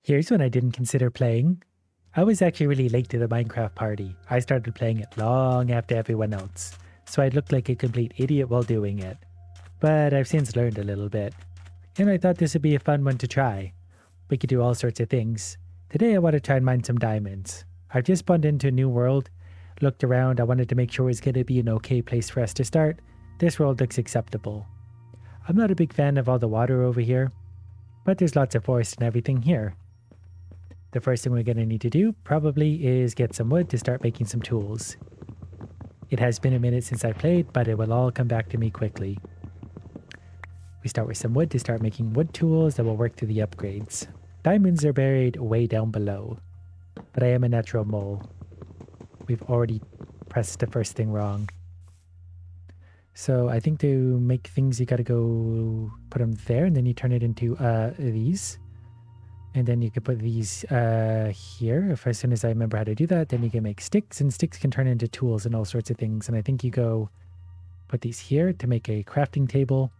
Here's one I didn't consider playing. I was actually really late to the Minecraft party. I started playing it long after everyone else, so I looked like a complete idiot while doing it. But I've since learned a little bit, and I thought this would be a fun one to try. We could do all sorts of things. Today I want to try and mine some diamonds. I've just spawned into a new world, looked around, I wanted to make sure it was going to be an okay place for us to start. This world looks acceptable. I'm not a big fan of all the water over here, but there's lots of forest and everything here. The first thing we're going to need to do probably is get some wood to start making some tools. It has been a minute since I played, but it will all come back to me quickly. We start with some wood to start making wood tools that will work through the upgrades. Diamonds are buried way down below, but I am a natural mole. We've already pressed the first thing wrong. So I think to make things you gotta go put them there, and then you turn it into these. And then you could put these here. If as soon as I remember how to do that, then you can make sticks, and sticks can turn into tools and all sorts of things. And I think you go put these here to make a crafting table.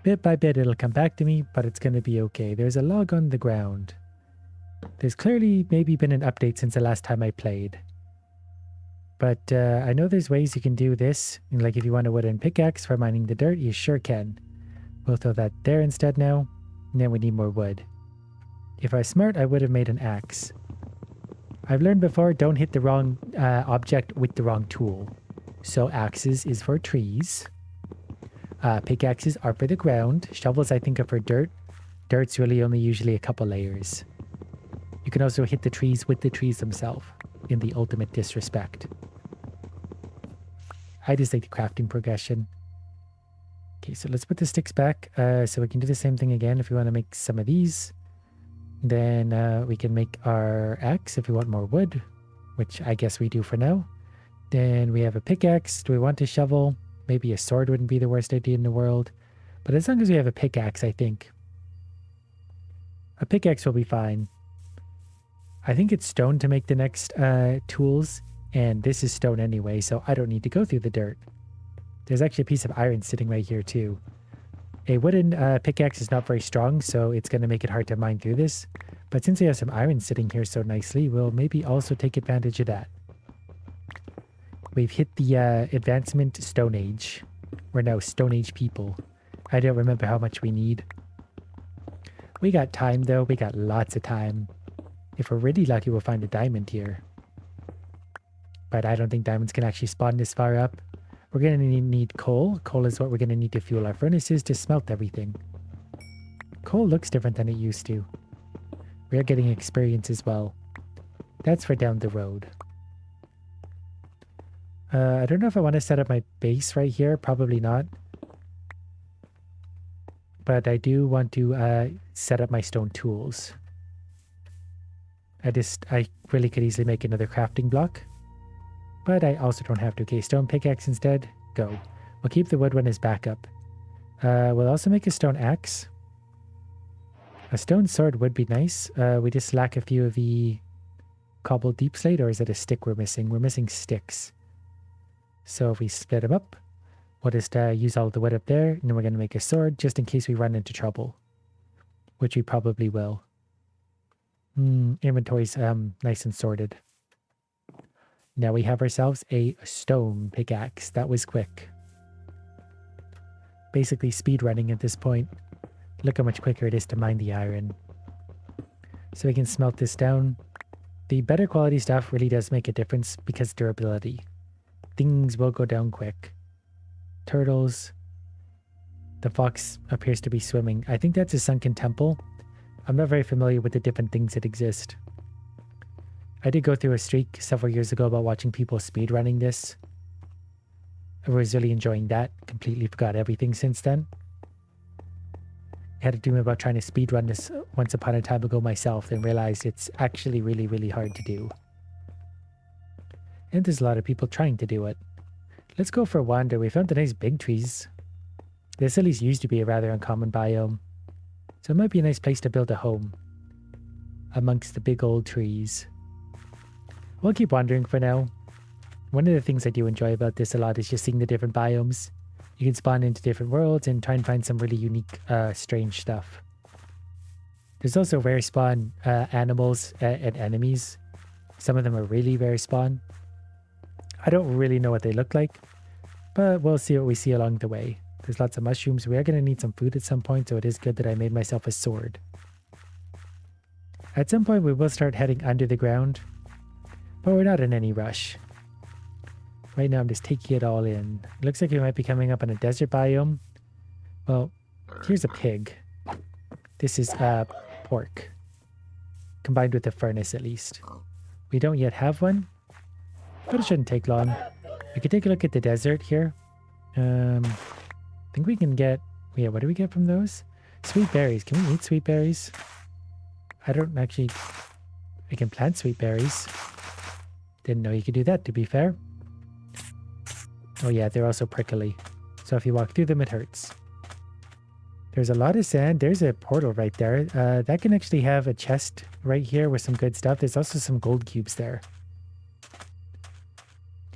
Bit by bit it'll come back to me, but it's going to be okay. There's a log on the ground. There's clearly maybe been an update since the last time I played. But I know there's ways you can do this. Like if you want a wooden pickaxe for mining the dirt, you sure can. We'll throw that there instead now. And then we need more wood. If I was smart, I would have made an axe. I've learned before, don't hit the wrong object with the wrong tool. So axes is for trees. Pickaxes are for the ground. Shovels I think are for dirt. Dirt's really only usually a couple layers. You can also hit the trees with the trees themselves in the ultimate disrespect. I just like the crafting progression. Okay, so let's put the sticks back. So we can do the same thing again if we want to make some of these. Then we can make our axe if we want more wood, which I guess we do for now. Then we have a pickaxe. Do we want a shovel? Maybe a sword wouldn't be the worst idea in the world. But as long as we have a pickaxe, I think. A pickaxe will be fine. I think it's stone to make the next tools. And this is stone anyway, so I don't need to go through the dirt. There's actually a piece of iron sitting right here too. A wooden pickaxe is not very strong, so it's going to make it hard to mine through this. But since we have some iron sitting here so nicely, we'll maybe also take advantage of that. We've hit the advancement Stone Age. We're now Stone Age people. I don't remember how much we need. We got time though. We got lots of time. If we're really lucky, we'll find a diamond here. But I don't think diamonds can actually spawn this far up. We're going to need coal. Coal is what we're going to need to fuel our furnaces to smelt everything. Coal looks different than it used to. We're getting experience as well. That's for down the road. I don't know if I want to set up my base right here. Probably not. But I do want to set up my stone tools. I really could easily make another crafting block. But I also don't have to. Okay, stone pickaxe instead. Go. We'll keep the wood one as backup. We'll also make a stone axe. A stone sword would be nice. We just lack a few of the cobbled deep slate, or is it a stick we're missing? We're missing sticks. So if we split them up, we'll just use all the wood up there, and then we're going to make a sword just in case we run into trouble. Which we probably will. Inventory's nice and sorted. Now we have ourselves a stone pickaxe. That was quick. Basically speed running at this point. Look how much quicker it is to mine the iron. So we can smelt this down. The better quality stuff really does make a difference because durability. Things will go down quick. Turtles. The fox appears to be swimming. I think that's a sunken temple. I'm not very familiar with the different things that exist. I did go through a streak several years ago about watching people speedrunning this. I was really enjoying that. Completely forgot everything since then. I had a dream about trying to speedrun this once upon a time ago myself and realized it's actually really, really hard to do. And there's a lot of people trying to do it. Let's go for a wander. We found the nice big trees. This at least used to be a rather uncommon biome. So it might be a nice place to build a home. Amongst the big old trees. We'll keep wandering for now. One of the things I do enjoy about this a lot is just seeing the different biomes. You can spawn into different worlds and try and find some really unique, strange stuff. There's also rare spawn animals and enemies. Some of them are really rare spawn. I don't really know what they look like, but we'll see what we see along the way. There's lots of mushrooms. We are going to need some food at some point, so it is good that I made myself a sword. At some point, we will start heading under the ground, but we're not in any rush. Right now, I'm just taking it all in. It looks like we might be coming up on a desert biome. Well, here's a pig. This is pork, combined with the furnace at least. We don't yet have one, but it shouldn't take long. We could take a look at the desert here. I think we can get... Yeah, what do we get from those? Sweet berries. Can we eat sweet berries? I don't actually... We can plant sweet berries. Didn't know you could do that, to be fair. Oh yeah, they're also prickly. So if you walk through them, it hurts. There's a lot of sand. There's a portal right there. That can actually have a chest right here with some good stuff. There's also some gold cubes there.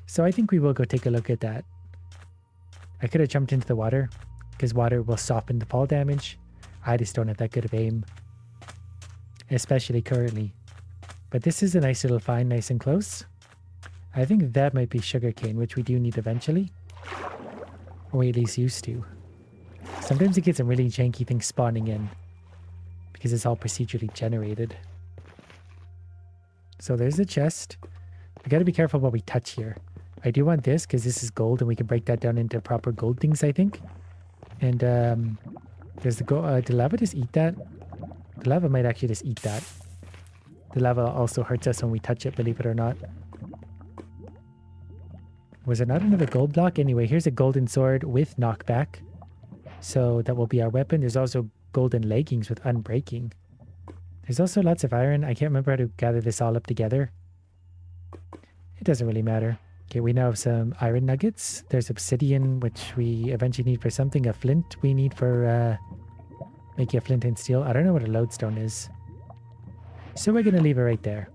So I think we will go take a look at that. I could have jumped into the water because water will soften the fall damage. I just don't have that good of aim, especially currently. But this is a nice little find, nice and close. I think that might be sugarcane, which we do need eventually. Or we at least used to. Sometimes you get some really janky things spawning in because it's all procedurally generated. So there's the chest. We got to be careful what we touch here. I do want this because this is gold and we can break that down into proper gold things, I think. And there's the gold. Did lava just eat that? The lava might actually just eat that. The lava also hurts us when we touch it, believe it or not. Was there not another gold block? Anyway, here's a golden sword with knockback. So that will be our weapon. There's also golden leggings with unbreaking. There's also lots of iron. I can't remember how to gather this all up together. It doesn't really matter. Okay, we now have some iron nuggets. There's obsidian, which we eventually need for something. A flint we need for making a flint and steel. I don't know what a lodestone is. So we're going to leave it right there.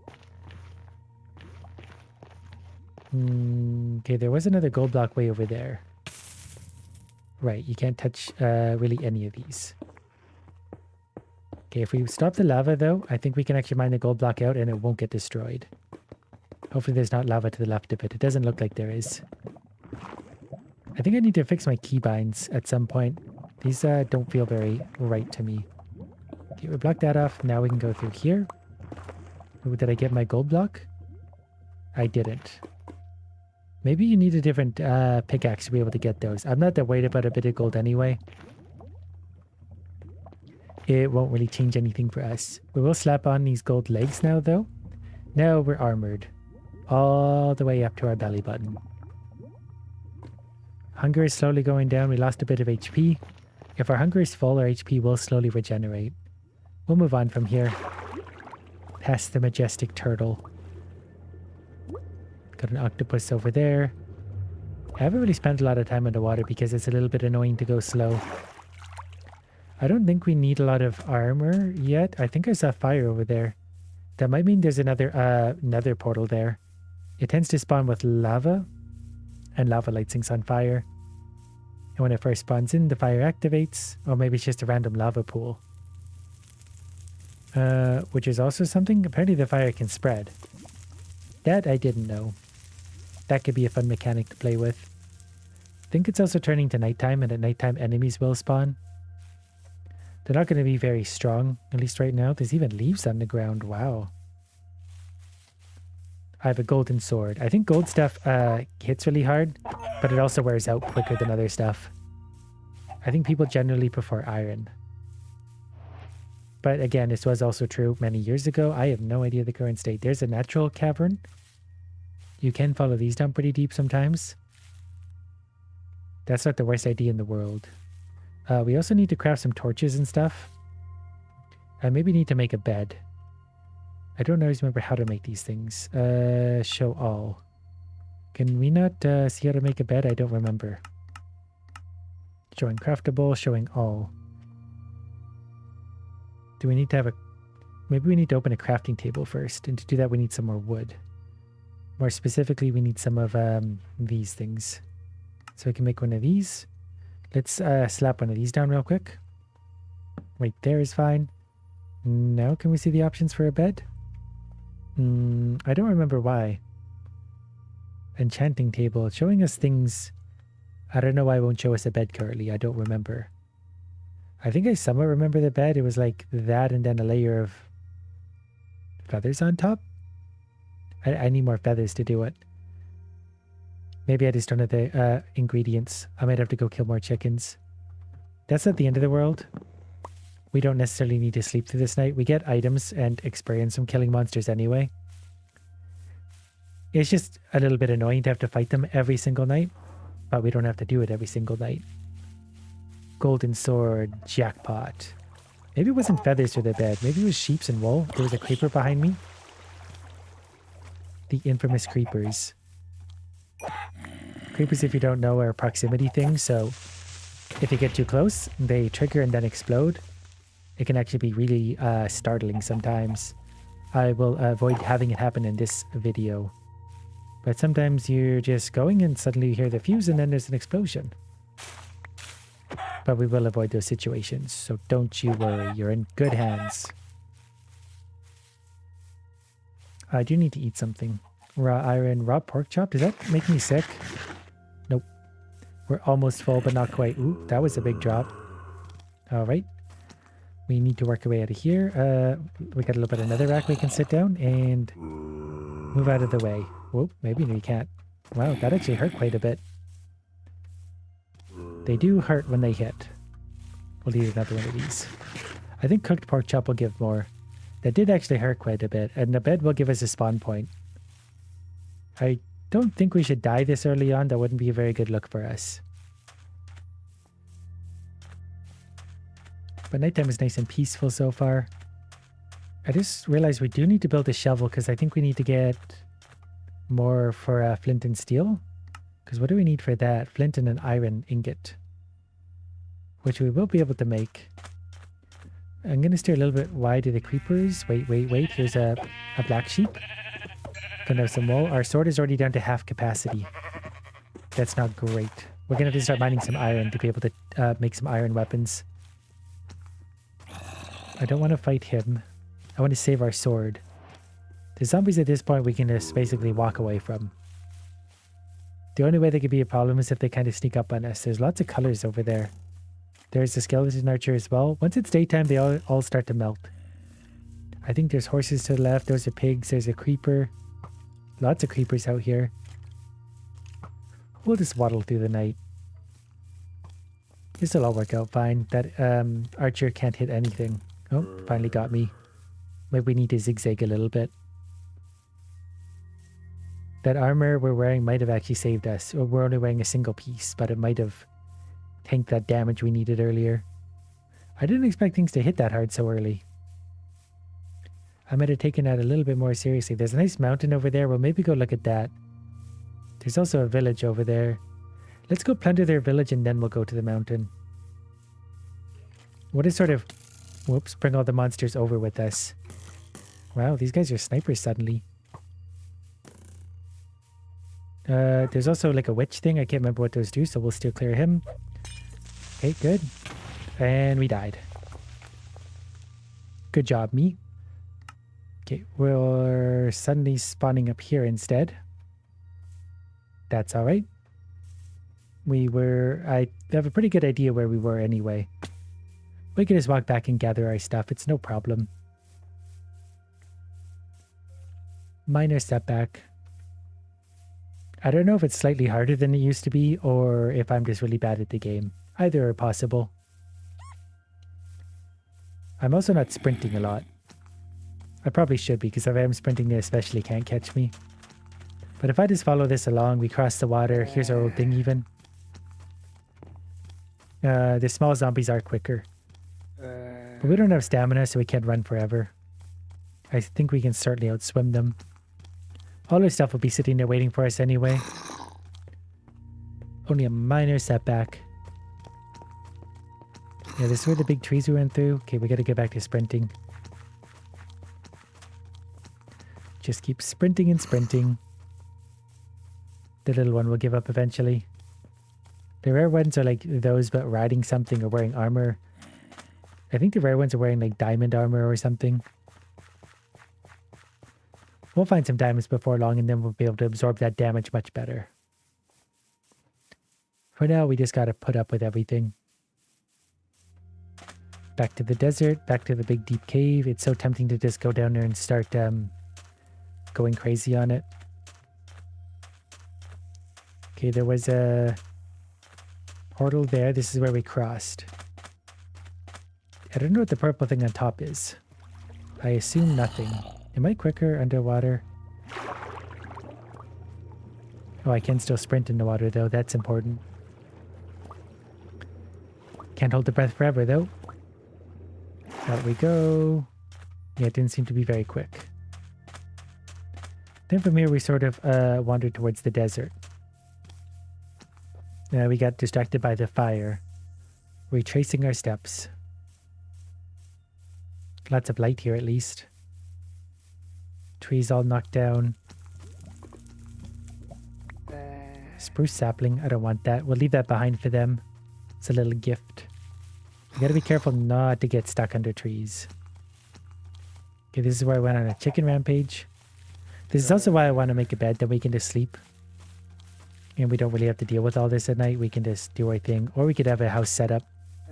Okay, there was another gold block way over there. Right, you can't touch really any of these. Okay, if we stop the lava though, I think we can actually mine the gold block out and it won't get destroyed. Hopefully there's not lava to the left of it. It doesn't look like there is. I think I need to fix my keybinds at some point. These don't feel very right to me. Okay, we block that off. Now we can go through here. Ooh, did I get my gold block? I didn't. Maybe you need a different pickaxe to be able to get those. I'm not that worried about a bit of gold anyway. It won't really change anything for us. We will slap on these gold legs now, though. Now we're armored. All the way up to our belly button. Hunger is slowly going down. We lost a bit of HP. If our hunger is full, our HP will slowly regenerate. We'll move on from here. Past the majestic turtle. Got an octopus over there. I haven't really spent a lot of time in the water because it's a little bit annoying to go slow. I don't think we need a lot of armor yet. I think I saw fire over there. That might mean there's another nether portal there. It tends to spawn with lava, and lava lights things on fire. And when it first spawns in, the fire activates, or maybe it's just a random lava pool. Which is also something. Apparently the fire can spread. That I didn't know. That could be a fun mechanic to play with. I think it's also turning to nighttime, and at nighttime enemies will spawn. They're not going to be very strong, at least right now. There's even leaves on the ground. Wow. I have a golden sword. I think gold stuff hits really hard, but it also wears out quicker than other stuff. I think people generally prefer iron. But again, this was also true many years ago. I have no idea the current state. There's a natural cavern. You can follow these down pretty deep sometimes. That's not the worst idea in the world. We also need to craft some torches and stuff. I maybe need to make a bed. I don't always remember how to make these things. Show all. Can we not see how to make a bed? I don't remember. Showing craftable, showing all. Do we need to have a... Maybe we need to open a crafting table first. And to do that, we need some more wood. More specifically, we need some of these things. So we can make one of these. Let's slap one of these down real quick. Right there is fine. Now can we see the options for a bed? I don't remember why. Enchanting table. It's showing us things. I don't know why it won't show us a bed currently. I don't remember. I think I somewhat remember the bed. It was like that and then a layer of feathers on top. I need more feathers to do it. Maybe I just don't have the ingredients. I might have to go kill more chickens. That's not the end of the world. We don't necessarily need to sleep through this night. We get items and experience from killing monsters anyway. It's just a little bit annoying to have to fight them every single night, but we don't have to do it every single night. Golden sword, jackpot. Maybe it wasn't feathers to the bed. Maybe it was sheeps and wool. There was a creeper behind me. The infamous creepers. Creepers, if you don't know, are proximity things, so if you get too close, they trigger and then explode. It can actually be really startling sometimes. I will avoid having it happen in this video. But sometimes you're just going and suddenly you hear the fuse and then there's an explosion. But we will avoid those situations, so don't you worry. You're in good hands. I do need to eat something. Raw iron, raw pork chop. Does that make me sick? Nope. We're almost full, but not quite. Ooh, that was a big drop. All right. We need to work our way out of here. We got a little bit of another rack we can sit down and move out of the way. Whoop, maybe we can't. Wow, that actually hurt quite a bit. They do hurt when they hit. We'll need another one of these. I think cooked pork chop will give more. That did actually hurt quite a bit, and the bed will give us a spawn point. I don't think we should die this early on. That wouldn't be a very good look for us. But nighttime is nice and peaceful so far. I just realized we do need to build a shovel because I think we need to get more for flint and steel. Because what do we need for that? Flint and an iron ingot. Which we will be able to make. I'm going to steer a little bit wide of the creepers. Wait. Here's a black sheep. Gonna have some wool. Our sword is already down to half capacity. That's not great. We're going to have to start mining some iron to be able to make some iron weapons. I don't want to fight him. I want to save our sword. The zombies at this point we can just basically walk away from. The only way they could be a problem is if they kind of sneak up on us. There's lots of colors over there. There's the skeleton archer as well. Once it's daytime, they all start to melt. I think there's horses to the left. Those are pigs. There's a creeper. Lots of creepers out here. We'll just waddle through the night. This will all work out fine. That archer can't hit anything. Oh, finally got me. Maybe we need to zigzag a little bit. That armor we're wearing might have actually saved us. We're only wearing a single piece, but it might have tanked that damage we needed earlier. I didn't expect things to hit that hard so early. I might have taken that a little bit more seriously. There's a nice mountain over there. We'll maybe go look at that. There's also a village over there. Let's go plunder their village and then we'll go to the mountain. What is sort of... Whoops, bring all the monsters over with us. Wow, these guys are snipers suddenly. There's also like a witch thing. I can't remember what those do, so we'll still clear him. Okay, good. And we died. Good job, me. Okay, we're suddenly spawning up here instead. That's all right. I have a pretty good idea where we were anyway. We can just walk back and gather our stuff. It's no problem. Minor setback. I don't know if it's slightly harder than it used to be or if I'm just really bad at the game. Either are possible. I'm also not sprinting a lot. I probably should be because if I am sprinting they especially can't catch me. But if I just follow this along, we cross the water. Here's our old thing even. The small zombies are quicker. But we don't have stamina, so we can't run forever. I think we can certainly outswim them. All our stuff will be sitting there waiting for us anyway. Only a minor setback. Yeah, this is where the big trees we went through. Okay, we gotta get back to sprinting. Just keep sprinting and sprinting. The little one will give up eventually. The rare ones are like those but riding something or wearing armor. I think the rare ones are wearing like diamond armor or something. We'll find some diamonds before long and then we'll be able to absorb that damage much better. For now, we just gotta put up with everything. Back to the desert, back to the big deep cave. It's so tempting to just go down there and start going crazy on it. Okay, there was a portal there. This is where we crossed. I don't know what the purple thing on top is. I assume nothing. Am I quicker underwater? Oh, I can still sprint in the water though. That's important. Can't hold the breath forever though. Out we go. Yeah, it didn't seem to be very quick. Then from here we sort of wandered towards the desert. We got distracted by the fire. Retracing our steps. Lots of light here at least. Trees all knocked down. Spruce sapling, I don't want that. We'll leave that behind for them. It's a little gift. You gotta be careful not to get stuck under trees. Okay, this is where I went on a chicken rampage. This is also why I want to make a bed, then we can just sleep. And we don't really have to deal with all this at night. We can just do our thing. Or we could have a house set up.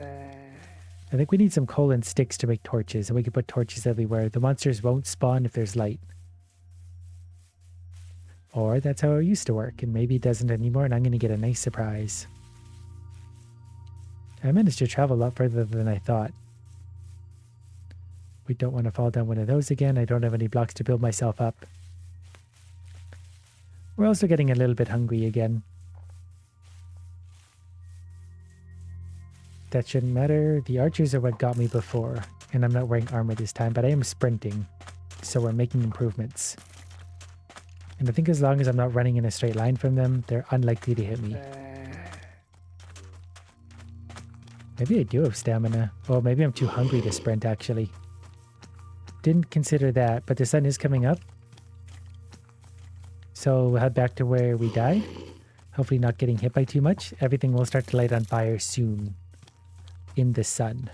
I think we need some coal and sticks to make torches. And we can put torches everywhere. The monsters won't spawn if there's light. Or that's how it used to work. And maybe it doesn't anymore. And I'm going to get a nice surprise. I managed to travel a lot further than I thought. We don't want to fall down one of those again. I don't have any blocks to build myself up. We're also getting a little bit hungry again. That shouldn't matter. The archers are what got me before. And I'm not wearing armor this time, but I am sprinting. So we're making improvements. And I think as long as I'm not running in a straight line from them, they're unlikely to hit me. Maybe I do have stamina. Oh, maybe I'm too hungry to sprint, actually. Didn't consider that, but the sun is coming up. So we'll head back to where we died. Hopefully not getting hit by too much. Everything will start to light on fire soon. In the sun.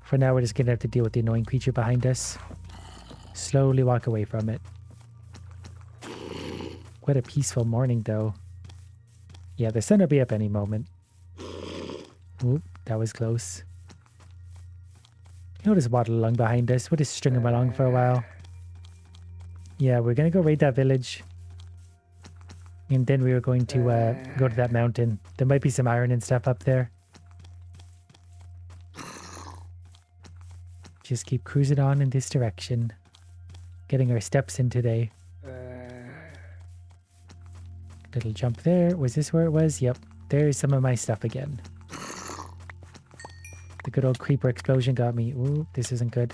For now, we're just going to have to deal with the annoying creature behind us. Slowly walk away from it. What a peaceful morning, though. Yeah, the sun will be up any moment. Oop, that was close. He'll just waddle along behind us. We'll just string him along for a while. Yeah, we're going to go raid that village. And then we were going to go to that mountain. There might be some iron and stuff up there. Just keep cruising on in this direction. Getting our steps in today. Little jump there. Was this where it was? Yep. There's some of my stuff again. The good old creeper explosion got me. Ooh, this isn't good.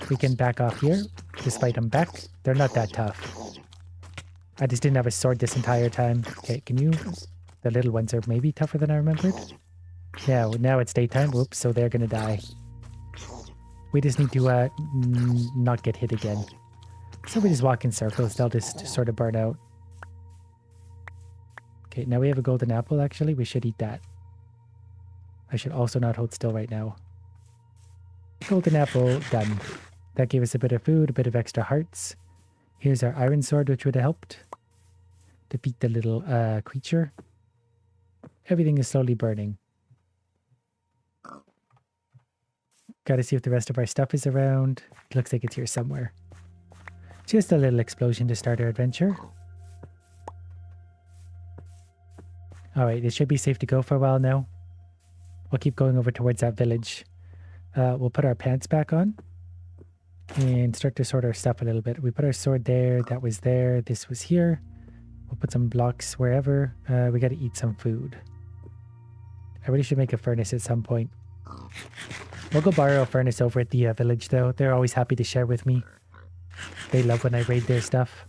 We can back off here. Just fight them back. They're not that tough. I just didn't have a sword this entire time. Okay, can you... The little ones are maybe tougher than I remembered. Yeah, now it's daytime. Whoops, so they're gonna die. We just need to not get hit again. So we just walk in circles. They'll just sort of burn out. Okay, now we have a golden apple, actually. We should eat that. I should also not hold still right now. Golden apple, done. That gave us a bit of food, a bit of extra hearts. Here's our iron sword, which would have helped defeat the little creature. Everything is slowly burning. Gotta see if the rest of our stuff is around. It looks like it's here somewhere. Just a little explosion to start our adventure. Alright, it should be safe to go for a while now. We'll keep going over towards that village. We'll put our pants back on. And start to sort our stuff a little bit. We put our sword there, that was there, this was here. We'll put some blocks wherever. We gotta eat some food. I really should make a furnace at some point. We'll go borrow a furnace over at the village though. They're always happy to share with me. They love when I raid their stuff.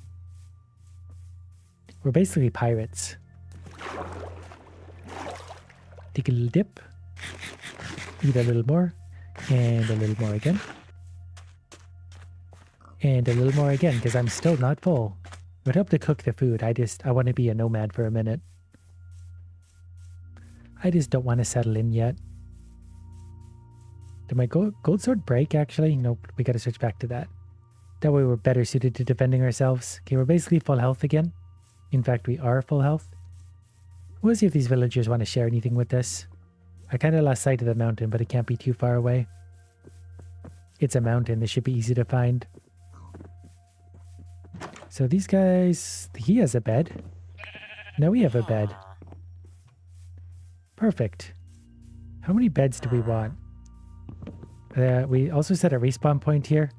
We're basically pirates. Take a little dip. Eat a little more. And a little more again. And a little more again, because I'm still not full. It would help to cook the food. I want to be a nomad for a minute. I just don't want to settle in yet. Did my gold sword break, actually? Nope, we gotta switch back to that. That way we're better suited to defending ourselves. Okay, we're basically full health again. In fact, we are full health. We'll see if these villagers want to share anything with us. I kind of lost sight of the mountain, but it can't be too far away. It's a mountain. This should be easy to find. So these guys... He has a bed. Now we have a bed. Perfect. How many beds do we want? We also set a respawn point here.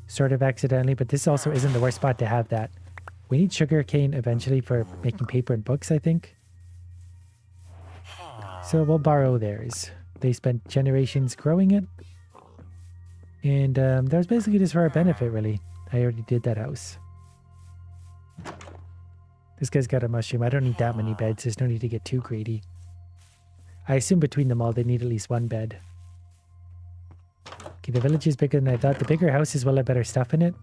Sort of accidentally, but this also isn't the worst spot to have that. We need sugar cane eventually for making paper and books, I think. So we'll borrow theirs. They spent generations growing it. And that was basically just for our benefit, really. I already did that house. This guy's got a mushroom. I don't need that many beds. There's no need to get too greedy. I assume between them all, they need at least one bed. Okay, the village is bigger than I thought. The bigger houses will have better stuff in it.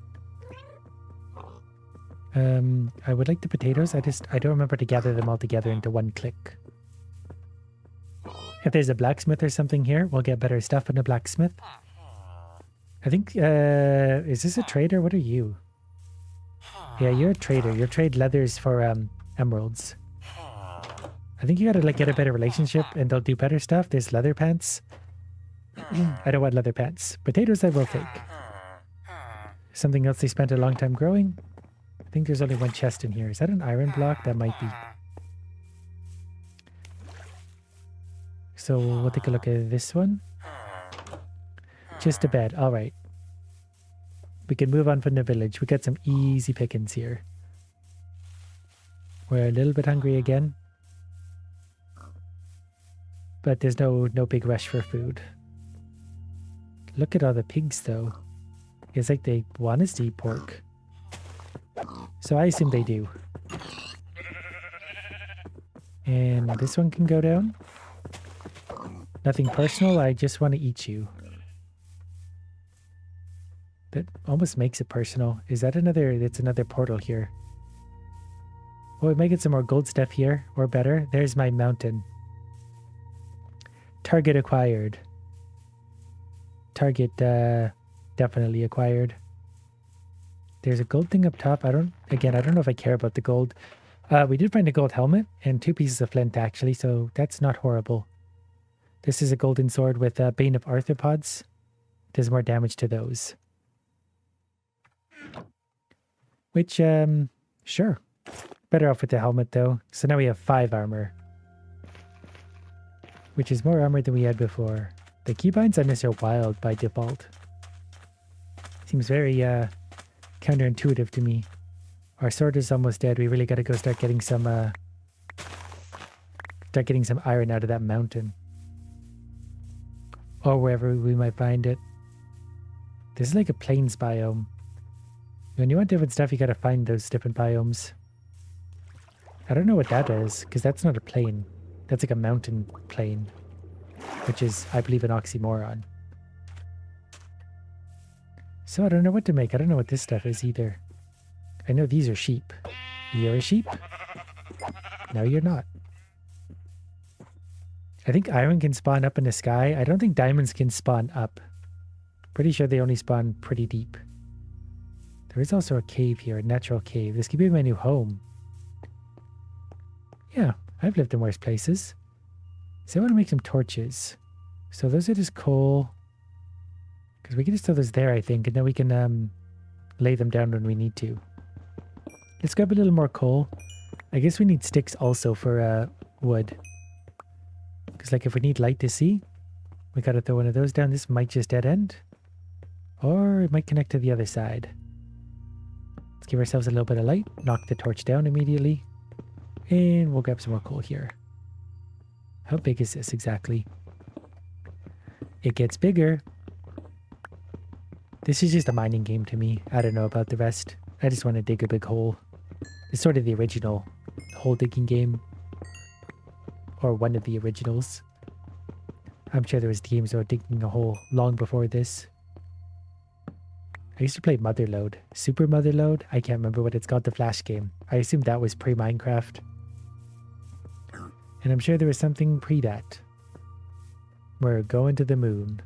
I would like the potatoes. I don't remember to gather them all together into one click. If there's a blacksmith or something here, we'll get better stuff in a blacksmith. I think, is this a trader? What are you? Yeah, you're a trader. You trade leathers for emeralds. I think you gotta like get a better relationship and they'll do better stuff. There's leather pants. I don't want leather pants. Potatoes I will take. Something else they spent a long time growing. I think there's only one chest in here. Is that an iron block? That might be. So we'll take a look at this one. Just a bed. All right. We can move on from the village. We got some easy pickings here. We're a little bit hungry again. But there's no big rush for food. Look at all the pigs, though. It's like they want us to eat pork. So I assume they do. And this one can go down. Nothing personal, I just want to eat you. That almost makes it personal. Is that another... It's another portal here. Oh, we might get some more gold stuff here. Or better. There's my mountain. Target acquired. Target definitely acquired. There's a gold thing up top. I don't know if I care about the gold. We did find a gold helmet and 2 pieces of flint actually, so that's not horrible. This is a golden sword with Bane of Arthropods. Does more damage to those. Which, sure. Better off with the helmet though. So now we have 5 armor. Which is more armor than we had before. The keybinds on this are wild by default. Seems very counterintuitive to me. Our sword is almost dead. We really got to go start getting some iron out of that mountain. Or wherever we might find it. This is like a plains biome. When you want different stuff, you got to find those different biomes. I don't know what that is, because that's not a plain. That's like a mountain plain. Which is, I believe, an oxymoron. So I don't know what to make. I don't know what this stuff is either. I know these are sheep. You're a sheep? No, you're not. I think iron can spawn up in the sky. I don't think diamonds can spawn up. Pretty sure they only spawn pretty deep. There is also a cave here, a natural cave. This could be my new home. Yeah, I've lived in worse places. So I want to make some torches. So those are just coal. Because we can just throw those there, I think, and then we can lay them down when we need to. Let's grab a little more coal. I guess we need sticks also for wood. Because like if we need light to see, we gotta throw one of those down. This might just dead end. Or it might connect to the other side. Let's give ourselves a little bit of light. Knock the torch down immediately. And we'll grab some more coal here. How big is this exactly? It gets bigger. This is just a mining game to me. I don't know about the rest. I just want to dig a big hole. It's sort of the original hole digging game. Or one of the originals. I'm sure there was games that were digging a hole long before this. I used to play Motherlode. Super Motherlode? I can't remember what it's called, the Flash game. I assume that was pre-Minecraft. And I'm sure there was something pre that. We're going to the moon.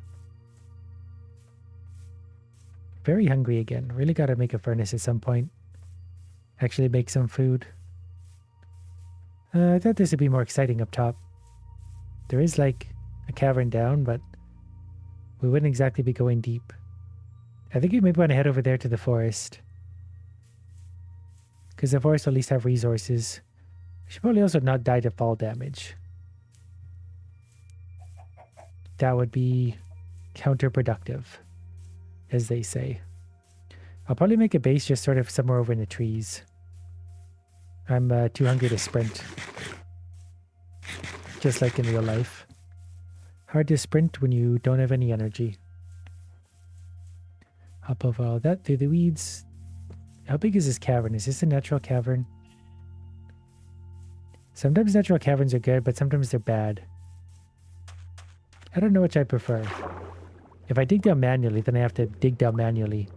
very hungry again. Really got to make a furnace at some point. Actually make some food. I thought this would be more exciting up top. There is like a cavern down, but we wouldn't exactly be going deep. I think we maybe want to head over there to the forest. Because the forest will at least have resources. We should probably also not die to fall damage. That would be counterproductive, as they say. I'll probably make a base just sort of somewhere over in the trees. I'm too hungry to sprint. Just like in real life. Hard to sprint when you don't have any energy. Hop over all that through the weeds. How big is this cavern? Is this a natural cavern? Sometimes natural caverns are good, but sometimes they're bad. I don't know which I prefer. If I dig down manually, then I have to dig down manually.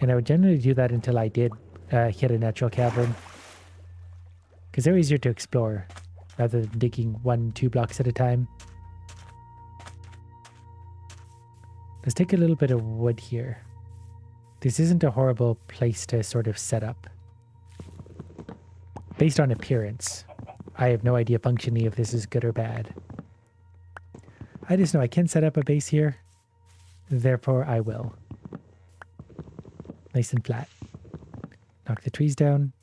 And I would generally do that until I did hit a natural cavern. Because they're easier to explore, rather than digging 1-2 blocks at a time. Let's take a little bit of wood here. This isn't a horrible place to sort of set up. Based on appearance, I have no idea functionally if this is good or bad. I just know I can set up a base here, therefore I will. Nice and flat. Knock the trees down.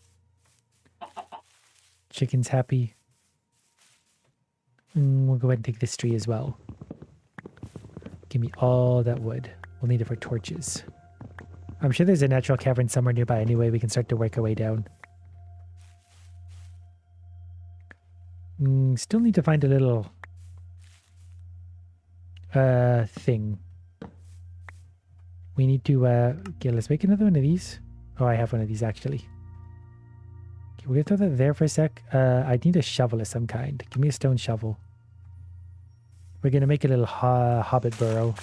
Chicken's happy. We'll go ahead and take this tree as well. Give me all that wood. We'll need it for torches. I'm sure there's a natural cavern somewhere nearby anyway. We can start to work our way down. Still need to find a little thing. We need to okay, let's make another one of these. Oh, I have one of these actually. Okay, we're gonna throw that there for a sec. I need a shovel of some kind. Give me a stone shovel. We're gonna make a little hobbit burrow.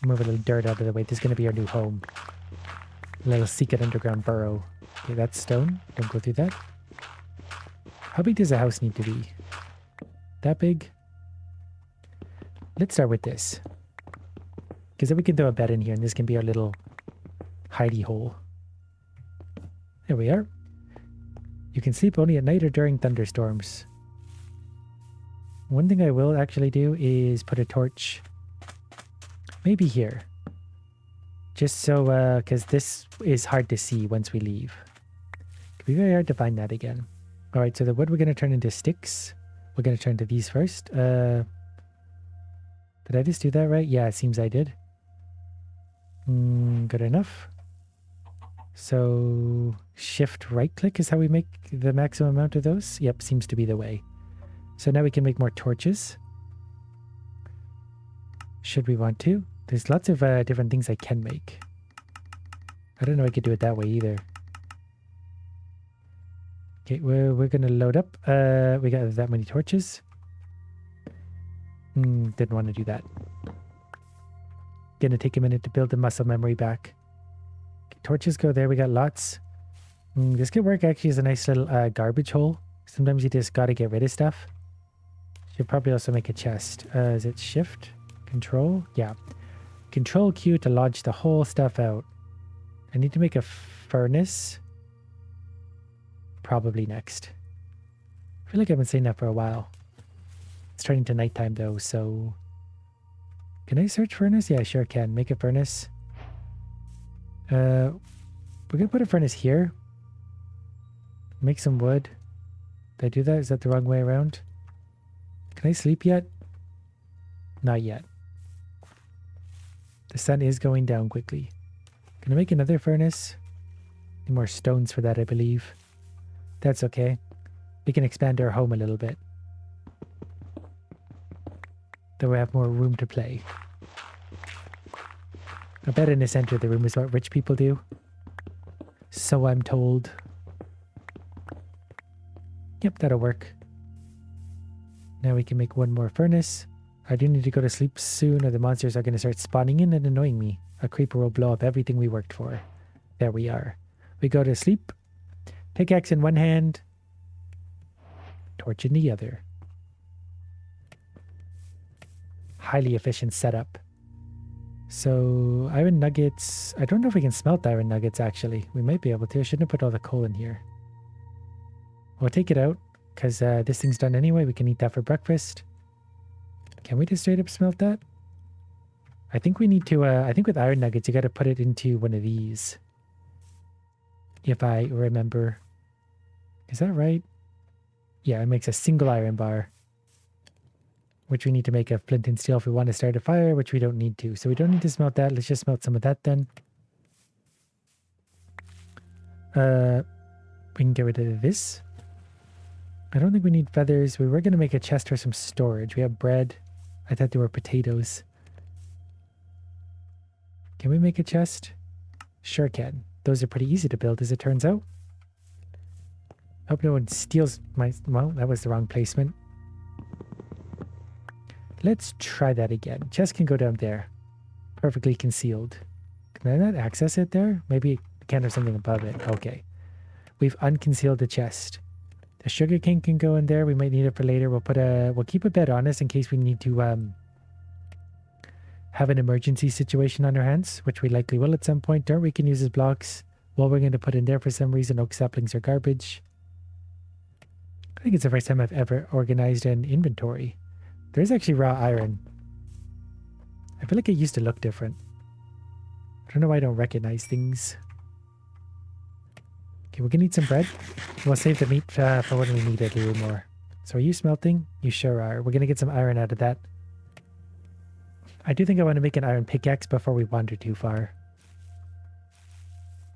Move a little dirt out of the way. This is gonna be our new home. A little secret underground burrow. Okay, that's stone. Don't go through that. How big does a house need to be? That big? Let's start with this. Because then we can throw a bed in here and this can be our little hidey hole. There we are. You can sleep only at night or during thunderstorms. One thing I will actually do is put a torch maybe here. Just so, because this is hard to see once we leave. It can be very hard to find that again. Alright, so the wood we're going to turn into sticks. We're going to turn to these first. Did I just do that right? Yeah, it seems I did. Good enough. So, shift right click is how we make the maximum amount of those. Yep, seems to be the way. So now we can make more torches. Should we want to? There's lots of different things I can make. I don't know if I could do it that way either. Okay, we're going to load up. We got that many torches. Didn't want to do that. Gonna take a minute to build the muscle memory back. Okay, torches go there. We got lots. This could work actually as a nice little garbage hole. Sometimes you just gotta get rid of stuff. Should probably also make a chest. Is it shift? Control? Yeah. Control Q to launch the whole stuff out. I need to make a furnace. Probably next. I feel like I've been saying that for a while. It's turning to nighttime though, so... Can I search furnace? Yeah, I sure can. Make a furnace. We're gonna put a furnace here. Make some wood. Did I do that? Is that the wrong way around? Can I sleep yet? Not yet. The sun is going down quickly. Can I make another furnace? Need more stones for that, I believe. That's okay. We can expand our home a little bit. Then we have more room to play. I bet in the center of the room is what rich people do. So I'm told. Yep, that'll work. Now we can make one more furnace. I do need to go to sleep soon or the monsters are going to start spawning in and annoying me. A creeper will blow up everything we worked for. There we are. We go to sleep. Pickaxe in one hand. Torch in the other. Highly efficient setup. So iron nuggets, I don't know if we can smelt iron nuggets actually. We might be able to. I shouldn't have put all the coal in here. We'll take it out because this thing's done anyway. We can eat that for breakfast. Can we just straight up smelt that? I think we need to, I think with iron nuggets, you got to put it into one of these. If I remember. Is that right? Yeah, it makes a single iron bar. Which we need to make a flint and steel if we want to start a fire, which we don't need to. So we don't need to smelt that. Let's just smelt some of that then. We can get rid of this. I don't think we need feathers. We were going to make a chest for some storage. We have bread. I thought there were potatoes. Can we make a chest? Sure can. Those are pretty easy to build as it turns out. Hope no one steals my... Well, that was the wrong placement. Let's try that again. Chest can go down there. Perfectly concealed. Can I not access it there? Maybe it can have something above it. Okay. We've unconcealed the chest. The sugar cane can go in there. We might need it for later. We'll keep a bed on us in case we need to have an emergency situation on our hands, which we likely will at some point. Dirt we can use as blocks. Well, we're going to put in there for some reason. Oak saplings are garbage. I think it's the first time I've ever organized an inventory. There's actually raw iron. I feel like it used to look different. I don't know why I don't recognize things. Okay, we're gonna need some bread. We'll save the meat for when we need it a little more. So are you smelting? You sure are. We're gonna get some iron out of that. I do think I want to make an iron pickaxe before we wander too far.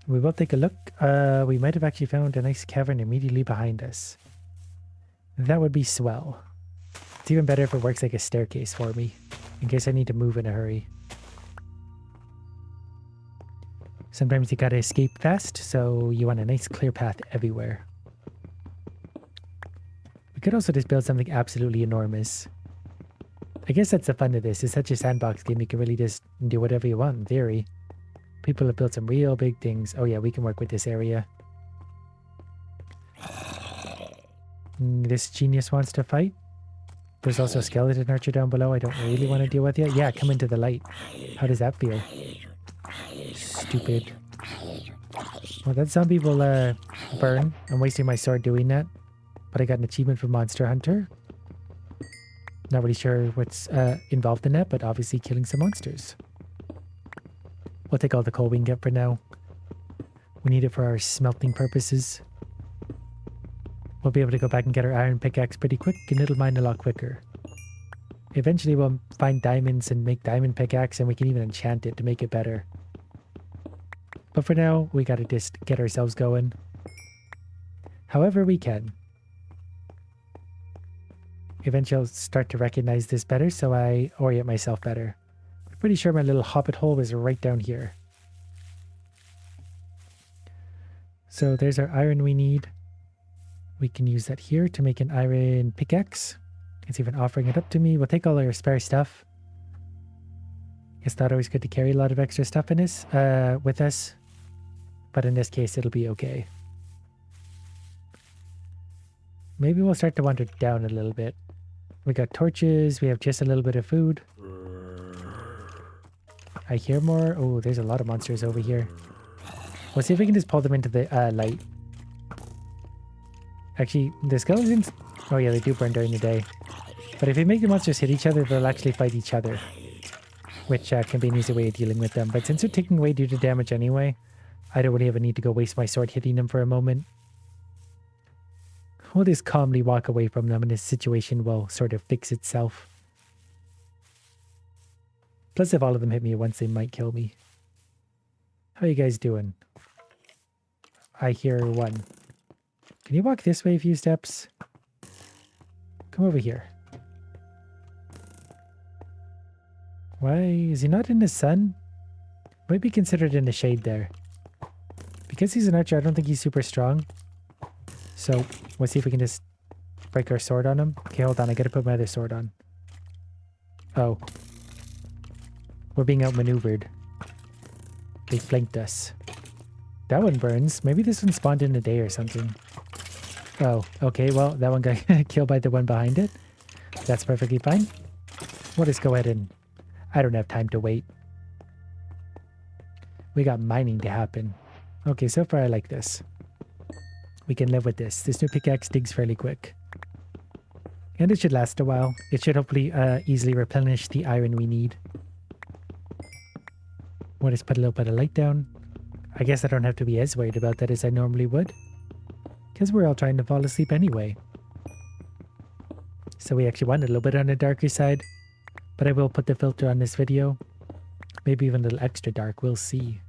We will take a look. We might have actually found a nice cavern immediately behind us. That would be swell. It's even better if it works like a staircase for me, in case I need to move in a hurry. Sometimes you gotta escape fast, so you want a nice clear path everywhere. We could also just build something absolutely enormous. I guess that's the fun of this. It's such a sandbox game, you can really just do whatever you want in theory. People have built some real big things. Oh yeah, we can work with this area. This genius wants to fight. There's also a skeleton archer down below I don't really want to deal with yet. Yeah, come into the light. How does that feel? Stupid. Well, that zombie will burn. I'm wasting my sword doing that. But I got an achievement for Monster Hunter. Not really sure what's involved in that, but obviously killing some monsters. We'll take all the coal we can get for now. We need it for our smelting purposes. We'll be able to go back and get our iron pickaxe pretty quick, and it'll mine a lot quicker. Eventually we'll find diamonds and make diamond pickaxe, and we can even enchant it to make it better. But for now, we gotta just get ourselves going. However we can. Eventually I'll start to recognize this better, so I orient myself better. I'm pretty sure my little hobbit hole was right down here. So there's our iron we need. We can use that here to make an iron pickaxe. It's even offering it up to me. We'll take all our spare stuff. It's not always good to carry a lot of extra stuff in this, with us. But in this case, it'll be okay. Maybe we'll start to wander down a little bit. We got torches. We have just a little bit of food. I hear more. Oh, there's a lot of monsters over here. We'll see if we can just pull them into the light. Actually, the skeletons... Oh yeah, they do burn during the day. But if we make the monsters hit each other, they'll actually fight each other. Which can be an easy way of dealing with them. But since they're taking away due to damage anyway, I don't really have a need to go waste my sword hitting them for a moment. We'll just calmly walk away from them and the situation will sort of fix itself. Plus, if all of them hit me at once, they might kill me. How are you guys doing? I hear one. Can you walk this way a few steps? Come over here. Why is he not in the sun? Might be considered in the shade there. Because he's an archer, I don't think he's super strong. So, we'll see if we can just break our sword on him. Okay, hold on. I gotta put my other sword on. Oh. We're being outmaneuvered. They flanked us. That one burns. Maybe this one spawned in a day or something. Oh, okay. Well, that one got killed by the one behind it. That's perfectly fine. We'll just go ahead and... I don't have time to wait. We got mining to happen. Okay, so far I like this. We can live with this. This new pickaxe digs fairly quick. And it should last a while. It should hopefully easily replenish the iron we need. We'll just put a little bit of light down. I guess I don't have to be as worried about that as I normally would. Because we're all trying to fall asleep anyway. So we actually want a little bit on the darker side. But I will put the filter on this video. Maybe even a little extra dark. We'll see.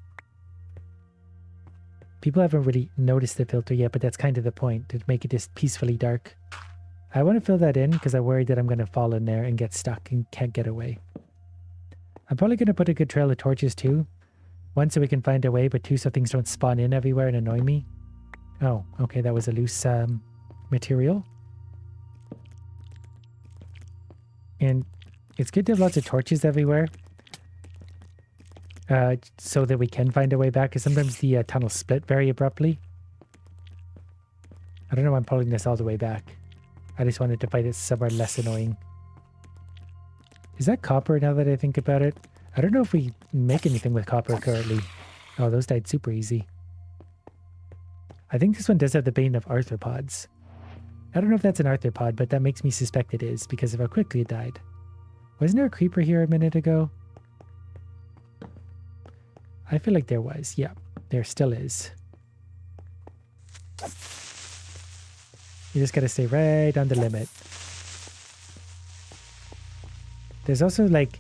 People haven't really noticed the filter yet, but that's kind of the point. To make it just peacefully dark. I want to fill that in because I'm worried that I'm going to fall in there and get stuck and can't get away. I'm probably going to put a good trail of torches too. One, so we can find a way, but two, so things don't spawn in everywhere and annoy me. Oh, okay, that was a loose material. And it's good to have lots of torches everywhere. So that we can find a way back, because sometimes the tunnels split very abruptly. I don't know why I'm pulling this all the way back. I just wanted to find it somewhere less annoying. Is that copper now that I think about it? I don't know if we make anything with copper currently. Oh, those died super easy. I think this one does have the bane of arthropods. I don't know if that's an arthropod, but that makes me suspect it is because of how quickly it died. Wasn't there a creeper here a minute ago? I feel like there was. Yeah, there still is. You just gotta stay right on the limit. There's also like,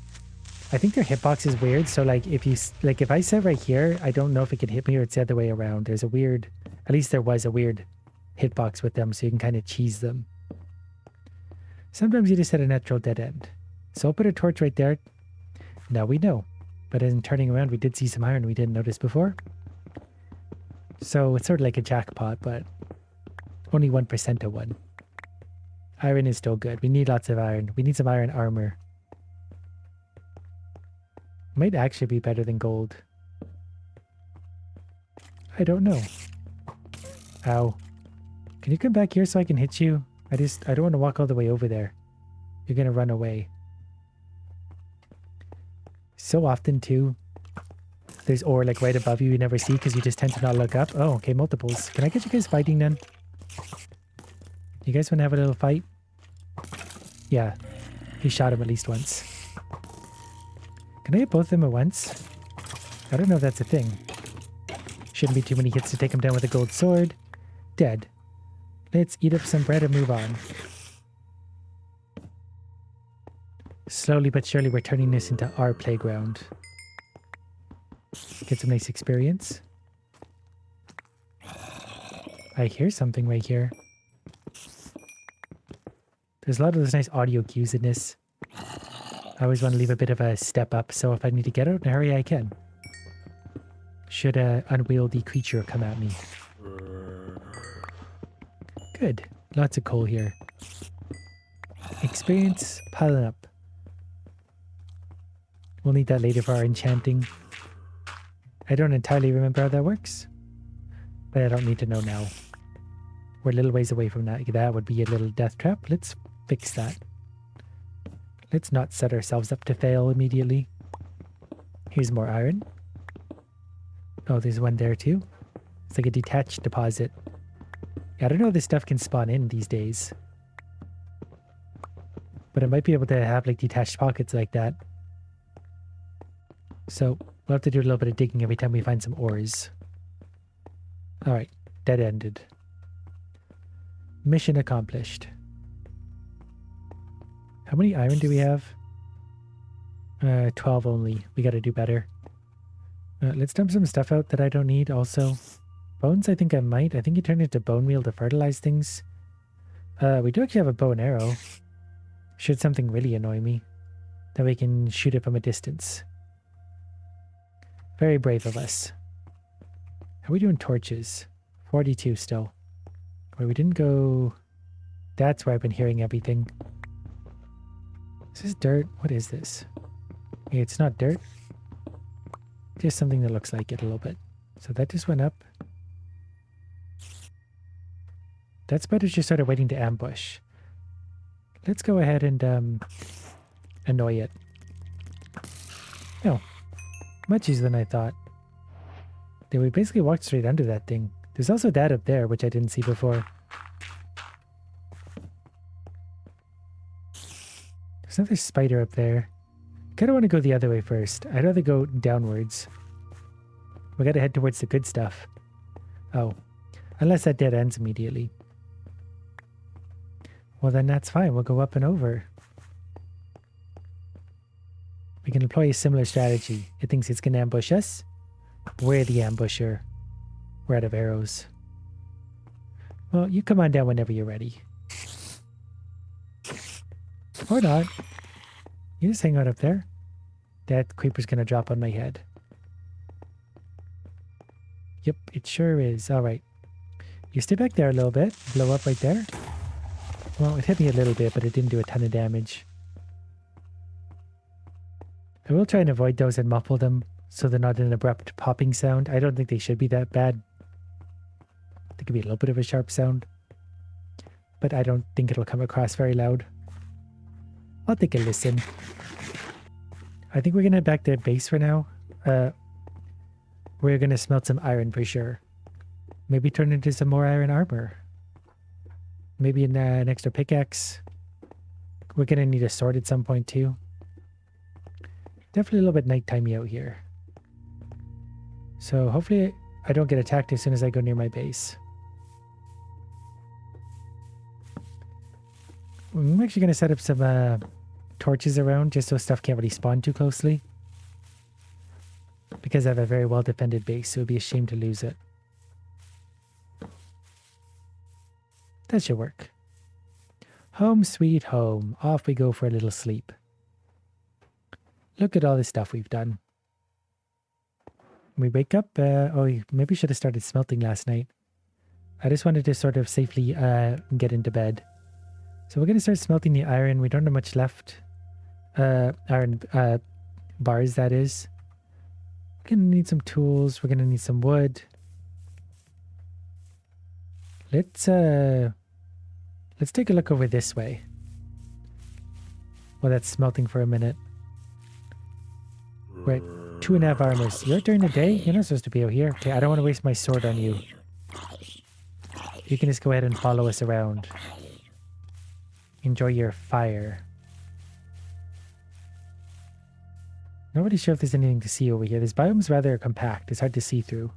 I think their hitbox is weird. So like if I sit right here, I don't know if it can hit me or it's the other way around. There's a weird, at least there was a weird hitbox with them, so you can kind of cheese them. Sometimes you just hit a natural dead end. So I'll put a torch right there. Now we know. But in turning around, we did see some iron we didn't notice before. So it's sort of like a jackpot, but only 1% of one. Iron is still good. We need lots of iron. We need some iron armor. Might actually be better than gold. I don't know. Ow. Can you come back here so I can hit you? I don't want to walk all the way over there. You're going to run away. So often too, there's ore like right above you you never see because you just tend to not look up. Oh, okay, multiples. Can I get you guys fighting then? You guys want to have a little fight? Yeah, he shot him at least once. Can I hit both of them at once? I don't know if that's a thing. Shouldn't be too many hits to take him down with a gold sword. Dead. Let's eat up some bread and move on. Slowly but surely we're turning this into our playground. Get some nice experience. I hear something right here. There's a lot of those nice audio cues in this. I always want to leave a bit of a step up, so if I need to get out in a hurry, I can. Should an unwieldy creature come at me. Good. Lots of coal here. Experience piling up. We'll need that later for our enchanting. I don't entirely remember how that works, but I don't need to know now. We're a little ways away from that. That would be a little death trap. Let's fix that. Let's not set ourselves up to fail immediately. Here's more iron. Oh, there's one there too. It's like a detached deposit. I don't know if this stuff can spawn in these days, but it might be able to have like detached pockets like that. So we'll have to do a little bit of digging every time we find some ores. Alright, dead ended. Mission accomplished. How many iron do we have? 12 only. We gotta do better. Let's dump some stuff out that I don't need also. Bones, I think I might. I think you turn into bone meal to fertilize things. We do actually have a bow and arrow. Should something really annoy me, then we can shoot it from a distance. Very brave of us. How are we doing torches? 42 still. Wait, we didn't go... That's where I've been hearing everything. Is this dirt? What is this? Okay, it's not dirt. Just something that looks like it a little bit. So that just went up. That spider just started waiting to ambush. Let's go ahead and annoy it. Oh, much easier than I thought. Yeah, we basically walked straight under that thing. There's also that up there, which I didn't see before. There's another spider up there. Kind of want to go the other way first. I'd rather go downwards. We gotta head towards the good stuff. Oh. Unless that dead ends immediately. Well, then that's fine. We'll go up and over. We can employ a similar strategy. It thinks it's gonna ambush us. We're the ambusher. We're out of arrows. Well, you come on down whenever you're ready. Or not. You just hang out up there. That creeper's gonna drop on my head. Yep, it sure is. Alright. You stay back there a little bit. Blow up right there. Well, it hit me a little bit, but it didn't do a ton of damage. I will try and avoid those and muffle them so they're not an abrupt popping sound. I don't think they should be that bad. They could be a little bit of a sharp sound. But I don't think it'll come across very loud. I'll take a listen. I think we're going to head back to base for now. We're going to smelt some iron for sure. Maybe turn into some more iron armor. Maybe an extra pickaxe. We're going to need a sword at some point too. Definitely a little bit nighttimey out here. So hopefully I don't get attacked as soon as I go near my base. I'm actually going to set up some torches around just so stuff can't really spawn too closely. Because I have a very well defended base, so it would be a shame to lose it. That should work. Home sweet home. Off we go for a little sleep. Look at all the stuff we've done. We wake up. Oh, maybe should have started smelting last night. I just wanted to sort of safely get into bed. So we're going to start smelting the iron. We don't have much left. Iron bars, that is. We're going to need some tools. We're going to need some wood. Let's take a look over this way. Well, that's smelting for a minute. Right, 2.5 armors. You're out during the day? You're not supposed to be out here. Okay, I don't want to waste my sword on you. You can just go ahead and follow us around. Enjoy your fire. Not really sure if there's anything to see over here. This biome's rather compact. It's hard to see through.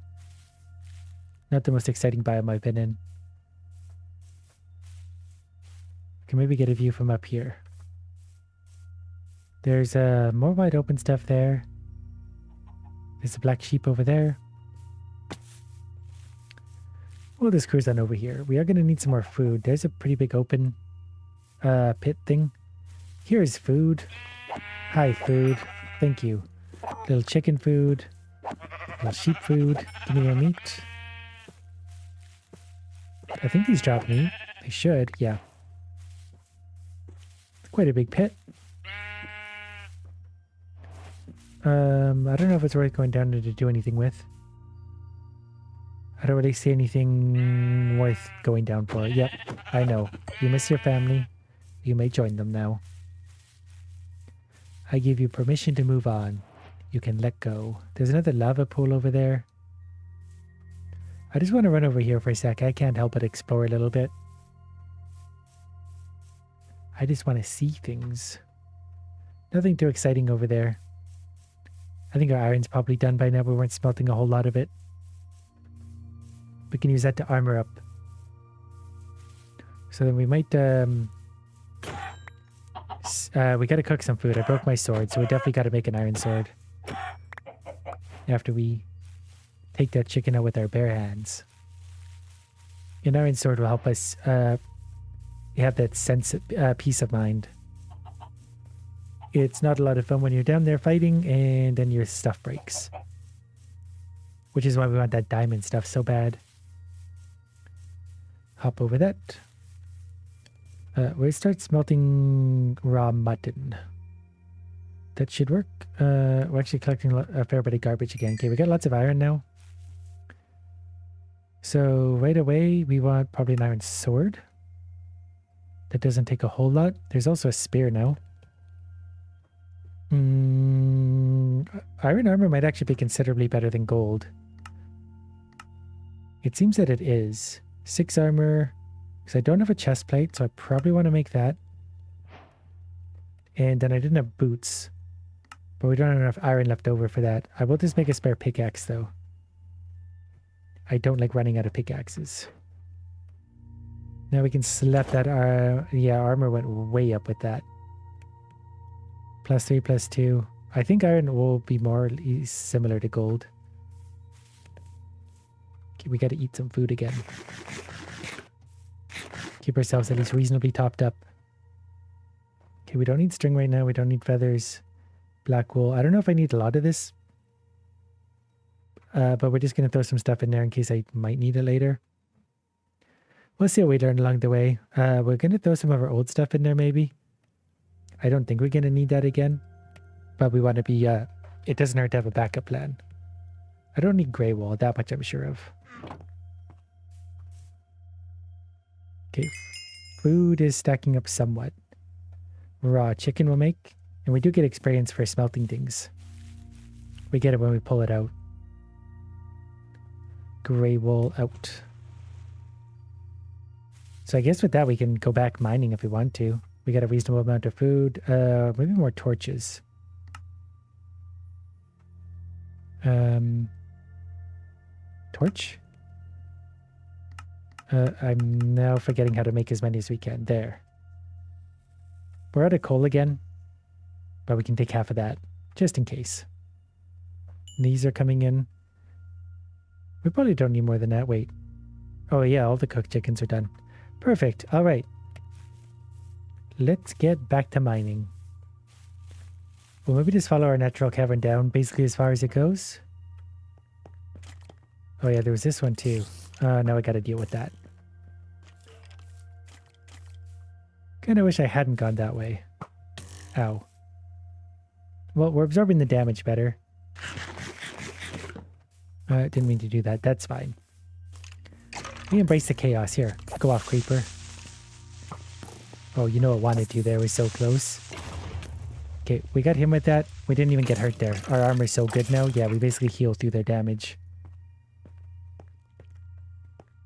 Not the most exciting biome I've been in. Can maybe get a view from up here. There's more wide open stuff there. There's a black sheep over there. We'll just cruise on over here. We are going to need some more food. There's a pretty big open pit thing. Here's food. Hi, food. Thank you. Little chicken food. Little sheep food. Give me your meat. I think these drop meat. They should, yeah. It's quite a big pit. I don't know if it's worth going down there to do anything with. I don't really see anything worth going down for. Yep, I know. You miss your family. You may join them now. I give you permission to move on. You can let go. There's another lava pool over there. I just want to run over here for a sec. I can't help but explore a little bit. I just want to see things. Nothing too exciting over there. I think our iron's probably done by now. We weren't smelting a whole lot of it. We can use that to armor up. So then we might... we gotta cook some food. I broke my sword, so we definitely gotta make an iron sword. After we take that chicken out with our bare hands. An iron sword will help us have that sense of peace of mind. It's not a lot of fun when you're down there fighting and then your stuff breaks. Which is why we want that diamond stuff so bad. Hop over that. We'll start smelting raw mutton. That should work. We're actually collecting a fair bit of garbage again. Okay, we got lots of iron now. So right away, we want probably an iron sword. That doesn't take a whole lot. There's also a spear now. Iron armor might actually be considerably better than gold. It seems that it is. 6 armor. Because I don't have a chest plate, so I probably want to make that. And then I didn't have boots. But we don't have enough iron left over for that. I will just make a spare pickaxe, though. I don't like running out of pickaxes. Now we can slap that. Yeah, armor went way up with that. +3, +2. I think iron will be more similar to gold. Okay, we got to eat some food again. Keep ourselves at least reasonably topped up. Okay, we don't need string right now. We don't need feathers. Black wool. I don't know if I need a lot of this. But we're just going to throw some stuff in there in case I might need it later. We'll see what we learn along the way. We're going to throw some of our old stuff in there maybe. I don't think we're going to need that again. But we want to be... it doesn't hurt to have a backup plan. I don't need grey wool. That much I'm sure of. Okay. Food is stacking up somewhat. Raw chicken we'll make. And we do get experience for smelting things. We get it when we pull it out. Grey wool out. So I guess with that we can go back mining if we want to. We got a reasonable amount of food. Maybe more torches. Torch? I'm now forgetting how to make as many as we can. There. We're out of coal again. But we can take half of that. Just in case. These are coming in. We probably don't need more than that. Wait. Oh yeah, all the cooked chickens are done. Perfect. All right. Let's get back to mining. Well, maybe just follow our natural cavern down basically as far as it goes. Oh yeah, there was this one too. Now I gotta deal with that. Kinda wish I hadn't gone that way. Ow. Well, we're absorbing the damage better. Didn't mean to do that. That's fine. We embrace the chaos here. Go off, creeper. Oh, you know it wanted to there. We're so close. Okay, we got him with that. We didn't even get hurt there. Our armor's so good now. Yeah, we basically heal through their damage.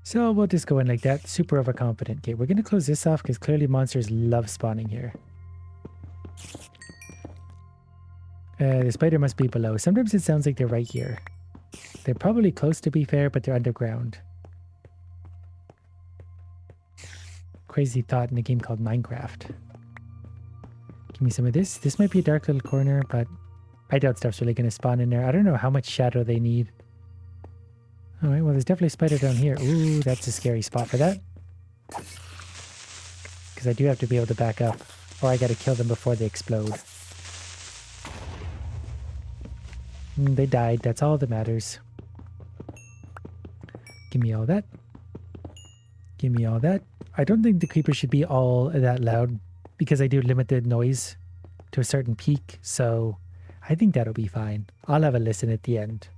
So we'll just go in like that. Super overconfident. Okay, we're going to close this off because clearly monsters love spawning here. The spider must be below. Sometimes it sounds like they're right here. They're probably close to be fair, but they're underground. Crazy thought in a game called Minecraft. Give me some of this. This might be a dark little corner, but I doubt stuff's really going to spawn in there. I don't know how much shadow they need. Alright, well there's definitely a spider down here. Ooh, that's a scary spot for that. Because I do have to be able to back up. Or I gotta kill them before they explode. They died. That's all that matters. Give me all that. Give me all that. I don't think the creeper should be all that loud because I do limit the noise to a certain peak, so I think that'll be fine. I'll have a listen at the end.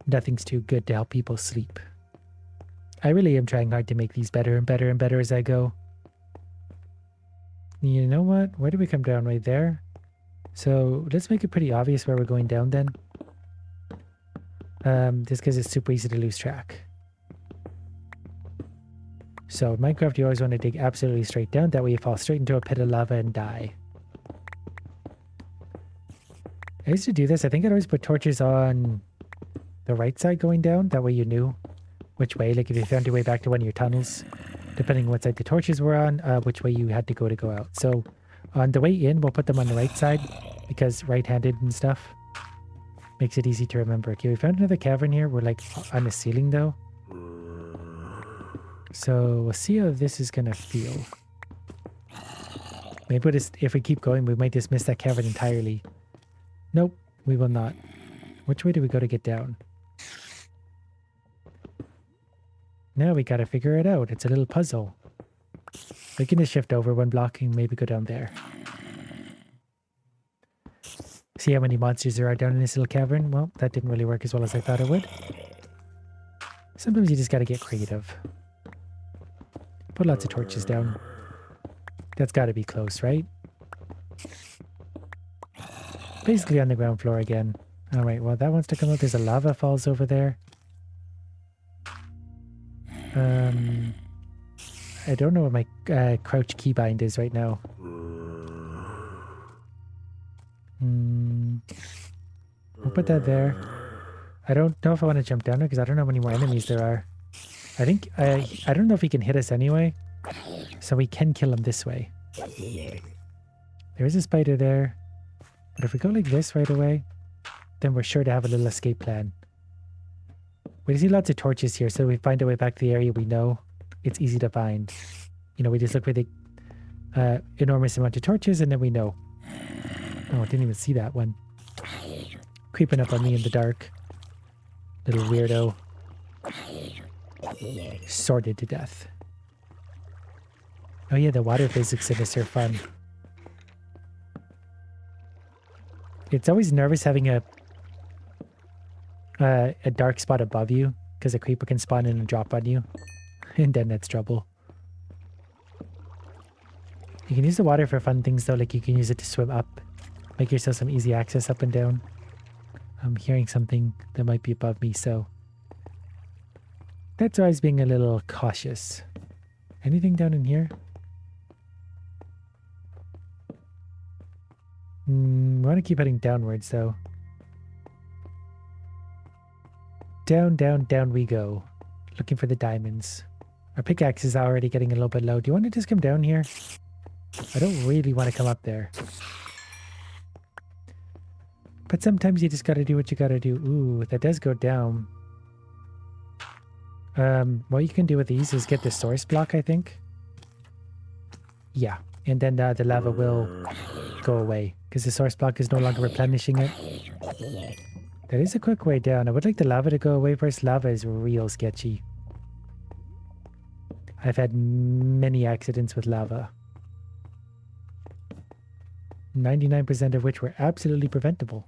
Nothing's too good to help people sleep. I really am trying hard to make these better and better and better as I go. You know what? Where do we come down? Right there? So let's make it pretty obvious where we're going down then. Just because it's super easy to lose track. So in Minecraft, you always want to dig absolutely straight down. That way you fall straight into a pit of lava and die. I used to do this. I think I'd always put torches on the right side going down. That way you knew which way. Like if you found your way back to one of your tunnels, depending on what side the torches were on, which way you had to go out. So on the way in, we'll put them on the right side because right-handed and stuff makes it easy to remember. Okay, we found another cavern here. We're like on the ceiling though. So we'll see how this is gonna feel. Maybe we'll just, if we keep going, we might just miss that cavern entirely. Nope, we will not. Which way do we go to get down? Now we gotta figure it out. It's a little puzzle. We can just shift over one block and maybe go down there. See how many monsters there are down in this little cavern? Well, that didn't really work as well as I thought it would. Sometimes you just gotta get creative. Put lots of torches down. That's gotta be close, right? Basically on the ground floor again. Alright, well that wants to come out. There's a lava falls over there. I don't know what my crouch keybind is right now. We'll put that there. I don't know if I want to jump down there because I don't know how many more enemies there are. I think I don't know if he can hit us anyway, so we can kill him this way. There is a spider there, but if we go like this right away, then we're sure to have a little escape plan. We see lots of torches here, so we find our way back to the area we know. It's easy to find. You know, we just look for the enormous amount of torches and then we know. Oh, I didn't even see that one. Creeping up on me in the dark. Little weirdo. Sorted to death. Oh yeah, the water physics in this are fun. It's always nervous having a dark spot above you because a creeper can spawn in and drop on you. And then that's trouble. You can use the water for fun things though, like you can use it to swim up. Make yourself some easy access up and down. I'm hearing something that might be above me, so that's why I was being a little cautious. Anything down in here? We want to keep heading downwards though. Down, down, down we go. Looking for the diamonds. Our pickaxe is already getting a little bit low. Do you want to just come down here? I don't really want to come up there. But sometimes you just gotta do what you gotta do. Ooh, that does go down. What you can do with these is get the source block, I think. Yeah, and then the lava will go away because the source block is no longer replenishing it. There is a quick way down. I would like the lava to go away first. Lava is real sketchy. I've had many accidents with lava. 99% of which were absolutely preventable.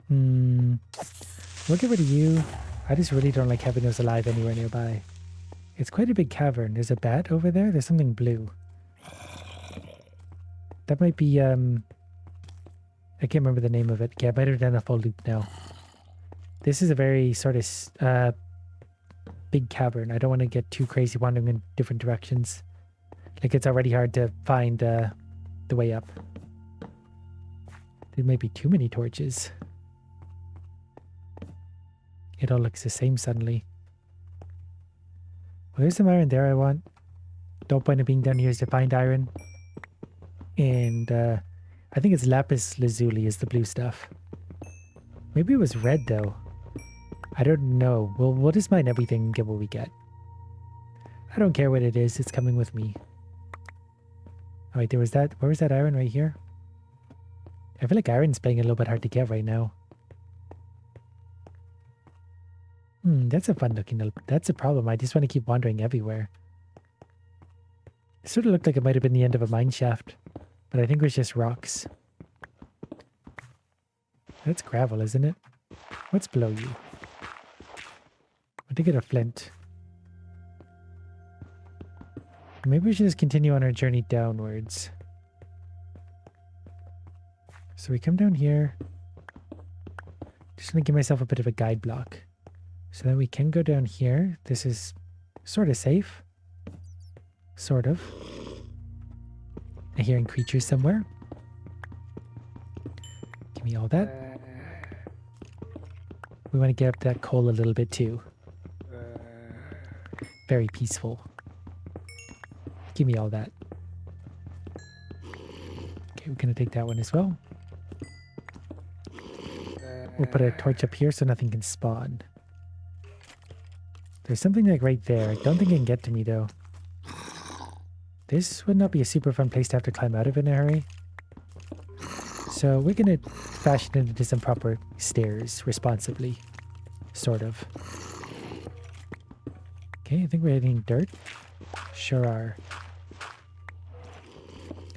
We'll get rid of you. I just really don't like having those alive anywhere nearby. It's quite a big cavern. There's a bat over there. There's something blue. That might be, I can't remember the name of it. Yeah, I might have done a full loop now. This is a very sort of big cavern. I don't want to get too crazy wandering in different directions. Like it's already hard to find the way up. There might be too many torches. It all looks the same suddenly. Well, there's some iron there I want. No point in being down here is to find iron. And I think it's lapis lazuli is the blue stuff. Maybe it was red though. I don't know. We'll just mine everything and get what we get. I don't care what it is. It's coming with me. Oh wait, there was that. Where was that iron right here? I feel like iron's playing a little bit hard to get right now. That's a fun looking. That's a problem. I just want to keep wandering everywhere. It sort of looked like it might have been the end of a mine shaft, but I think it was just rocks. That's gravel, isn't it? What's below you? I want to get a flint. Maybe we should just continue on our journey downwards. So we come down here. Just going to give myself a bit of a guide block. So that we can go down here. This is sort of safe. Sort of. I'm hearing creatures somewhere. Give me all that. We want to get up that coal a little bit too. Very peaceful. Give me all that. Okay, we're going to take that one as well. We'll put a torch up here so nothing can spawn. There's something like right there. I don't think it can get to me though. This would not be a super fun place to have to climb out of in a hurry. So we're going to fashion it into some proper stairs responsibly. Sort of. Okay, I think we're hitting dirt. Sure are.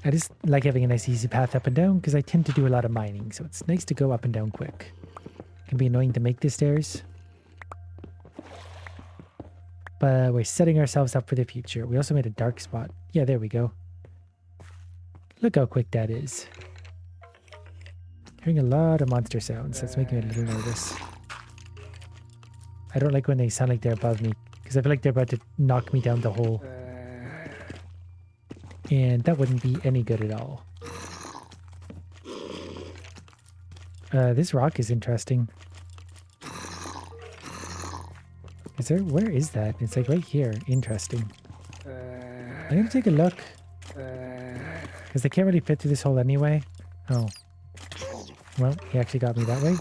I just like having a nice easy path up and down because I tend to do a lot of mining. So it's nice to go up and down quick. It can be annoying to make the stairs. But we're setting ourselves up for the future. We also made a dark spot. Yeah, there we go. Look how quick that is. Hearing a lot of monster sounds. That's making me a little nervous. I don't like when they sound like they're above me, because I feel like they're about to knock me down the hole. And that wouldn't be any good at all. This rock is interesting. Is there... Where is that? It's like right here. Interesting. I'm gonna take a look. Because they can't really fit through this hole anyway. Oh. Well, he actually got me that way.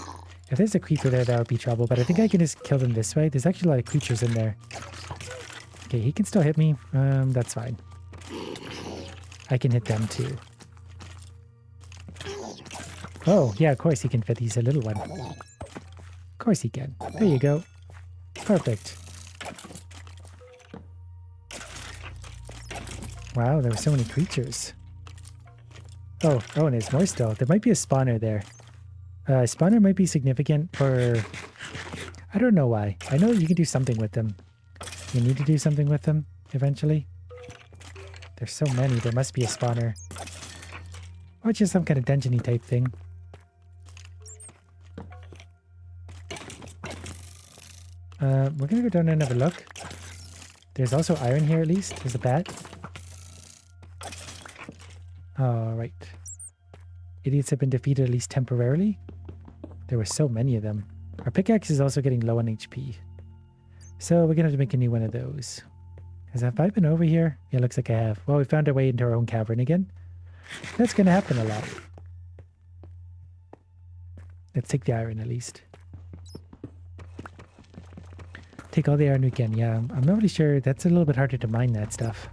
If there's a creeper there, that would be trouble. But I think I can just kill them this way. There's actually a lot of creatures in there. Okay, he can still hit me. That's fine. I can hit them too. Oh, yeah, of course he can fit. He's a little one. Of course he can. There you go. Perfect. Wow, there were so many creatures. Oh, and there's more still. There might be a spawner there. Spawner might be significant for... I don't know why. I know you can do something with them. You need to do something with them eventually. There's so many. There must be a spawner. Or just some kind of dungeon-y type thing. We're gonna go down and have a look. There's also iron here at least. There's a bat. Alright. Idiots have been defeated at least temporarily. There were so many of them. Our pickaxe is also getting low on HP. So we're gonna have to make a new one of those. Have I been over here? Yeah, looks like I have. Well, we found our way into our own cavern again. That's gonna happen a lot. Let's take the iron at least. Take all the iron we can. Yeah, I'm not really sure. That's a little bit harder to mine that stuff.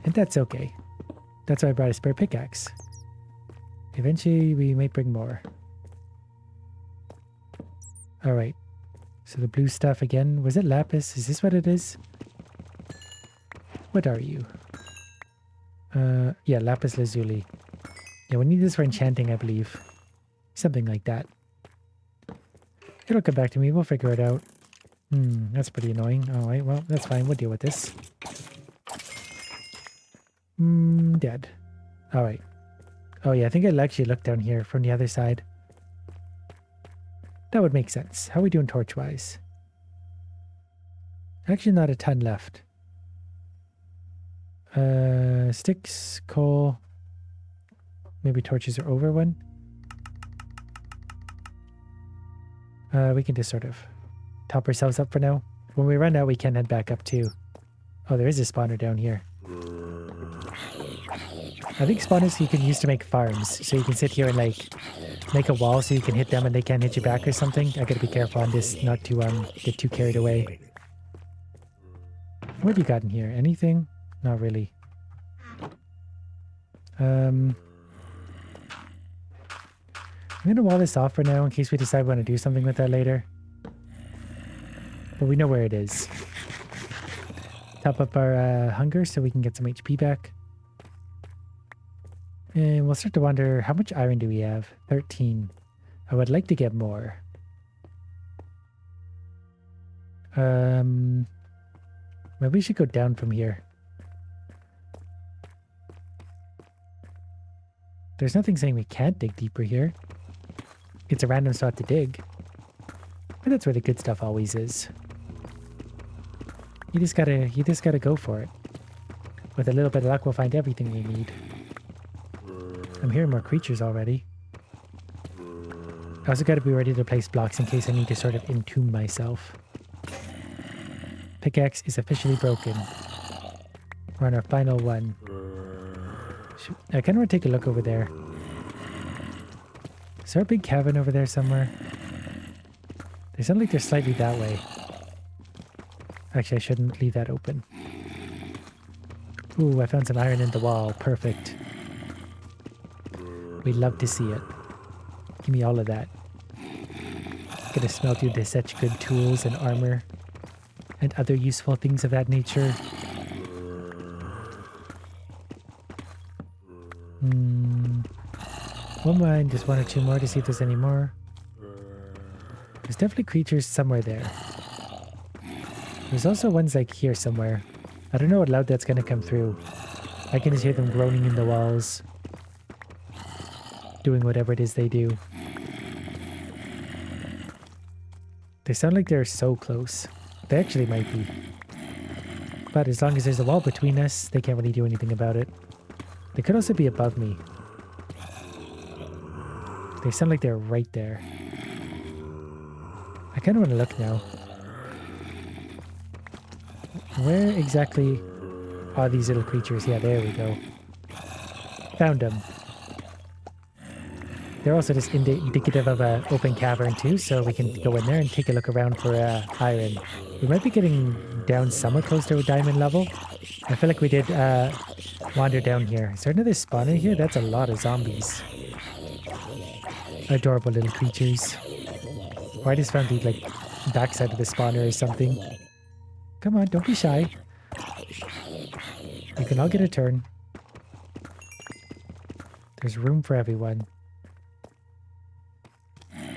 And that's okay. That's why I brought a spare pickaxe. Eventually, we might bring more. Alright. So the blue stuff again. Was it lapis? Is this what it is? What are you? Yeah, lapis lazuli. Yeah, we need this for enchanting, I believe. Something like that. It'll come back to me. We'll figure it out. That's pretty annoying. Alright, well, that's fine. We'll deal with this. Dead. Alright. Oh yeah, I think I'll actually look down here from the other side. That would make sense. How are we doing torch-wise? Actually, not a ton left. Sticks, coal. Maybe torches are over one. We can just sort of top ourselves up for now. When we run out, we can head back up too. Oh, there is a spawner down here. I think spawners you can use to make farms. So you can sit here and like make a wall so you can hit them and they can't hit you back or something. I gotta be careful on this not to get too carried away. What have you got in here? Anything? Not really. I'm gonna wall this off for now in case we decide we want to do something with that later. But we know where it is. Top up our hunger so we can get some HP back. And we'll start to wonder, how much iron do we have? 13. I would like to get more. Maybe we should go down from here. There's nothing saying we can't dig deeper here. It's a random spot to dig. But that's where the good stuff always is. You just gotta go for it. With a little bit of luck, we'll find everything we need. I'm hearing more creatures already. I also gotta be ready to place blocks in case I need to sort of entomb myself. Pickaxe is officially broken. We're on our final one. I kind of want to take a look over there. Is there a big cavern over there somewhere? They sound like they're slightly that way. Actually, I shouldn't leave that open. Ooh, I found some iron in the wall. Perfect. We'd love to see it. Give me all of that. Gonna smelt you to such good tools and armor and other useful things of that nature. We'll mine just one or two more to see if there's any more. There's definitely creatures somewhere there. There's also ones like here somewhere. I don't know what loud that's gonna come through. I can just hear them groaning in the walls. Doing whatever it is they do. They sound like they're so close. They actually might be. But as long as there's a wall between us, they can't really do anything about it. They could also be above me. They sound like they're right there. I kind of want to look now. Where exactly are these little creatures? Yeah, there we go. Found them. They're also just indicative of an open cavern too, so we can go in there and take a look around for iron. We might be getting down somewhat close to a diamond level. I feel like we did wander down here. Is there another spawner here? That's a lot of zombies. Adorable little creatures. Or I just found the like backside of the spawner or something. Come on, don't be shy. You can all get a turn. There's room for everyone.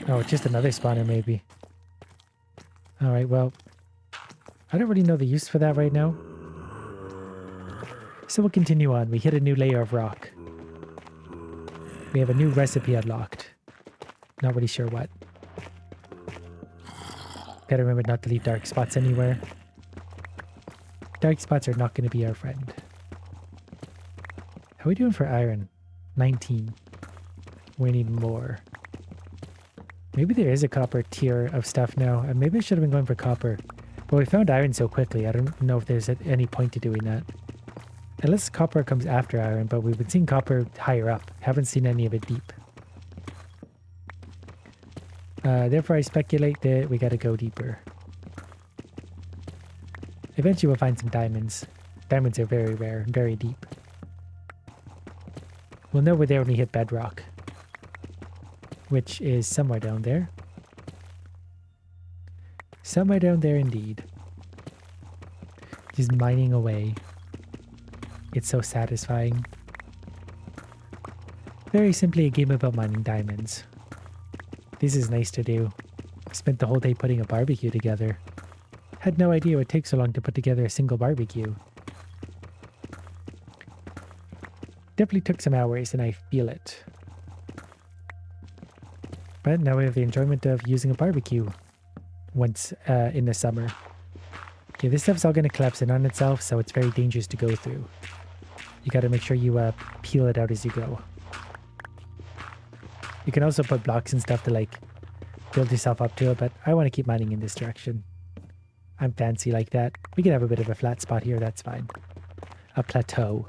Oh, just another spawner maybe. Alright, well, I don't really know the use for that right now. So we'll continue on. We hit a new layer of rock. We have a new recipe unlocked. Not really sure what. Gotta remember not to leave dark spots anywhere. Dark spots are not going to be our friend. How are we doing for iron? 19. We need more. Maybe there is a copper tier of stuff now, and maybe I should have been going for copper. But we found iron so quickly, I don't know if there's any point to doing that. Unless copper comes after iron, but we've been seeing copper higher up. Haven't seen any of it deep. Therefore, I speculate that we gotta go deeper. Eventually, we'll find some diamonds. Diamonds are very rare and very deep. We'll know we're there when we hit bedrock, which is somewhere down there. Somewhere down there indeed. Just mining away. It's so satisfying. Very simply a game about mining diamonds. This is nice to do. Spent the whole day putting a barbecue together. Had no idea it would take so long to put together a single barbecue. Definitely took some hours and I feel it. But now we have the enjoyment of using a barbecue once in the summer. Okay, this stuff's all going to collapse in on itself, so it's very dangerous to go through. You got to make sure you peel it out as you go. You can also put blocks and stuff to like build yourself up to it, but I want to keep mining in this direction. I'm fancy like that. We can have a bit of a flat spot here, that's fine. A plateau.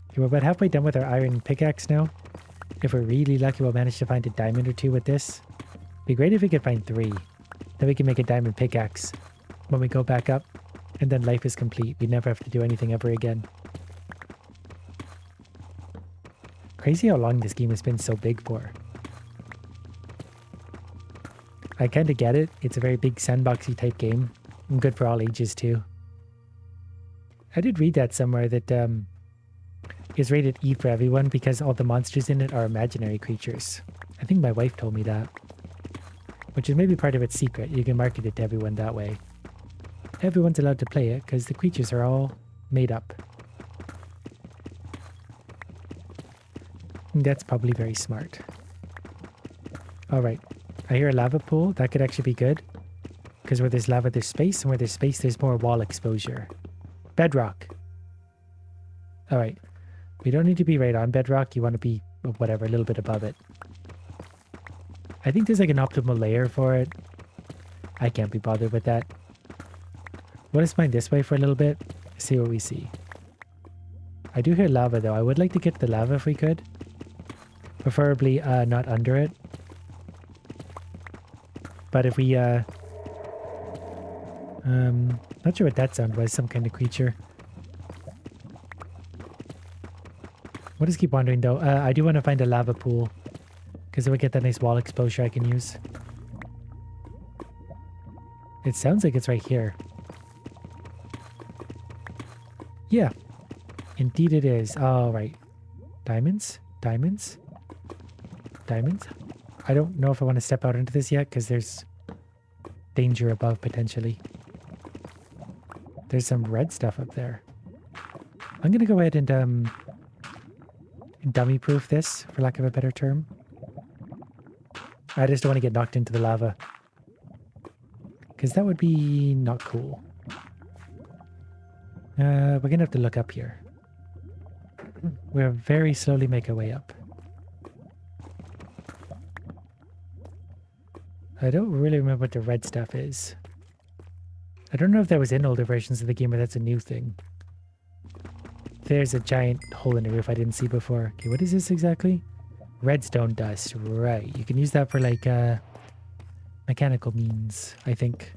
Okay, we're about halfway done with our iron pickaxe now. If we're really lucky, we'll manage to find a diamond or two with this. Be great if we could find 3. Then we can make a diamond pickaxe when we go back up, and then life is complete. We never have to do anything ever again. Crazy how long this game has been so big for. I kind of get it. It's a very big sandboxy type game. And good for all ages too. I did read that somewhere that is rated E for everyone because all the monsters in it are imaginary creatures. I think my wife told me that. Which is maybe part of its secret. You can market it to everyone that way. Everyone's allowed to play it because the creatures are all made up. That's probably very smart. Alright, I hear a lava pool. That could actually be good. Because where there's lava, there's space. And where there's space, there's more wall exposure. Bedrock. Alright. We don't need to be right on bedrock. You want to be, whatever, a little bit above it. I think there's like an optimal layer for it. I can't be bothered with that. Let us mine this way for a little bit. See what we see. I do hear lava though. I would like to get the lava if we could. Preferably not under it. But if we not sure what that sound was. Some kind of creature. We'll just keep wandering though. I do want to find a lava pool. Because then we get that nice wall exposure I can use. It sounds like it's right here. Yeah. Indeed it is. All right. Diamonds? Diamonds? Diamonds? I don't know if I want to step out into this yet because there's danger above potentially. There's some red stuff up there. I'm going to go ahead and dummy proof this, for lack of a better term. I just don't want to get knocked into the lava. Because that would be not cool. We're going to have to look up here. We'll very slowly make our way up. I don't really remember what the red stuff is. I don't know if that was in older versions of the game or that's a new thing. There's a giant hole in the roof I didn't see before. Okay, what is this exactly? Redstone dust. Right. You can use that for like mechanical means, I think.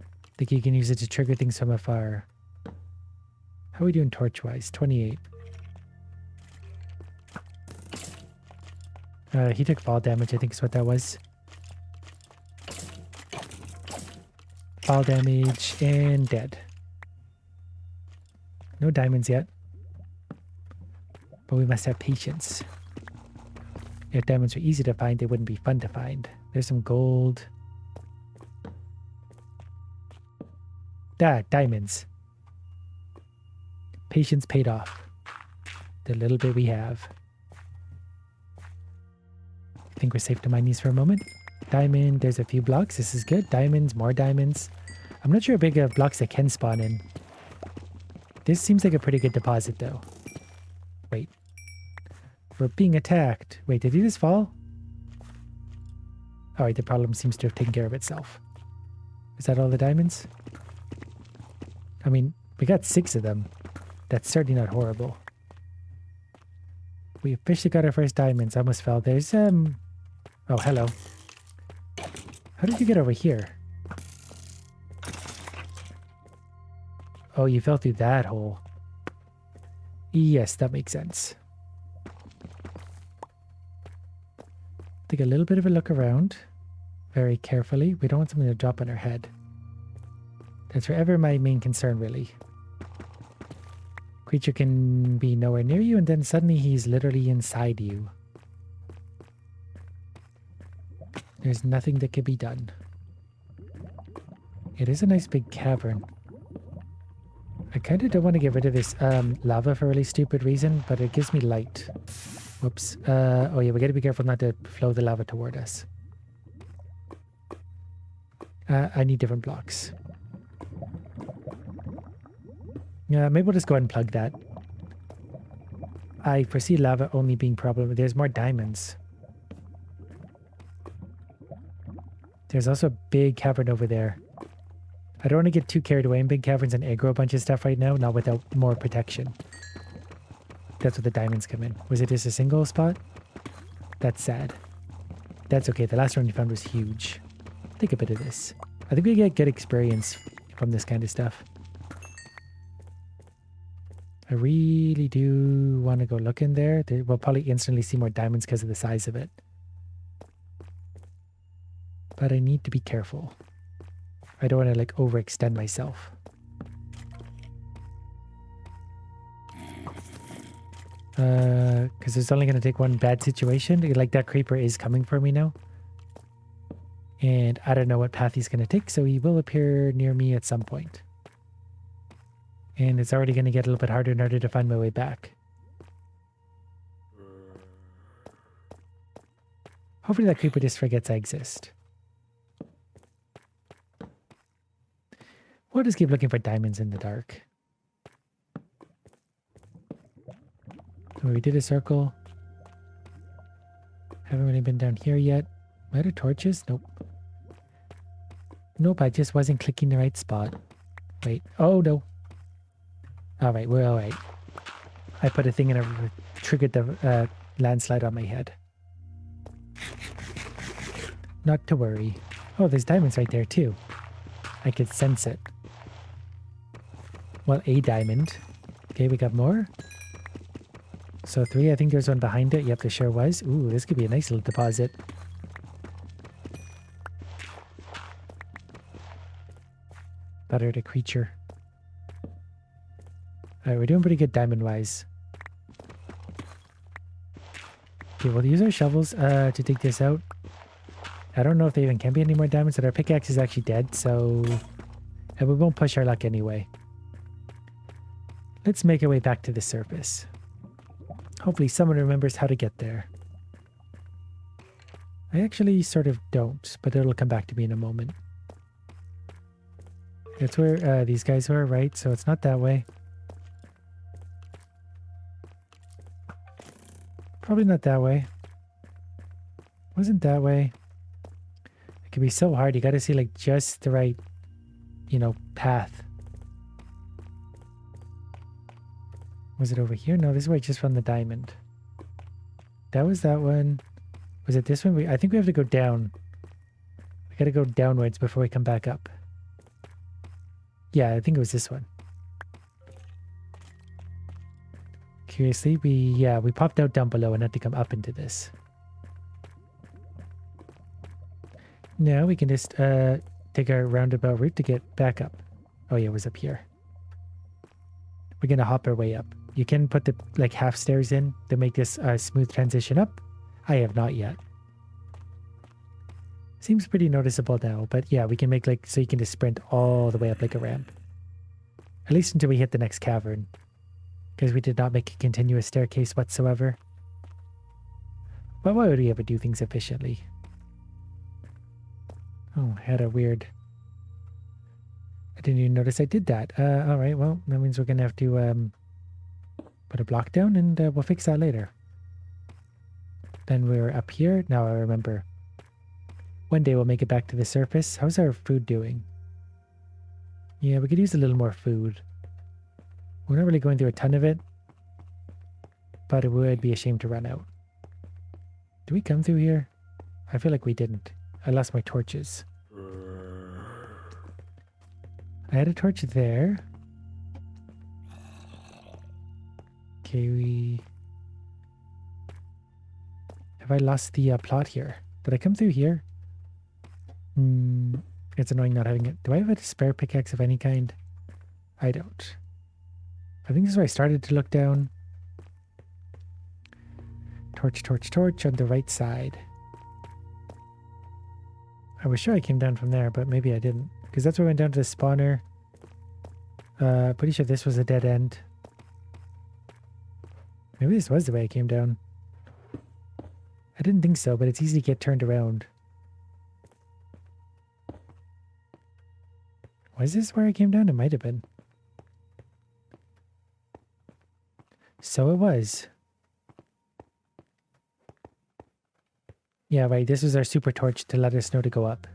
I think you can use it to trigger things from afar. How are we doing torch-wise? 28. He took fall damage, I think is what that was. Fall damage and dead. No diamonds yet. But we must have patience. If diamonds were easy to find, they wouldn't be fun to find. There's some gold. Diamonds. Patience paid off. The little bit we have. I think we're safe to mine these for a moment. Diamond, there's a few blocks. This is good. Diamonds, more diamonds. I'm not sure how big of blocks I can spawn in. This seems like a pretty good deposit though. Wait. We're being attacked. Wait, did he just fall? Alright, the problem seems to have taken care of itself. Is that all the diamonds? I mean, we got 6 of them. That's certainly not horrible. We officially got our first diamonds. I almost fell. There's, oh, hello. How did you get over here? Oh, you fell through that hole. Yes, that makes sense. Take a little bit of a look around. Very carefully. We don't want something to drop on our head. That's forever my main concern, really. Creature can be nowhere near you, and then suddenly he's literally inside you. There's nothing that can be done. It is a nice big cavern. I kind of don't want to get rid of this lava for a really stupid reason, but it gives me light. Whoops. Oh yeah, we got to be careful not to flow the lava toward us. I need different blocks. Yeah, maybe we'll just go ahead and plug that. I foresee lava only being problem. There's more diamonds. There's also a big cavern over there. I don't want to get too carried away in big caverns and aggro a bunch of stuff right now, not without more protection. That's where the diamonds come in. Was it just a single spot? That's sad. That's okay. The last one we found was huge. Take a bit of this. I think we get good experience from this kind of stuff. I really do want to go look in there. We'll probably instantly see more diamonds because of the size of it. But I need to be careful. I don't want to like overextend myself. Because it's only going to take one bad situation. Like that creeper is coming for me now. And I don't know what path he's going to take, so he will appear near me at some point. And it's already going to get a little bit harder in order to find my way back. Hopefully that creeper just forgets I exist. We'll just keep looking for diamonds in the dark. So we did a circle. Haven't really been down here yet. Am I out of torches? Nope. Nope, I just wasn't clicking the right spot. Wait. Oh, no. Alright, we're alright. I put a thing in a... triggered the landslide on my head. Not to worry. Oh, there's diamonds right there too. I could sense it. Well, a diamond. Okay, we got more. So 3, I think there's one behind it. Yep, there sure was. Ooh, this could be a nice little deposit. Better the creature. Alright, we're doing pretty good diamond-wise. Okay, we'll use our shovels to dig this out. I don't know if there even can be any more diamonds, but our pickaxe is actually dead, so... And we won't push our luck anyway. Let's make our way back to the surface. Hopefully someone remembers how to get there. I actually sort of don't, but it'll come back to me in a moment. That's where these guys were, right? So it's not that way. Probably not that way. Wasn't that way. It can be so hard. You got to see like just the right, path. Was it over here? No, this is where I just found the diamond. That was that one. Was it this one? I think we have to go down. We got to go downwards before we come back up. Yeah, I think it was this one. Curiously, we popped out down below and had to come up into this. Now we can just take our roundabout route to get back up. Oh yeah, it was up here. We're gonna hop our way up. You can put the like half stairs in to make this smooth transition up. I have not yet. Seems pretty noticeable now, but yeah, we can make like so you can just sprint all the way up like a ramp. At least until we hit the next cavern. Because we did not make a continuous staircase whatsoever. But why would we ever do things efficiently? Oh, I had a weird... I didn't even notice I did that. Alright, well, that means we're going to have to put a block down and we'll fix that later. Then we're up here. Now I remember. One day we'll make it back to the surface. How's our food doing? Yeah, we could use a little more food. We're not really going through a ton of it, but it would be a shame to run out. Do we come through here? I feel like we didn't. I lost my torches. I had a torch there. Okay, have I lost the plot here? Did I come through here? It's annoying not having it. Do I have a spare pickaxe of any kind? I don't. I think this is where I started to look down. Torch, torch, torch on the right side. I was sure I came down from there, but maybe I didn't. Because that's where I went down to the spawner. Pretty sure this was a dead end. Maybe this was the way I came down. I didn't think so, but it's easy to get turned around. Was this where I came down? It might have been. So it was. Yeah, right. This was our super torch to let us know to go up.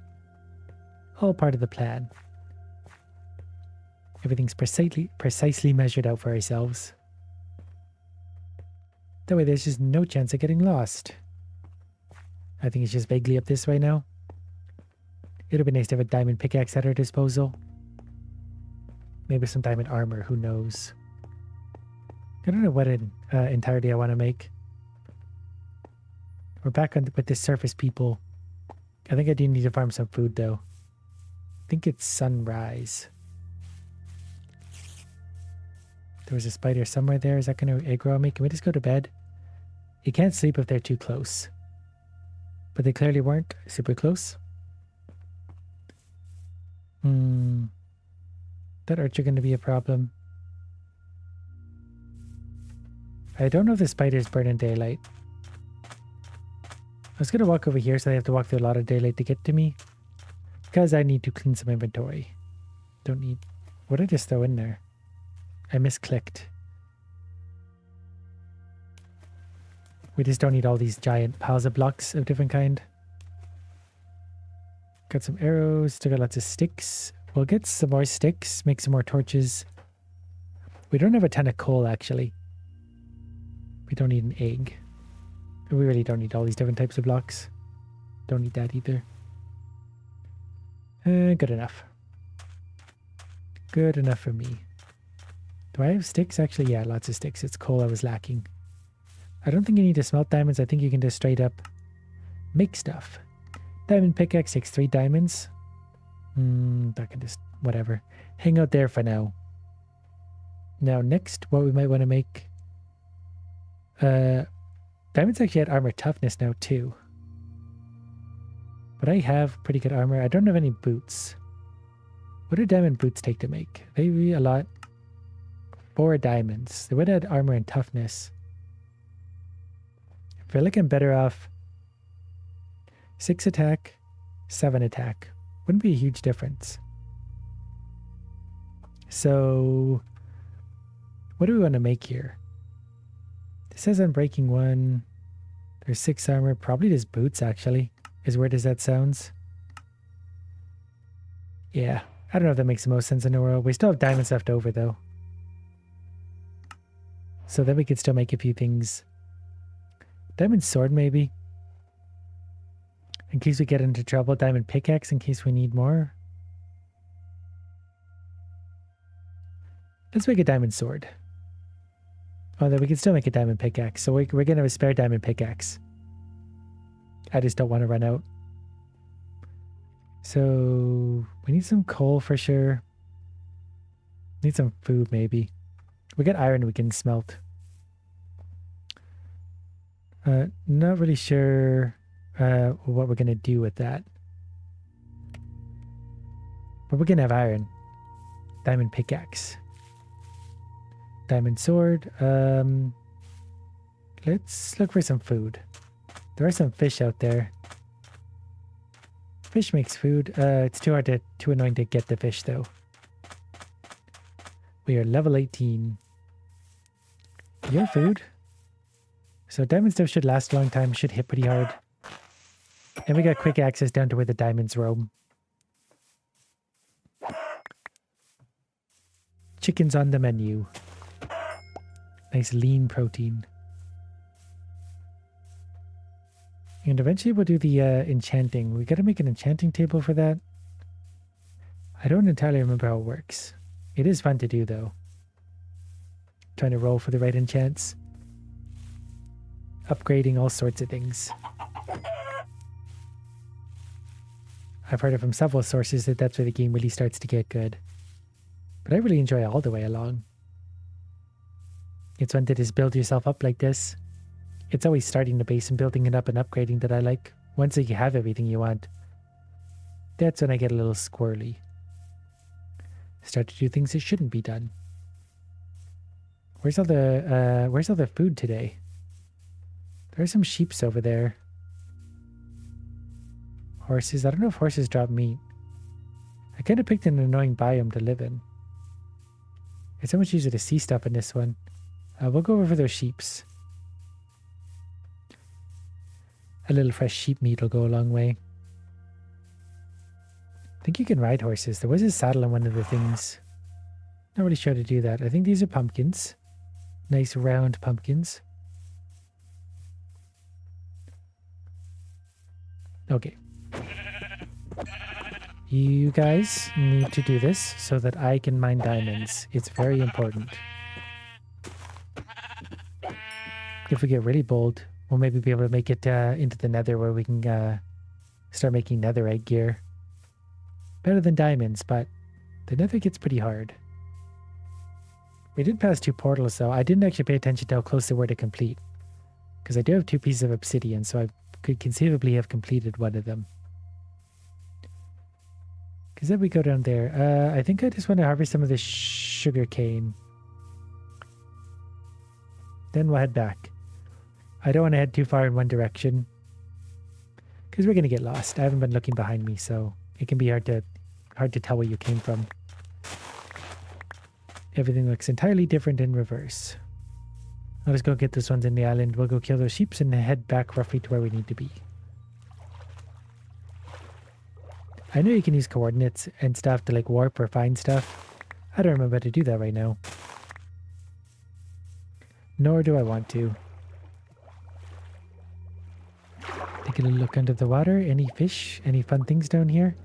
All part of the plan. Everything's precisely measured out for ourselves. That way there's just no chance of getting lost. I think it's just vaguely up this way now. It would be nice to have a diamond pickaxe at our disposal. Maybe some diamond armor, who knows. I don't know what entirety I want to make. We're back on with the surface people. I think I do need to farm some food though. I think it's sunrise. There was a spider somewhere there. Is that going to aggro me? Can we just go to bed? You can't sleep if they're too close. But they clearly weren't super close. That archer going to be a problem. I don't know if the spiders burn in daylight. I was going to walk over here, so I have to walk through a lot of daylight to get to me. Because I need to clean some inventory. Don't need... What did I just throw in there? I misclicked. We just don't need all these giant piles of blocks of different kind. Got some arrows, still got lots of sticks. We'll get some more sticks, make some more torches. We don't have a ton of coal, actually. We don't need an egg. We really don't need all these different types of blocks. Don't need that either. Good enough. Good enough for me. Do I have sticks? Actually, yeah, lots of sticks. It's coal I was lacking. I don't think you need to smelt diamonds. I think you can just straight up make stuff. Diamond pickaxe takes 3 diamonds. That can just, whatever. Hang out there for now. Now, next, what we might want to make... diamonds actually had armor toughness now, too. But I have pretty good armor. I don't have any boots. What do diamond boots take to make? Maybe a lot. 4 diamonds. They would add armor and toughness. I feel like I'm better off 6 attack, 7 attack. Wouldn't be a huge difference. So what do we want to make here? This says Unbreaking 1. There's 6 armor. Probably just boots, actually. As weird as that sounds. Yeah. I don't know if that makes the most sense in the world. We still have diamonds left over, though. So then we could still make a few things. Diamond sword, maybe. In case we get into trouble. Diamond pickaxe in case we need more. Let's make a diamond sword. Oh, then we can still make a diamond pickaxe. So we're going to have a spare diamond pickaxe. I just don't want to run out. So we need some coal for sure. Need some food maybe. We got iron we can smelt. Not really sure what we're going to do with that. But we're going to have iron. Diamond pickaxe. Diamond sword. Let's look for some food. There are some fish out there. Fish makes food. It's too annoying to get the fish though. We are level 18. Your food. So diamond stuff should last a long time, should hit pretty hard. And we got quick access down to where the diamonds roam. Chicken's on the menu. Nice lean protein. And eventually we'll do the enchanting. We gotta make an enchanting table for that. I don't entirely remember how it works. It is fun to do though. Trying to roll for the right enchants. Upgrading all sorts of things. I've heard it from several sources that that's where the game really starts to get good. But I really enjoy all the way along. It's fun to just build yourself up like this. It's always starting the base and building it up and upgrading that I like. Once you have everything you want, that's when I get a little squirrely. Start to do things that shouldn't be done. Where's all the food today? There are some sheeps over there. Horses. I don't know if horses drop meat. I kind of picked an annoying biome to live in. It's so much easier to see stuff in this one. We'll go over for those sheeps. A little fresh sheep meat will go a long way. I think you can ride horses. There was a saddle on one of the things. Not really sure how to do that. I think these are pumpkins. Nice round pumpkins. Okay. You guys need to do this so that I can mine diamonds. It's very important. If we get really bold, we'll maybe be able to make it into the nether where we can start making netherite gear. Better than diamonds, but the nether gets pretty hard. We did pass 2 portals though. I didn't actually pay attention to how close they were to complete. Because I do have 2 pieces of obsidian, so I could conceivably have completed one of them. Because then we go down there. I think I just want to harvest some of this sugar cane. Then we'll head back. I don't want to head too far in one direction. Because we're going to get lost. I haven't been looking behind me, so it can be hard to tell where you came from. Everything looks entirely different in reverse. I'll just go get those ones in the island. We'll go kill those sheeps and head back roughly to where we need to be. I know you can use coordinates and stuff to like warp or find stuff. I don't remember how to do that right now. Nor do I want to. Take a little look under the water. Any fish? Any fun things down here?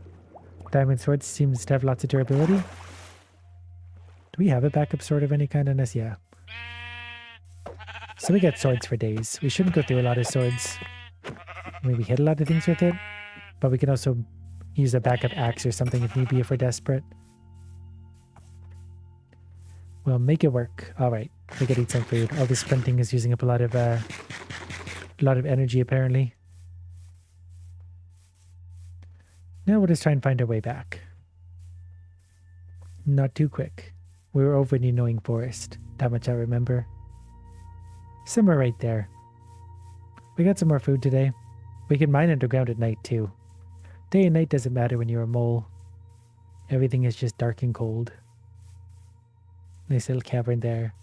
Diamond sword seems to have lots of durability. Do we have a backup sword of any kind on us? Yeah. So we got swords for days. We shouldn't go through a lot of swords. Maybe hit a lot of things with it. But we can also use a backup axe or something if need be if we're desperate. We'll make it work. Alright. We gotta eat some food. All this sprinting is using up a lot of energy apparently. Now we'll just try and find our way back. Not too quick. We were over in the annoying forest. That much I remember. Somewhere right there. We got some more food today. We can mine underground at night too. Day and night doesn't matter when you're a mole. Everything is just dark and cold. Nice little cavern there.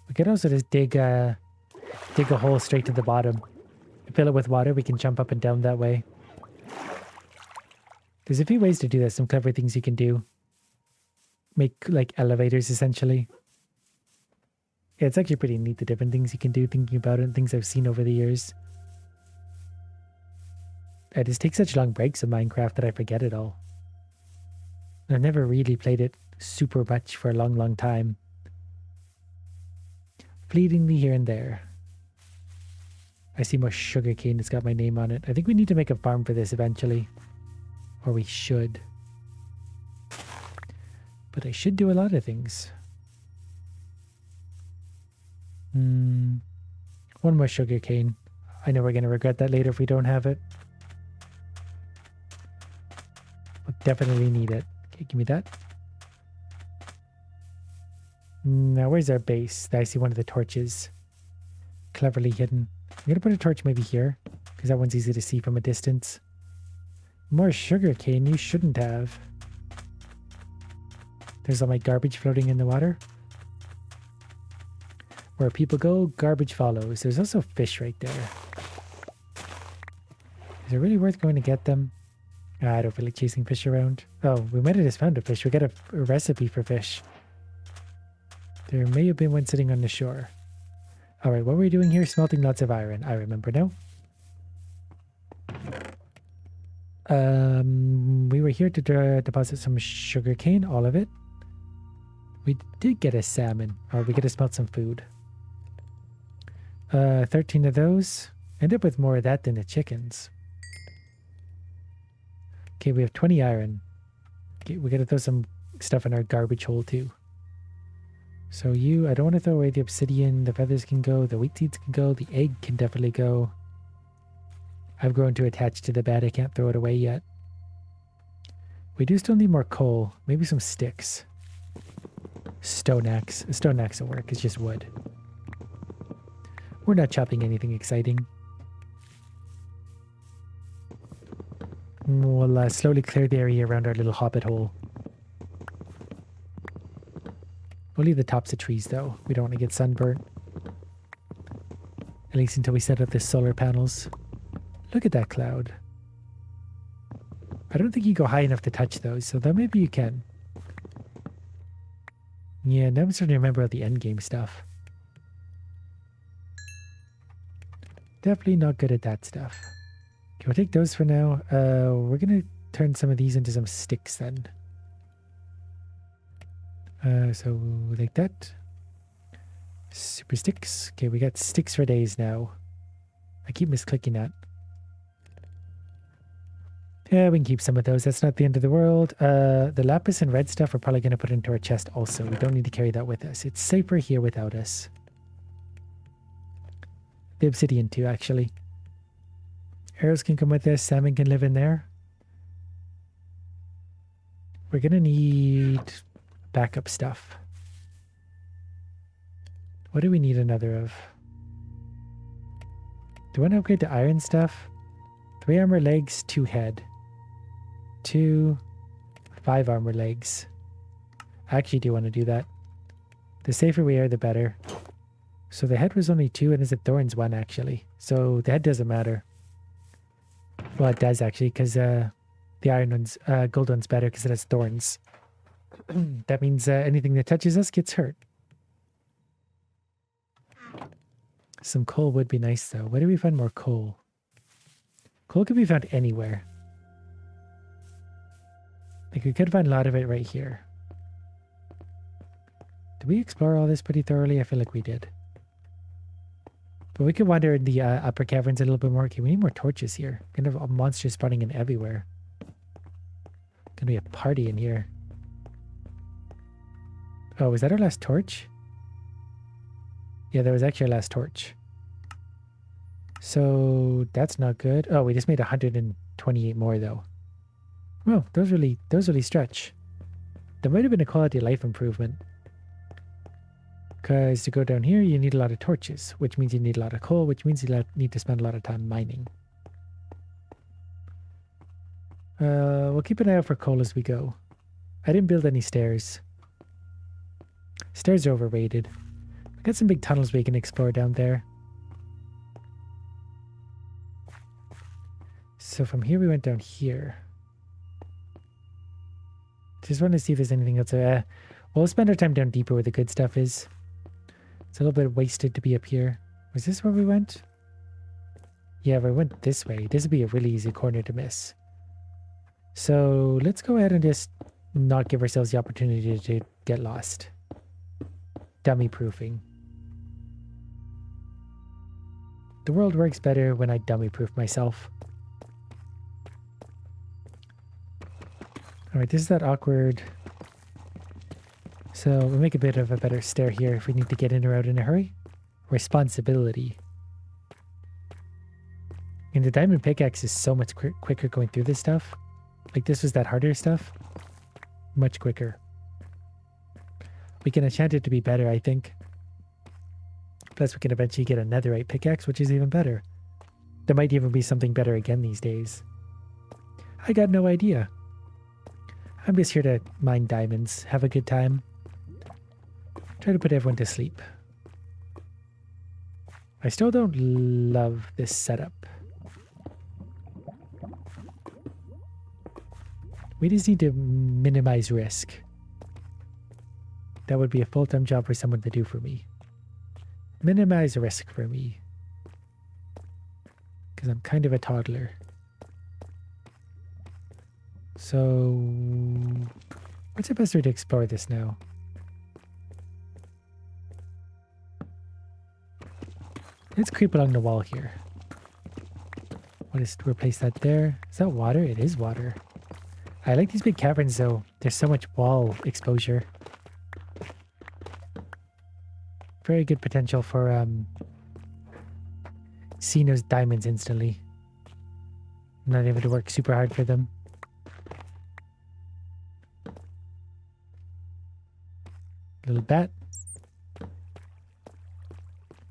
We could also just dig a hole straight to the bottom. Fill it with water, we can jump up and down that way. There's a few ways to do this, some clever things you can do. Make like elevators essentially. Yeah, it's actually pretty neat the different things you can do thinking about it and things I've seen over the years. I just take such long breaks in Minecraft that I forget it all. I've never really played it super much for a long, long time. Fleetingly here and there. I see more sugarcane that's got my name on it. I think we need to make a farm for this eventually. Or we should. But I should do a lot of things. One more sugarcane. I know we're going to regret that later if we don't have it. We'll definitely need it. Okay, give me that. Now, where's our base? I see one of the torches. Cleverly hidden. I'm going to put a torch maybe here, because that one's easy to see from a distance. More sugarcane you shouldn't have. There's all my garbage floating in the water. Where people go, garbage follows. There's also fish right there. Is it really worth going to get them? I don't feel like chasing fish around. Oh, we might have just found a fish. We got a recipe for fish. There may have been one sitting on the shore. Alright, what were we doing here? Smelting lots of iron. I remember now. We were here to deposit some sugar cane, all of it. We did get a salmon. Or we get to smelt some food. 13 of those. End up with more of that than the chickens. Okay, we have 20 iron. Okay, we gotta throw some stuff in our garbage hole too. So I don't want to throw away the obsidian. The feathers can go. The wheat seeds can go. The egg can definitely go. I've grown too attached to the bed. I can't throw it away yet. We do still need more coal. Maybe some sticks. Stone axe. A stone axe will work. It's just wood. We're not chopping anything exciting. We'll slowly clear the area around our little hobbit hole. We'll leave the tops of trees though. We don't want to get sunburnt. At least until we set up the solar panels. Look at that cloud. I don't think you go high enough to touch those, so that maybe you can. Yeah, now I'm starting to remember all the endgame stuff. Definitely not good at that stuff. Okay, we'll take those for now. We're gonna turn some of these into some sticks then. So like that. Super sticks. Okay, we got sticks for days now. I keep misclicking that. Yeah, we can keep some of those. That's not the end of the world. The lapis and red stuff we're probably going to put into our chest also. We don't need to carry that with us. It's safer here without us. The obsidian too, actually. Arrows can come with us. Salmon can live in there. We're going to need backup stuff. What do we need another of? Do I want to upgrade the iron stuff? 3 armor legs, 2 head. 2, 5 armor legs. I actually do want to do that. The safer we are, the better. So the head was only 2 and is it thorns 1 actually. So the head doesn't matter. Well, it does actually because the iron one's, gold one's better because it has thorns. That means anything that touches us gets hurt. Some coal would be nice though. Where do we find more coal? Coal can be found anywhere. Like we could find a lot of it right here. Did we explore all this pretty thoroughly? I feel like we did. But we could wander in the upper caverns a little bit more. Okay, we need more torches here. Kind of monsters spawning in everywhere. Gonna be a party in here. Oh, was that our last torch? Yeah, that was actually our last torch. So that's not good. Oh, we just made 128 more though. Well, those really stretch. There might have been a quality of life improvement. Because to go down here, you need a lot of torches, which means you need a lot of coal, which means you need to spend a lot of time mining. We'll keep an eye out for coal as we go. I didn't build any stairs. Stairs are overrated. We got some big tunnels we can explore down there. So from here we went down here. Just want to see if there's anything else. We'll spend our time down deeper where the good stuff is. It's a little bit wasted to be up here. Was this where we went? Yeah, we went this way. This would be a really easy corner to miss. So let's go ahead and just not give ourselves the opportunity to get lost. Dummy proofing. The world works better when I dummy proof myself. Alright, this is that awkward. So we'll make a bit of a better stair here if we need to get in or out in a hurry. Responsibility. And the diamond pickaxe is so much quicker going through this stuff. Like this was that harder stuff. Much quicker. We can enchant it to be better, I think. Plus we can eventually get a netherite pickaxe, which is even better. There might even be something better again these days. I got no idea. I'm just here to mine diamonds, have a good time. Try to put everyone to sleep. I still don't love this setup. We just need to minimize risk. That would be a full-time job for someone to do for me. Minimize risk for me. Because I'm kind of a toddler. So, what's the best way to explore this now? Let's creep along the wall here. What is to replace that there? Is that water? It is water. I like these big caverns though. There's so much wall exposure. Very good potential for seeing those diamonds instantly. Not able to work super hard for them. Little bat.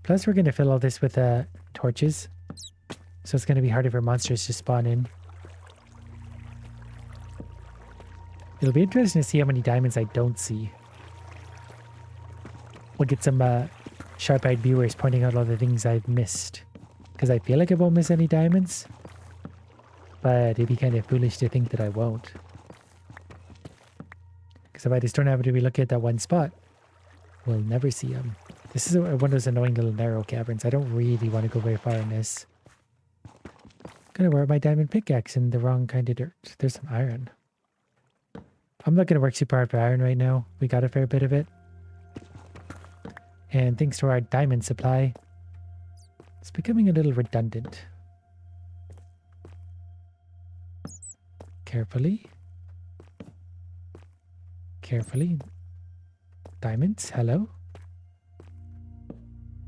Plus we're going to fill all this with torches. So it's going to be harder for monsters to spawn in. It'll be interesting to see how many diamonds I don't see. We'll get some sharp-eyed viewers pointing out all the things I've missed. Because I feel like I won't miss any diamonds. But it'd be kind of foolish to think that I won't. Because if I just don't happen to be looking at that one spot, we'll never see them. This is one of those annoying little narrow caverns. I don't really want to go very far in this. I'm gonna wear my diamond pickaxe in the wrong kind of dirt. There's some iron. I'm not gonna work super hard for iron right now. We got a fair bit of it. And thanks to our diamond supply, it's becoming a little redundant. Carefully. Carefully. Diamonds, hello.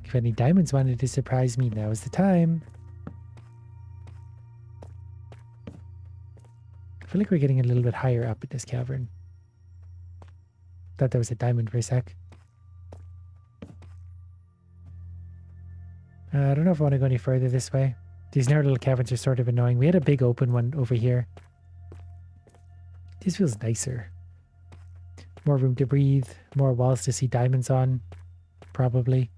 If any diamonds wanted to surprise me, now is the time. I feel like we're getting a little bit higher up in this cavern. Thought there was a diamond for a sec. I don't know if I want to go any further this way. These narrow little caverns are sort of annoying. We had a big open one over here. This feels nicer. More room to breathe. More walls to see diamonds on. Probably.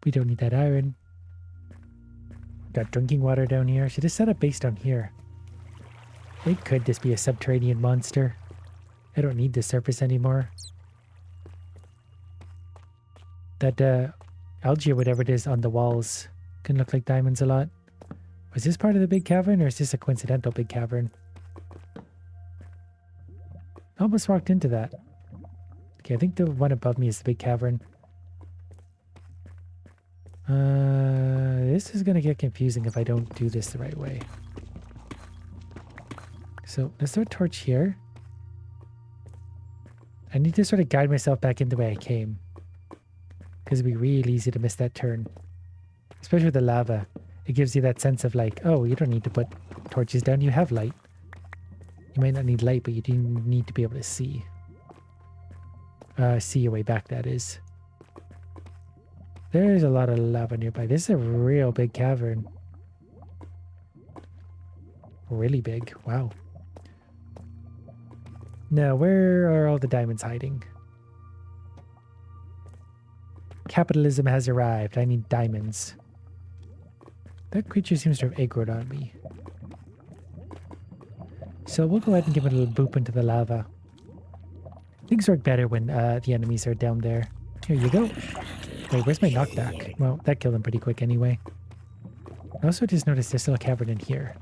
We don't need that iron. Got drinking water down here. Should have set up base down here. It could just be a subterranean monster. I don't need the surface anymore. That algae or whatever it is on the walls can look like diamonds a lot. Was this part of the big cavern or is this a coincidental big cavern? I almost walked into that. Okay, I think the one above me is the big cavern. This is going to get confusing if I don't do this the right way. So let's throw a torch here. I need to sort of guide myself back in the way I came. Because it'd be really easy to miss that turn. Especially with the lava. It gives you that sense of like, oh, you don't need to put torches down. You have light. You might not need light, but you do need to be able to see. See your way back, that is. There's a lot of lava nearby. This is a real big cavern. Really big. Wow. No, where are all the diamonds hiding? Capitalism has arrived. I need diamonds. That creature seems to have aggroed on me. So we'll go ahead and give it a little boop into the lava. Things work better when the enemies are down there. Here you go. Wait, where's my knockback? Well, that killed him pretty quick anyway. I also just noticed there's still a cavern in here.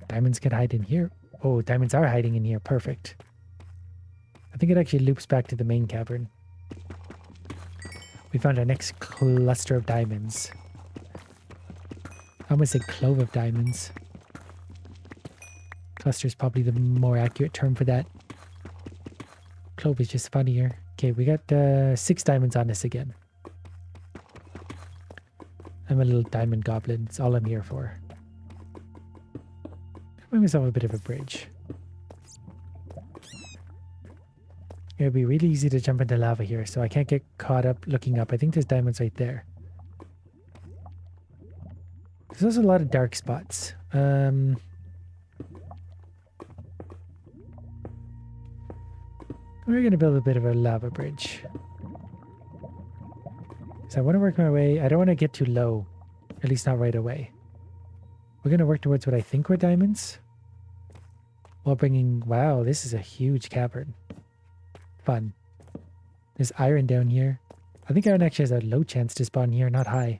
Diamonds can hide in here. Oh, diamonds are hiding in here. Perfect. I think it actually loops back to the main cavern. We found our next cluster of diamonds. I almost said clove of diamonds. Cluster is probably the more accurate term for that. Clove is just funnier. Okay, we got 6 diamonds on us again. I'm a little diamond goblin. It's all I'm here for. Make myself a bit of a bridge. It would be really easy to jump into lava here, so I can't get caught up looking up. I think there's diamonds right there. There's also a lot of dark spots. We're going to build a bit of a lava bridge. So I want to work my way. I don't want to get too low. At least not right away. We're going to work towards what I think were diamonds. While bringing... Wow, this is a huge cavern. Fun. There's iron down here. I think iron actually has a low chance to spawn here, not high.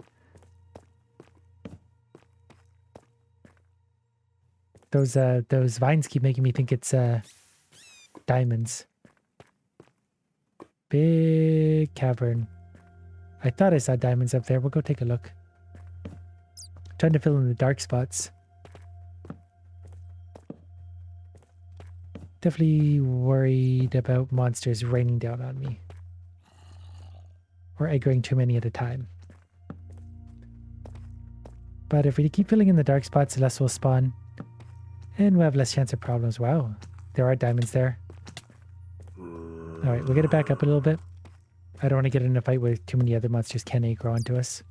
Those vines keep making me think it's diamonds. Big cavern. I thought I saw diamonds up there. We'll go take a look. Trying to fill in the dark spots. Definitely worried about monsters raining down on me. Or aggroing too many at a time. But if we keep filling in the dark spots, less will spawn. And we'll have less chance of problems. Wow, there are diamonds there. Alright, we'll get it back up a little bit. I don't want to get in a fight where too many other monsters can aggro onto us.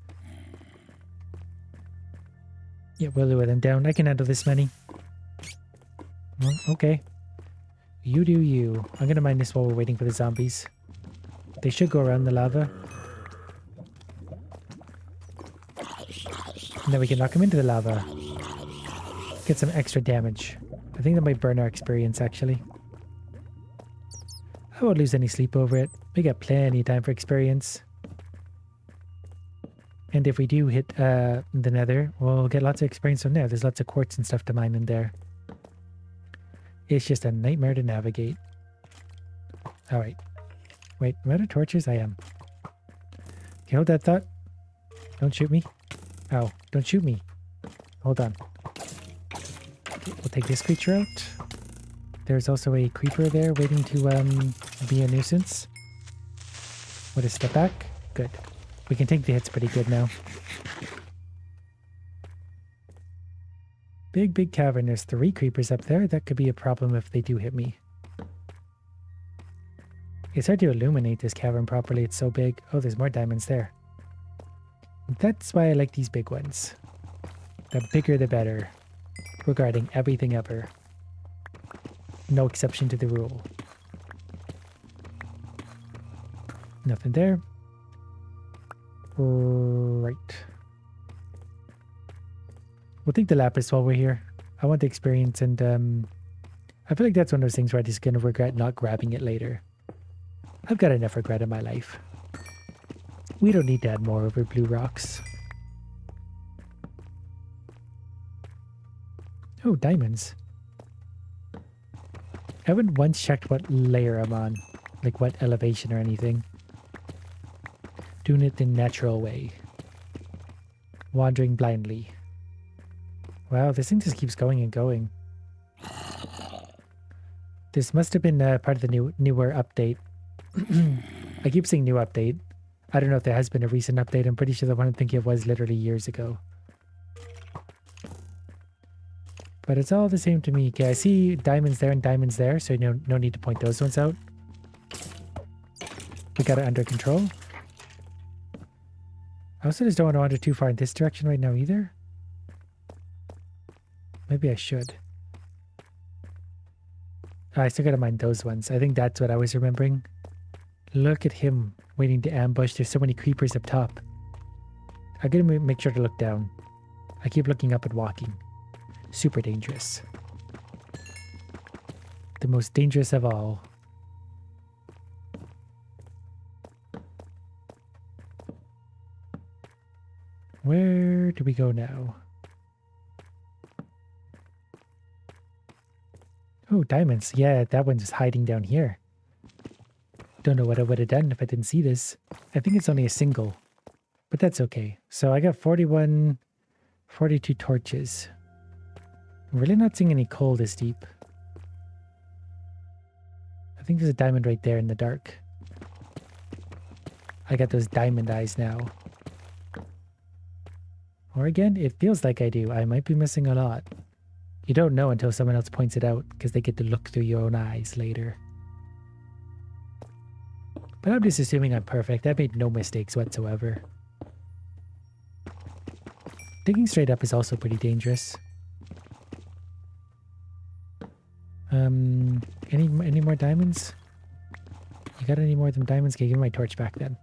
Yeah, we'll lower them down. I can handle this many. Well, okay. You do you. I'm going to mine this while we're waiting for the zombies. They should go around the lava. And then we can knock them into the lava. Get some extra damage. I think that might burn our experience, actually. I won't lose any sleep over it. We got plenty of time for experience. And if we do hit the nether, we'll get lots of experience from there. There's lots of quartz and stuff to mine in there. It's just a nightmare to navigate. Alright. Wait, am I out of torches? I am. Okay, hold that thought. Don't shoot me. Ow, don't shoot me. Hold on. Okay, we'll take this creature out. There's also a creeper there waiting to be a nuisance. We'll just step back. Good. We can take the hits pretty good now. Big cavern. There's 3 creepers up there. That could be a problem if they do hit me. It's hard to illuminate this cavern properly. It's so big. Oh, there's more diamonds there. That's why I like these big ones. The bigger the better. Regarding everything ever. No exception to the rule. Nothing there. Right. We'll take the lapis while we're here. I want the experience, and I feel like that's one of those things where I'm just gonna regret not grabbing it later. I've got enough regret in my life. We don't need to add more over blue rocks. Oh, diamonds. I haven't once checked what layer I'm on. Like what elevation or anything. Doing it the natural way. Wandering blindly. Wow, this thing just keeps going and going. This must have been part of the newer update. I keep saying new update. I don't know if there has been a recent update. I'm pretty sure the one I'm thinking of was literally years ago. But it's all the same to me. Okay, I see diamonds there and diamonds there, so no need to point those ones out. We got it under control. I also just don't want to wander too far in this direction right now either. Maybe I should. Oh, I still gotta mind those ones. I think that's what I was remembering. Look at him waiting to ambush. There's so many creepers up top. I gotta make sure to look down. I keep looking up and walking. Super dangerous. The most dangerous of all. Where do we go now? Oh, diamonds. Yeah, that one's just hiding down here. Don't know what I would have done if I didn't see this. I think it's only a single, but that's okay. So I got 41, 42 torches. I'm really not seeing any coal this deep. I think there's a diamond right there in the dark. I got those diamond eyes now. Or again, it feels like I do. I might be missing a lot. You don't know until someone else points it out because they get to look through your own eyes later. But I'm just assuming I'm perfect. I made no mistakes whatsoever. Digging straight up is also pretty dangerous. Any more diamonds? You got any more of them diamonds? Okay, give me my torch back then.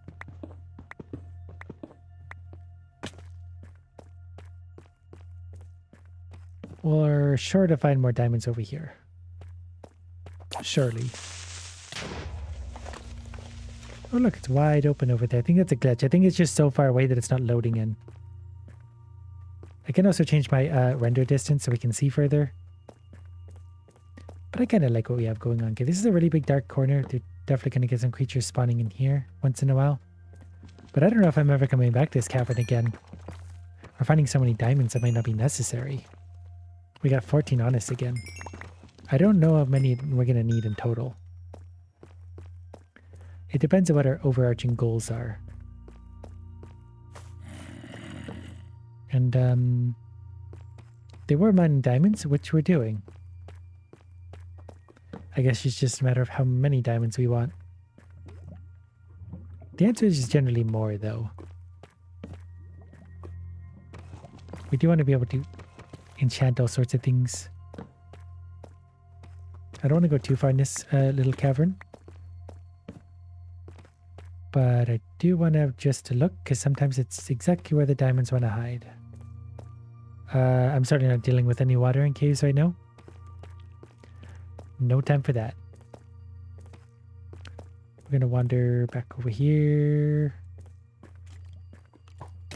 We're sure to find more diamonds over here. Surely. Oh look, it's wide open over there. I think that's a glitch. I think it's just so far away that it's not loading in. I can also change my render distance so we can see further. But I kind of like what we have going on. Okay, this is a really big dark corner. They're definitely going to get some creatures spawning in here once in a while. But I don't know if I'm ever coming back to this cavern again. Or finding so many diamonds that might not be necessary. We got 14 on us again. I don't know how many we're going to need in total. It depends on what our overarching goals are. And they were mining diamonds, which we're doing. I guess it's just a matter of how many diamonds we want. The answer is generally more, though. We do want to be able to enchant all sorts of things. I don't want to go too far in this little cavern. But I do want to just to look, because sometimes it's exactly where the diamonds want to hide. I'm certainly not dealing with any water in caves right now. No time for that. We're going to wander back over here.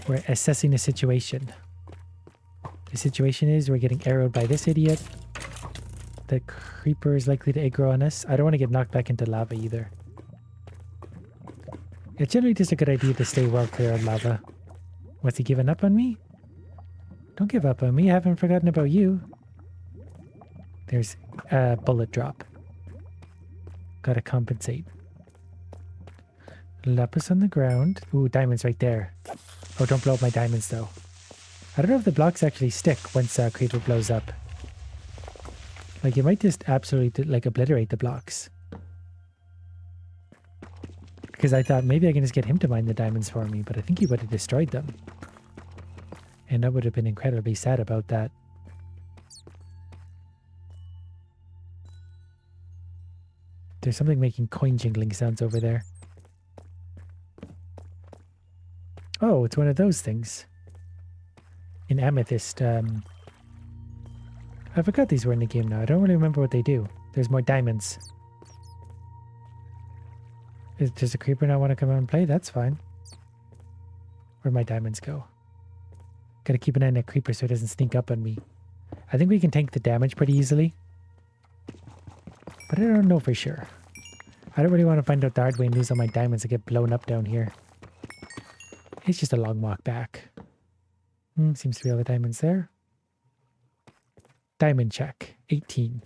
We're assessing the situation. The situation is we're getting arrowed by this idiot. The creeper is likely to aggro on us. I don't want to get knocked back into lava either. It's generally just a good idea to stay well clear of lava. Was he giving up on me? Don't give up on me. I haven't forgotten about you. There's a bullet drop. Gotta compensate. Lapis on the ground. Ooh, diamonds right there. Oh, don't blow up my diamonds though. I don't know if the blocks actually stick once a creeper blows up. Like, you might just absolutely like obliterate the blocks. Because I thought maybe I can just get him to mine the diamonds for me, but I think he would have destroyed them. And I would have been incredibly sad about that. There's something making coin jingling sounds over there. Oh, it's one of those things. In Amethyst, I forgot these were in the game now. I don't really remember what they do. There's more diamonds. Does a creeper not want to come out and play? That's fine. Where'd my diamonds go? Gotta keep an eye on that creeper so it doesn't sneak up on me. I think we can tank the damage pretty easily. But I don't know for sure. I don't really want to find out the hard way and lose all my diamonds and get blown up down here. It's just a long walk back. Seems to be all the diamonds there. Diamond check. 18.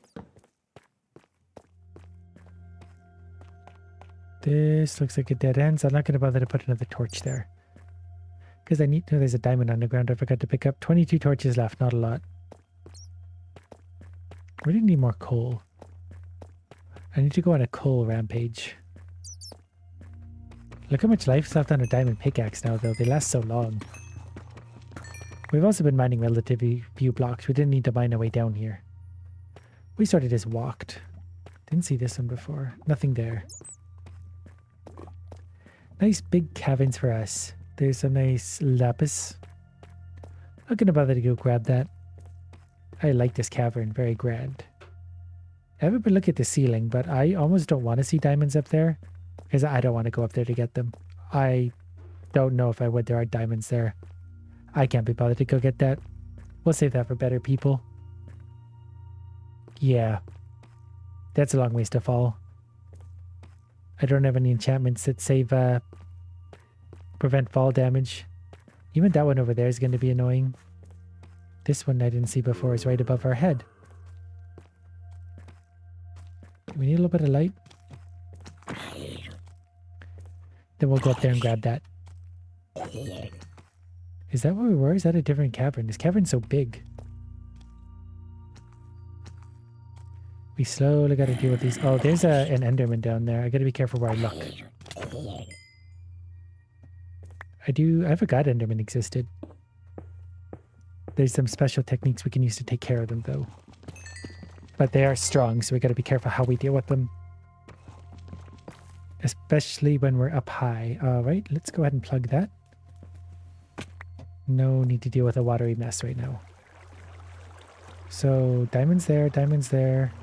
This looks like a dead end, so I'm not going to bother to put another torch there. Because I need to know there's a diamond on the ground I forgot to pick up. 22 torches left, not a lot. We really need more coal. I need to go on a coal rampage. Look how much life's left on a diamond pickaxe now, though. They last so long. We've also been mining relatively few blocks. We didn't need to mine our way down here. We sort of just walked. Didn't see this one before. Nothing there. Nice big caverns for us. There's a nice lapis. Not gonna bother to go grab that. I like this cavern. Very grand. I haven't been looking at the ceiling, but I almost don't want to see diamonds up there because I don't want to go up there to get them. I don't know if I would. There are diamonds there. I can't be bothered to go get that. We'll save that for better people. Yeah. That's a long ways to fall. I don't have any enchantments that save prevent fall damage. Even that one over there is going to be annoying. This one I didn't see before is right above our head. We need a little bit of light. Then we'll go up there and grab that. Is that where we were? Is that a different cavern? This cavern's so big. We slowly got to deal with these. Oh, there's an Enderman down there. I got to be careful where I look. I forgot Enderman existed. There's some special techniques we can use to take care of them, though. But they are strong, so we got to be careful how we deal with them. Especially when we're up high. All right, let's go ahead and plug that. No need to deal with a watery mess right now. So, diamonds there, diamonds there.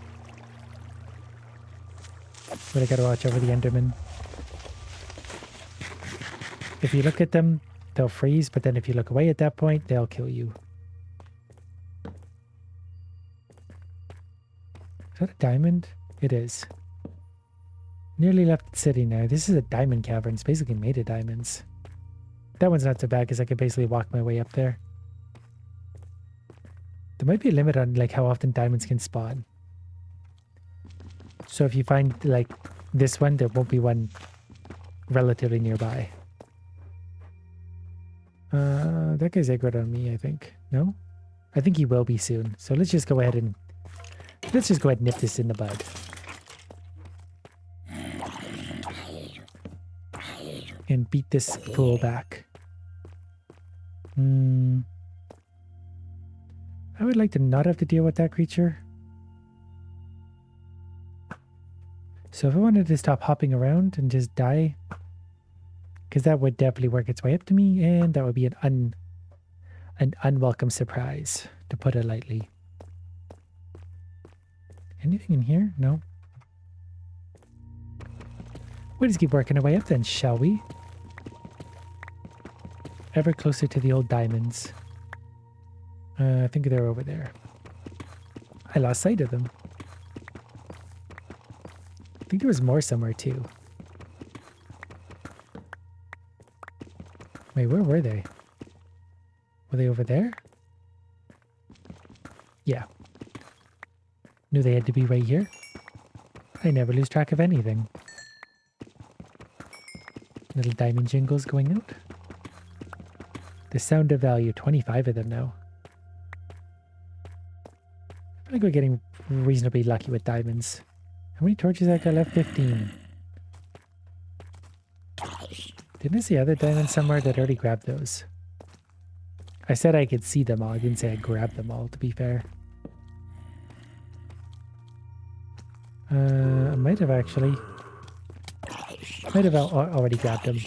But I gotta watch over the Enderman. If you look at them, they'll freeze, but then if you look away at that point, they'll kill you. Is that a diamond? It is. Nearly left the city now. This is a diamond cavern. It's basically made of diamonds. That one's not so bad because I could basically walk my way up there. There might be a limit on like how often diamonds can spawn. So if you find like this one, there won't be one relatively nearby. That guy's aggroed on me, I think. No? I think he will be soon. So let's just go ahead and nip this in the bud. And beat this fool back. I would like to not have to deal with that creature. So if I wanted to stop hopping around and just die, because that would definitely work its way up to me, and that would be an unwelcome surprise, to put it lightly. Anything in here? No. We'll just keep working our way up then, shall we? Ever closer to the old diamonds. I think they're over there. I lost sight of them. I think there was more somewhere too. Wait, where were they? Were they over there? Yeah. Knew they had to be right here. I never lose track of anything. Little diamond jingles going out. The sound of value, 25 of them now. I think we're getting reasonably lucky with diamonds. How many torches I got left? 15. Didn't I see other diamonds somewhere that already grabbed those? I said I could see them all. I didn't say I grabbed them all, to be fair. I might have actually. Might have already grabbed them.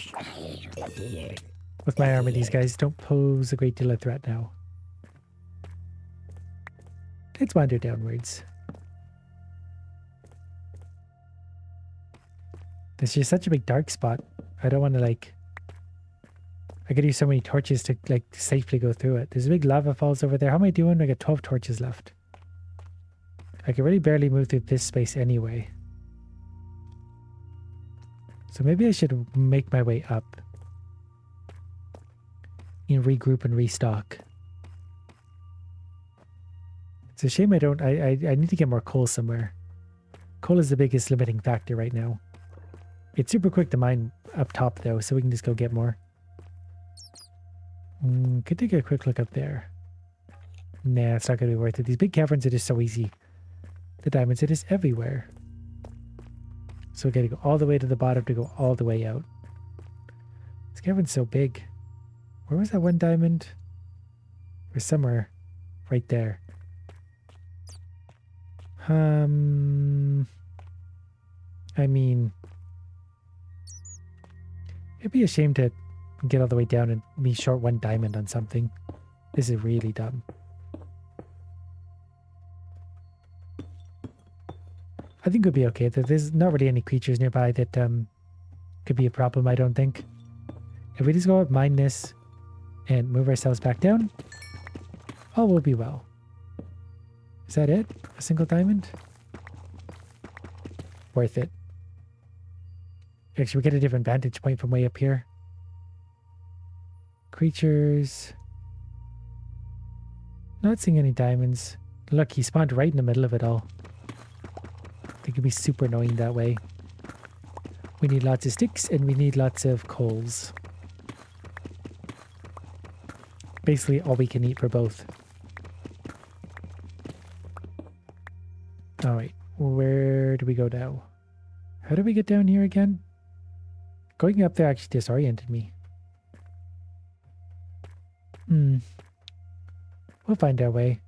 With my armor, these guys don't pose a great deal of threat now. Let's wander downwards. There's just such a big dark spot. I don't want to like... I could use so many torches to like safely go through it. There's a big lava falls over there. How am I doing? I got 12 torches left. I can really barely move through this space anyway. So maybe I should make my way up. And regroup and restock. It's a shame I don't... I need to get more coal somewhere. Coal is the biggest limiting factor right now. It's super quick to mine up top though, so we can just go get more. Could take a quick look up there. Nah, it's not going to be worth it. These big caverns are just so easy. The diamonds are just everywhere. So we got to go all the way to the bottom to go all the way out. This cavern's so big. Where was that one diamond? Or somewhere right there. I mean, it'd be a shame to get all the way down and be short 1 diamond on something. This is really dumb. I think we'll be okay. There's not really any creatures nearby that could be a problem, I don't think. If we just go up, mine this, and move ourselves back down, all will be well. Is that it? A single diamond? Worth it. Actually, we get a different vantage point from way up here. Creatures. Not seeing any diamonds. Look, he spawned right in the middle of it all. They could be super annoying that way. We need lots of sticks and we need lots of coals. Basically all we can eat for both. Alright, where do we go now? How do we get down here again? Going up there actually disoriented me. We'll find our way.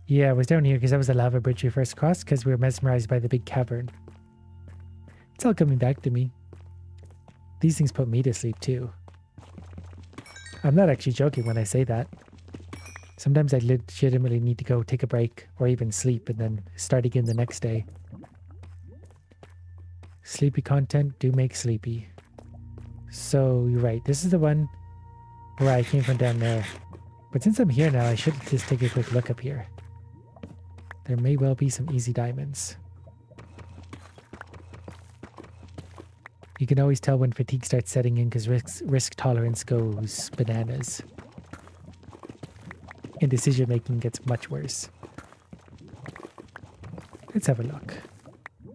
Yeah, it was down here because that was the lava bridge we first crossed because we were mesmerized by the big cavern. It's all coming back to me. These things put me to sleep too. I'm not actually joking when I say that. Sometimes I legitimately need to go take a break or even sleep and then start again the next day. Sleepy content do make sleepy. So, you're right. This is the one where I came from down there. But since I'm here now, I should just take a quick look up here. There may well be some easy diamonds. You can always tell when fatigue starts setting in because risk tolerance goes bananas. And decision making gets much worse. Let's have a look.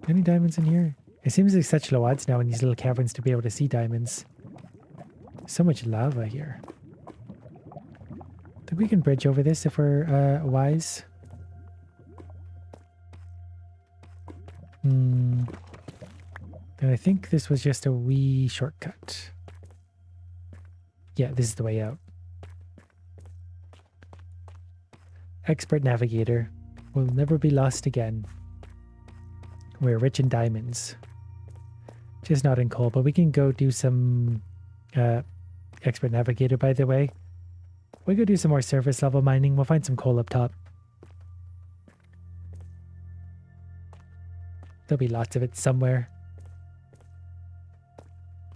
Any diamonds in here? It seems like such low odds now in these little caverns to be able to see diamonds. So much lava here. Think we can bridge over this if we're wise. And I think this was just a wee shortcut. Yeah, this is the way out. Expert navigator. Will never be lost again. We're rich in diamonds. Just not in coal, but we can go do some expert navigator, by the way. We go do some more surface level mining. We'll find some coal up top. There'll be lots of it somewhere.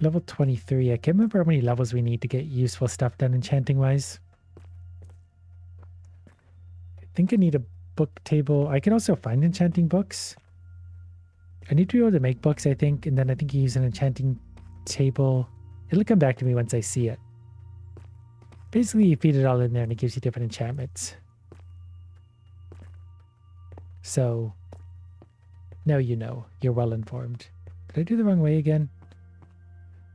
Level 23. I can't remember how many levels we need to get useful stuff done enchanting wise. I think I need a book table. I can also find enchanting books. I need to be able to make books, I think, and then I think you use an enchanting table. It'll come back to me once I see it. Basically, you feed it all in there and it gives you different enchantments. So, now you know. You're well informed. Did I do the wrong way again?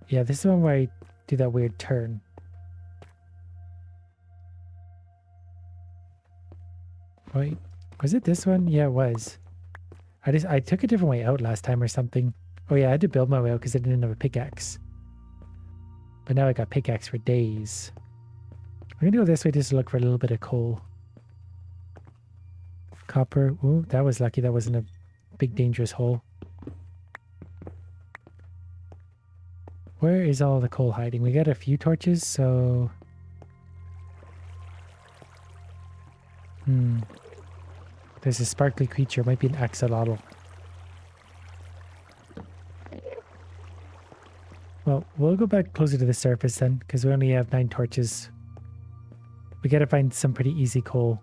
Yeah, this is the one where I do that weird turn. Wait, was it this one? Yeah, it was. I took a different way out last time or something. Oh yeah, I had to build my way out because I didn't have a pickaxe. But now I got pickaxe for days. I'm gonna go this way just to look for a little bit of coal. Copper. Ooh, that was lucky. That wasn't a big dangerous hole. Where is all the coal hiding? We got a few torches, so... There's a sparkly creature. Might be an axolotl. Well, we'll go back closer to the surface then, because we only have 9 torches. We gotta find some pretty easy coal.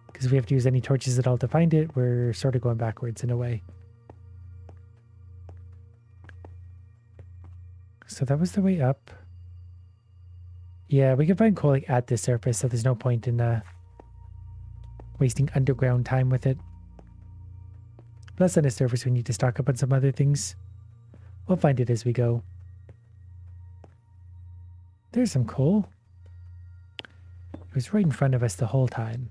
Because if we have to use any torches at all to find it, we're sort of going backwards in a way. So that was the way up. Yeah, we can find coal like at the surface, so there's no point in wasting underground time with it. Plus on the surface we need to stock up on some other things. We'll find it as we go. There's some coal. It was right in front of us the whole time.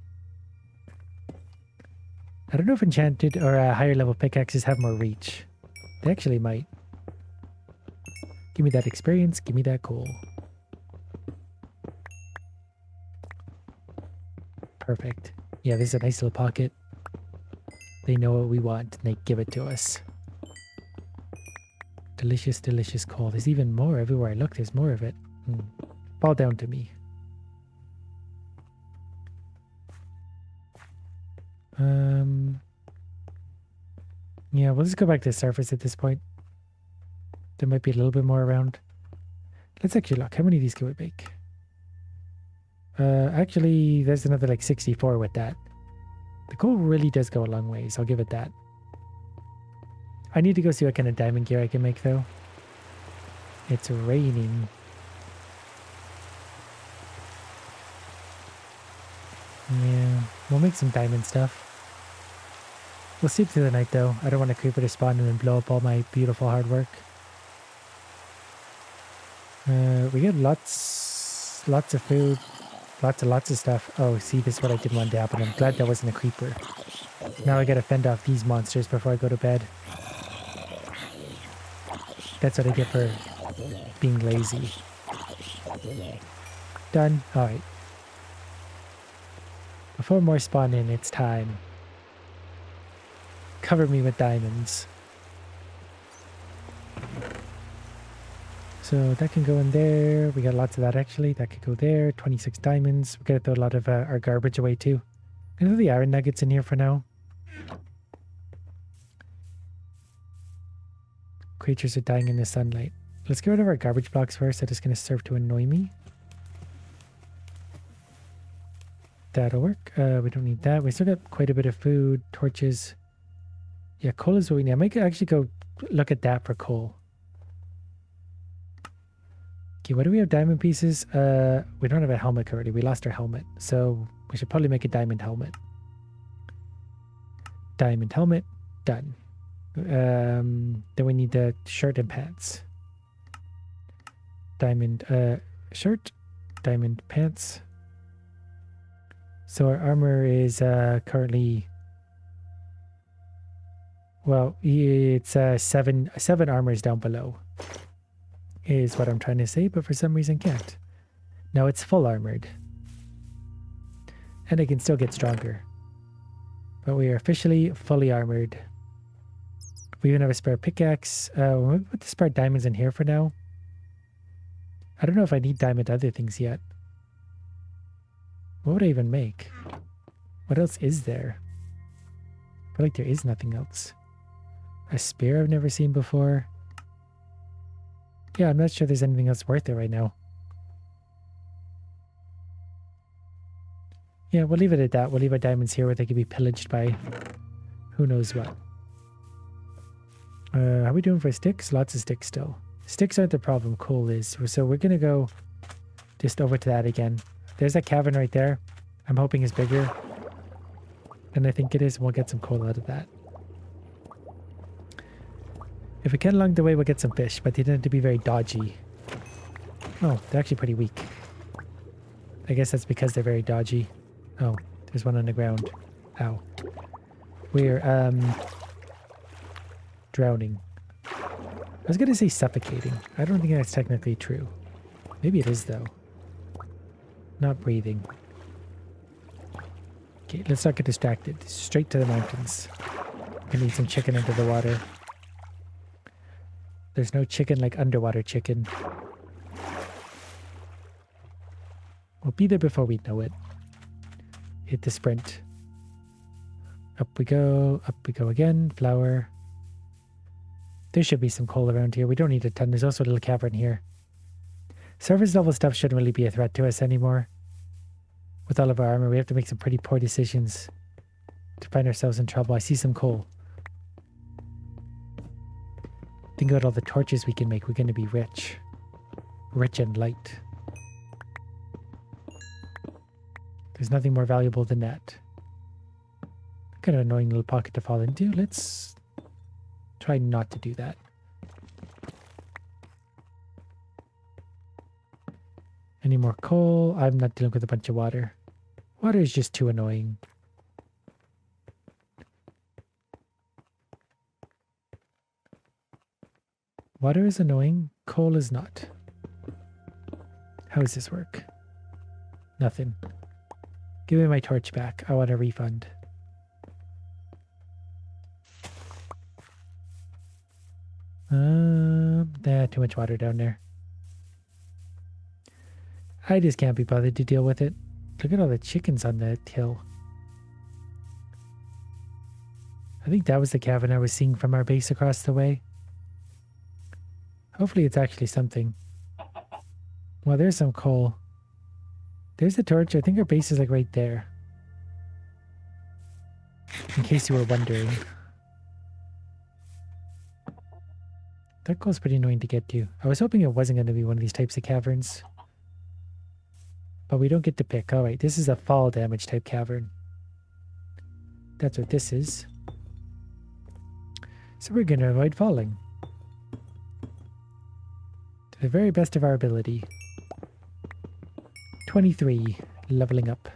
I don't know if enchanted or higher level pickaxes have more reach. They actually might. Give me that experience, give me that coal. Perfect. Yeah, this is a nice little pocket. They know what we want and they give it to us. Delicious, delicious coal. There's even more everywhere I look. There's more of it. Fall down to me. Yeah, we'll just go back to the surface at this point. There might be a little bit more around. Let's actually look. How many of these can we make? Actually, there's another like 64 with that. The coal really does go a long ways. I'll give it that. I need to go see what kind of diamond gear I can make though. It's raining. Yeah, we'll make some diamond stuff. We'll sleep through the night though. I don't want a creeper to spawn and then blow up all my beautiful hard work. We got lots of food. Lots of stuff. Oh, see, this is what I didn't want to happen. I'm glad that wasn't a creeper. Now I gotta fend off these monsters before I go to bed. That's what I get for being lazy. Done. Alright. Before more spawn in, it's time. Cover me with diamonds. So that can go in there. We got lots of that actually. That could go there. 26 diamonds. We gotta throw a lot of our garbage away too. I'm gonna throw the iron nuggets in here for now. Creatures are dying in the sunlight. Let's get rid of our garbage blocks first. That is gonna serve to annoy me. That'll work. We don't need that. We still got quite a bit of food. Torches. Yeah, coal is what we need. I might actually go look at that for coal. Okay, what do we have? Diamond pieces? We don't have a helmet already. We lost our helmet. So we should probably make a diamond helmet. Diamond helmet. Done. Then we need the shirt and pants. Diamond shirt. Diamond pants. So our armor is currently... Well, it's 7 armors down below. Is what I'm trying to say, but for some reason can't. Now it's full armored. And I can still get stronger. But we are officially fully armored. We even have a spare pickaxe. We'll put the spare diamonds in here for now. I don't know if I need diamond other things yet. What would I even make? What else is there? I feel like there is nothing else. A spear I've never seen before. Yeah, I'm not sure there's anything else worth it right now. Yeah, we'll leave it at that. We'll leave our diamonds here where they could be pillaged by who knows what. How are we doing for sticks? Lots of sticks still. Sticks aren't the problem, coal is. So we're going to go just over to that again. There's that cavern right there. I'm hoping it's bigger than I think it is. We'll get some coal out of that. If we can along the way, we'll get some fish, but they tend to be very dodgy. Oh, they're actually pretty weak. I guess that's because they're very dodgy. Oh, there's one on the ground. Ow. We're, drowning. I was going to say suffocating. I don't think that's technically true. Maybe it is, though. Not breathing. Okay, let's not get distracted. Straight to the mountains. Gonna eat some chicken under the water. There's no chicken like underwater chicken. We'll be there before we know it. Hit the sprint. Up we go again. Flour. There should be some coal around here. We don't need a ton. There's also a little cavern here. Surface level stuff shouldn't really be a threat to us anymore. With all of our armor, we have to make some pretty poor decisions to find ourselves in trouble. I see some coal. Think about all the torches we can make. We're going to be rich. Rich and light. There's nothing more valuable than that. Kind of annoying little pocket to fall into. Let's try not to do that. Any more coal? I'm not dealing with a bunch of water. Water is just too annoying. Water is annoying. Coal is not. How does this work? Nothing. Give me my torch back. I want a refund. Too much water down there. I just can't be bothered to deal with it. Look at all the chickens on that hill. I think that was the cavern I was seeing from our base across the way. Hopefully it's actually something. Well, there's some coal. There's the torch. I think our base is like right there. In case you were wondering. That coal's pretty annoying to get to. I was hoping it wasn't going to be one of these types of caverns. But we don't get to pick. Oh wait, this is a fall damage type cavern. That's what this is. So we're going to avoid falling. To the very best of our ability. 23, leveling up.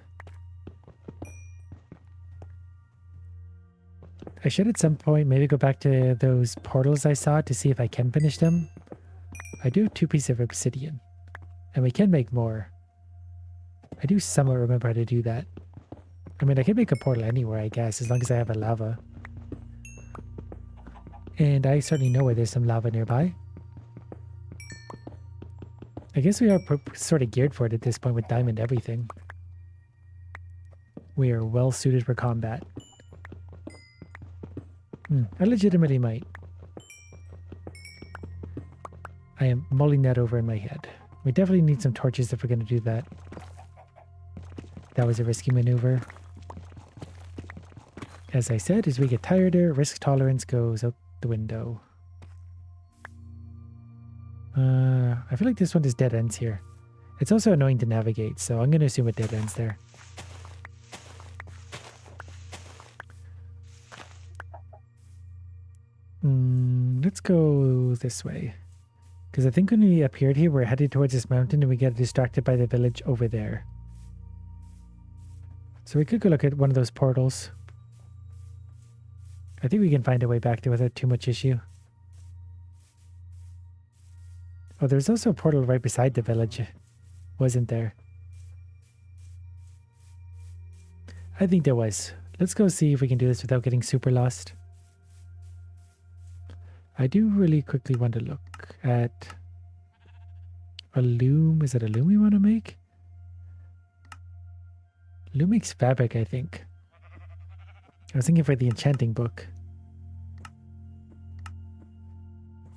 I should at some point maybe go back to those portals I saw to see if I can finish them. I do have 2 pieces of obsidian. And we can make more. I do somewhat remember how to do that. I mean, I can make a portal anywhere, I guess, as long as I have a lava. And I certainly know where there's some lava nearby. I guess we are sort of geared for it at this point with diamond everything. We are well suited for combat. I legitimately might. I am mulling that over in my head. We definitely need some torches if we're going to do that. That was a risky maneuver. As I said, as we get tireder, risk tolerance goes out the window. I feel like this one is dead ends here. It's also annoying to navigate, so I'm going to assume it dead ends there. Let's go this way. Because I think when we appeared here, we're headed towards this mountain and we get distracted by the village over there. So we could go look at one of those portals. I think we can find a way back there without too much issue. Oh, there's also a portal right beside the village, wasn't there? I think there was. Let's go see if we can do this without getting super lost. I do really quickly want to look at a loom. Is it a loom we want to make? Loom makes fabric, I think. I was thinking for the enchanting book.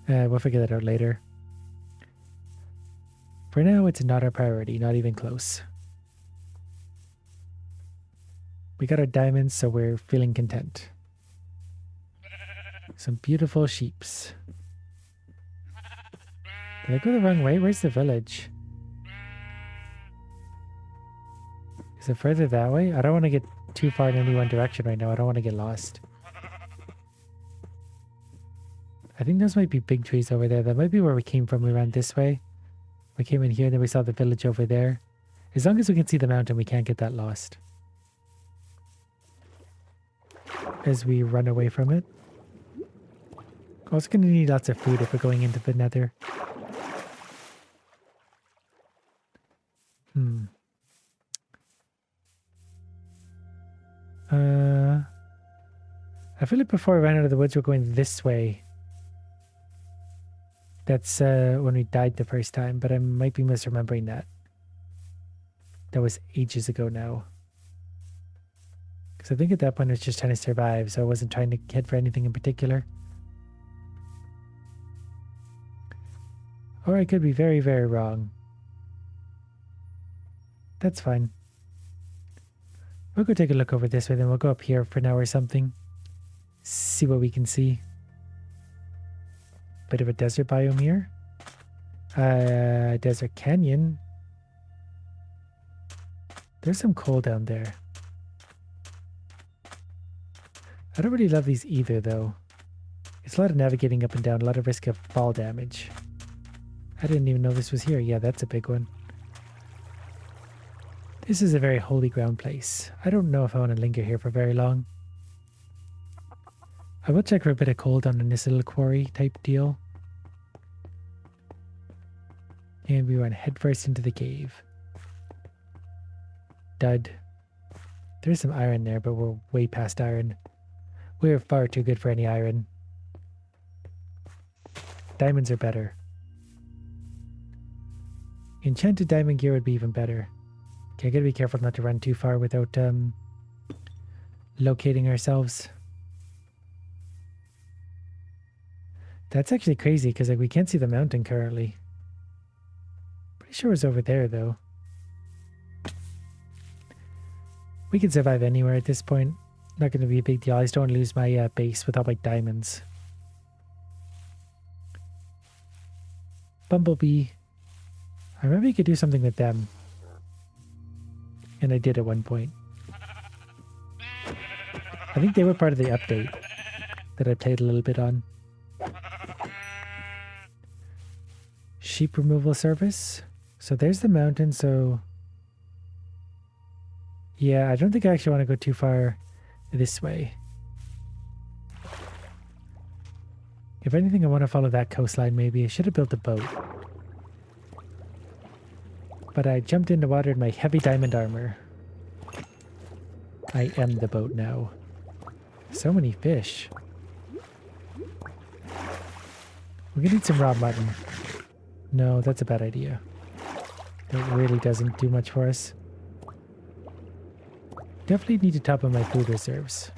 We'll figure that out later. For now, it's not our priority, not even close. We got our diamonds, so we're feeling content. Some beautiful sheeps. Did I go the wrong way? Where's the village? Is it further that way? I don't want to get too far in any one direction right now. I don't want to get lost. I think those might be big trees over there. That might be where we came from. We ran this way. We came in here and then we saw the village over there. As long as we can see the mountain, we can't get that lost. As we run away from it. Also going to need lots of food if we're going into the nether. I feel like before we ran out of the woods, we're going this way. That's when we died the first time, but I might be misremembering that. That was ages ago now. Because I think at that point I was just trying to survive, so I wasn't trying to head for anything in particular. Or I could be very, very wrong. That's fine. We'll go take a look over this way, then we'll go up here for now or something. See what we can see. Bit of a desert biome here. Desert canyon. There's some coal down there. I don't really love these either, though. It's a lot of navigating up and down, a lot of risk of fall damage. I didn't even know this was here. Yeah, that's a big one. This is a very holy ground place. I don't know if I want to linger here for very long. I will check for a bit of coal down in this little quarry type deal. And we run headfirst into the cave. Dud. There's some iron there, but we're way past iron. We're far too good for any iron. Diamonds are better. Enchanted diamond gear would be even better. Okay, I gotta be careful not to run too far without locating ourselves. That's actually crazy because like we can't see the mountain currently. Pretty sure it's over there though. We can survive anywhere at this point. Not going to be a big deal. I just don't want to lose my base with all my diamonds. Bumblebee. I remember you could do something with them. And I did at one point. I think they were part of the update that I played a little bit on. Sheep removal service. So there's the mountain, so... Yeah, I don't think I actually want to go too far this way. If anything, I want to follow that coastline maybe. I should have built a boat. But I jumped in the water in my heavy diamond armor. I am the boat now. So many fish. We're gonna need some raw mutton. No, that's a bad idea. That really doesn't do much for us. Definitely need to top up my food reserves.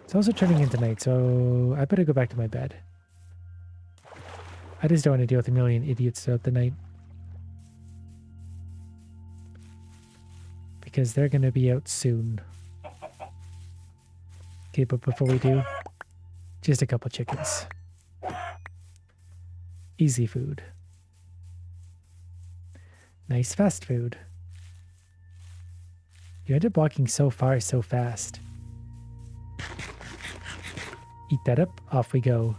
It's also turning into night, so I better go back to my bed. I just don't want to deal with a million idiots throughout the night. Because they're going to be out soon. Okay, but before we do, just a couple chickens. Easy food. Nice fast food. You end up walking so far so fast. Eat that up, off we go.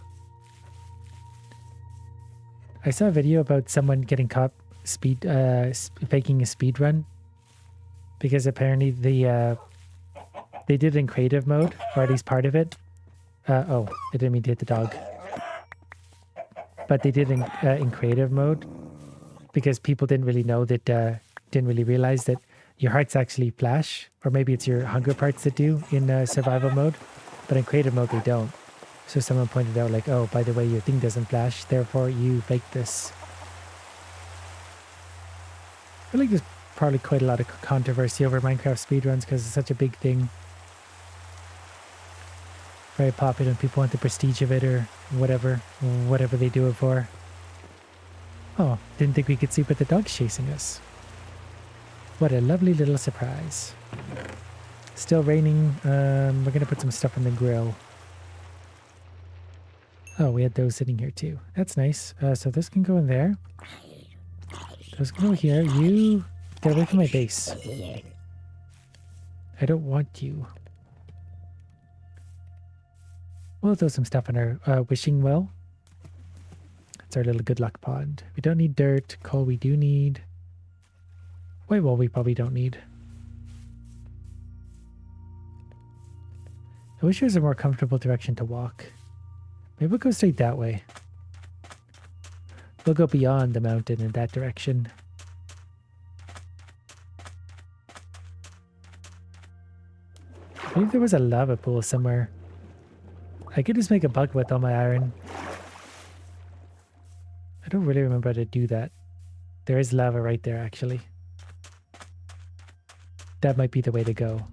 I saw a video about someone getting caught faking a speed run because apparently they did it in creative mode, or at least part of it. Oh, I didn't mean to hit the dog. But they did in creative mode because people didn't really know that, didn't really realize that your hearts actually flash, or maybe it's your hunger parts that do in survival mode, but in creative mode they don't. So someone pointed out like, oh, by the way, your thing doesn't flash, therefore you faked this. I feel like there's probably quite a lot of controversy over Minecraft speedruns because it's such a big thing. Very popular and people want the prestige of it or whatever they do it for. Oh, didn't think we could see but the dog's chasing us. What a lovely little surprise. Still raining. We're going to put some stuff on the grill. Oh, we had those sitting here too. That's nice. So this can go in there. Those can go here. You get away from my base. I don't want you. We'll throw some stuff on our wishing well. That's our little good luck pond. We don't need dirt. Coal we do need. White wool we probably don't need. I wish there was a more comfortable direction to walk. Maybe we'll go straight that way. We'll go beyond the mountain in that direction. I believe there was a lava pool somewhere. I could just make a bucket with all my iron. I don't really remember how to do that. There is lava right there, actually. That might be the way to go.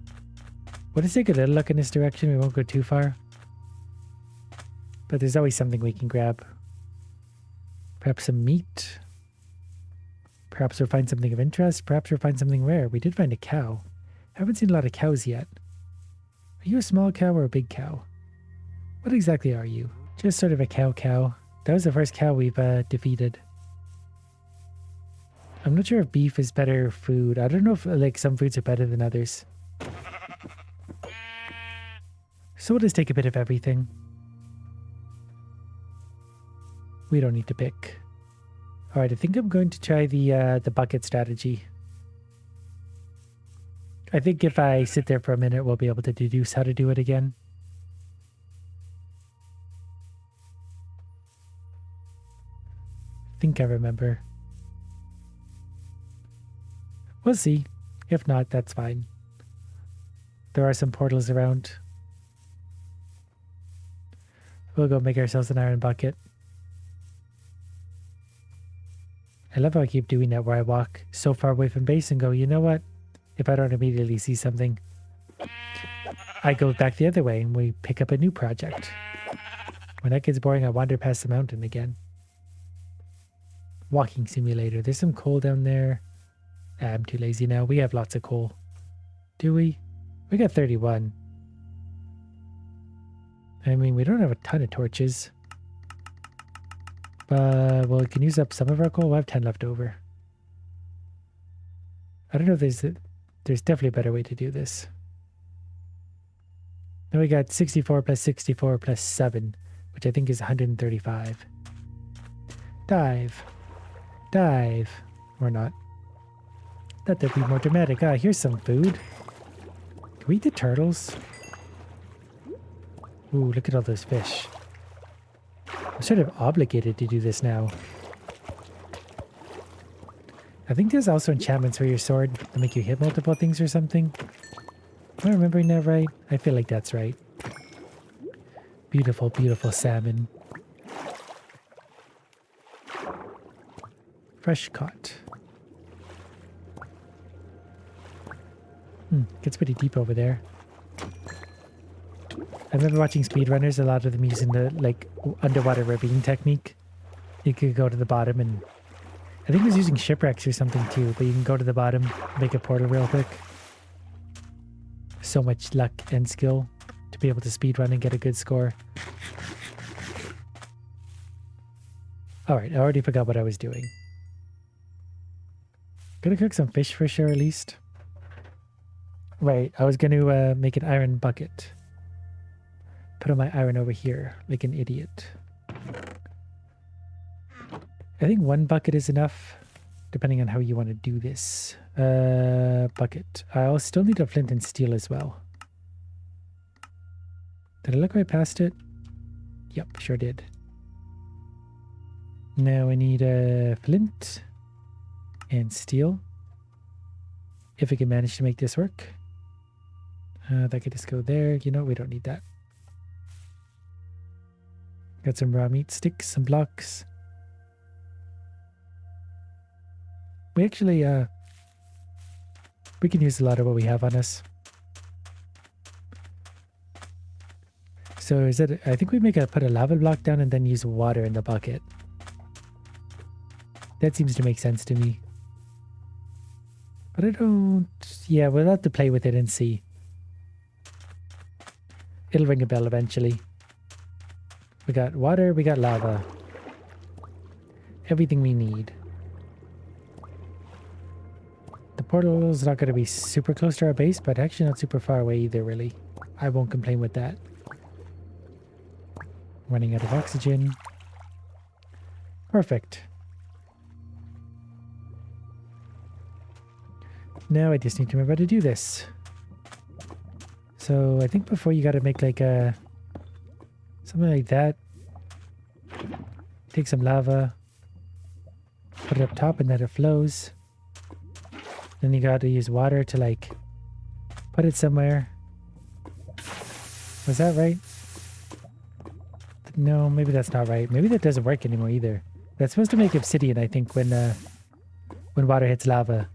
We'll just take a little look in this direction. We won't go too far. But there's always something we can grab. Perhaps some meat. Perhaps we'll find something of interest. Perhaps we'll find something rare. We did find a cow. I haven't seen a lot of cows yet. Are you a small cow or a big cow? What exactly are you? Just sort of a cow. That was the first cow we've defeated. I'm not sure if beef is better food. I don't know if like some foods are better than others. So we'll just take a bit of everything. We don't need to pick. Alright, I think I'm going to try the bucket strategy. I think if I sit there for a minute, we'll be able to deduce how to do it again. I think I remember. We'll see. If not, that's fine. There are some portals around. We'll go make ourselves an iron bucket. I love how I keep doing that where I walk so far away from base and go, you know what? If I don't immediately see something, I go back the other way and we pick up a new project. When that gets boring, I wander past the mountain again. Walking simulator. There's some coal down there. I'm too lazy now. We have lots of coal. Do we? We got 31. I mean, we don't have a ton of torches. But, well, we can use up some of our coal. We'll have 10 left over. I don't know if there's definitely a better way to do this. Now we got 64 plus 64 plus 7, which I think is 135. Dive. Dive. Or not. Let that be more dramatic. Ah, here's some food. Can we eat the turtles? Ooh, look at all those fish. I'm sort of obligated to do this now. I think there's also enchantments for your sword that make you hit multiple things or something. Am I remembering that right? I feel like that's right. Beautiful, beautiful salmon. Fresh caught. Gets pretty deep over there. I remember watching speedrunners, a lot of them using the like underwater ravine technique. You could go to the bottom and I think it was using shipwrecks or something too, but you can go to the bottom, make a portal real quick. So much luck and skill to be able to speedrun and get a good score. Alright, I already forgot what I was doing. Gonna cook some fish for sure at least. Right, I was gonna make an iron bucket. Put all my iron over here like an idiot. I think one bucket is enough, depending on how you want to do this. Bucket. I'll still need a flint and steel as well. Did I look right past it? Yep, sure did. Now I need a flint and steel. If we can manage to make this work. That could just go there. You know, we don't need that. Got some raw meat sticks, some blocks. We actually, we can use a lot of what we have on us. So is it, I think we put a lava block down and then use water in the bucket. That seems to make sense to me. But I don't, yeah, we'll have to play with it and see. It'll ring a bell eventually. We got water, we got lava. Everything we need. The portal is not going to be super close to our base, but actually not super far away either, really. I won't complain with that. Running out of oxygen. Perfect. Now I just need to remember how to do this. So I think before you got to make like a... something like that. Take some lava. Put it up top and then it flows. Then you got to use water to like put it somewhere. Was that right? No, maybe that's not right. Maybe that doesn't work anymore either. That's supposed to make obsidian, I think, when water hits lava.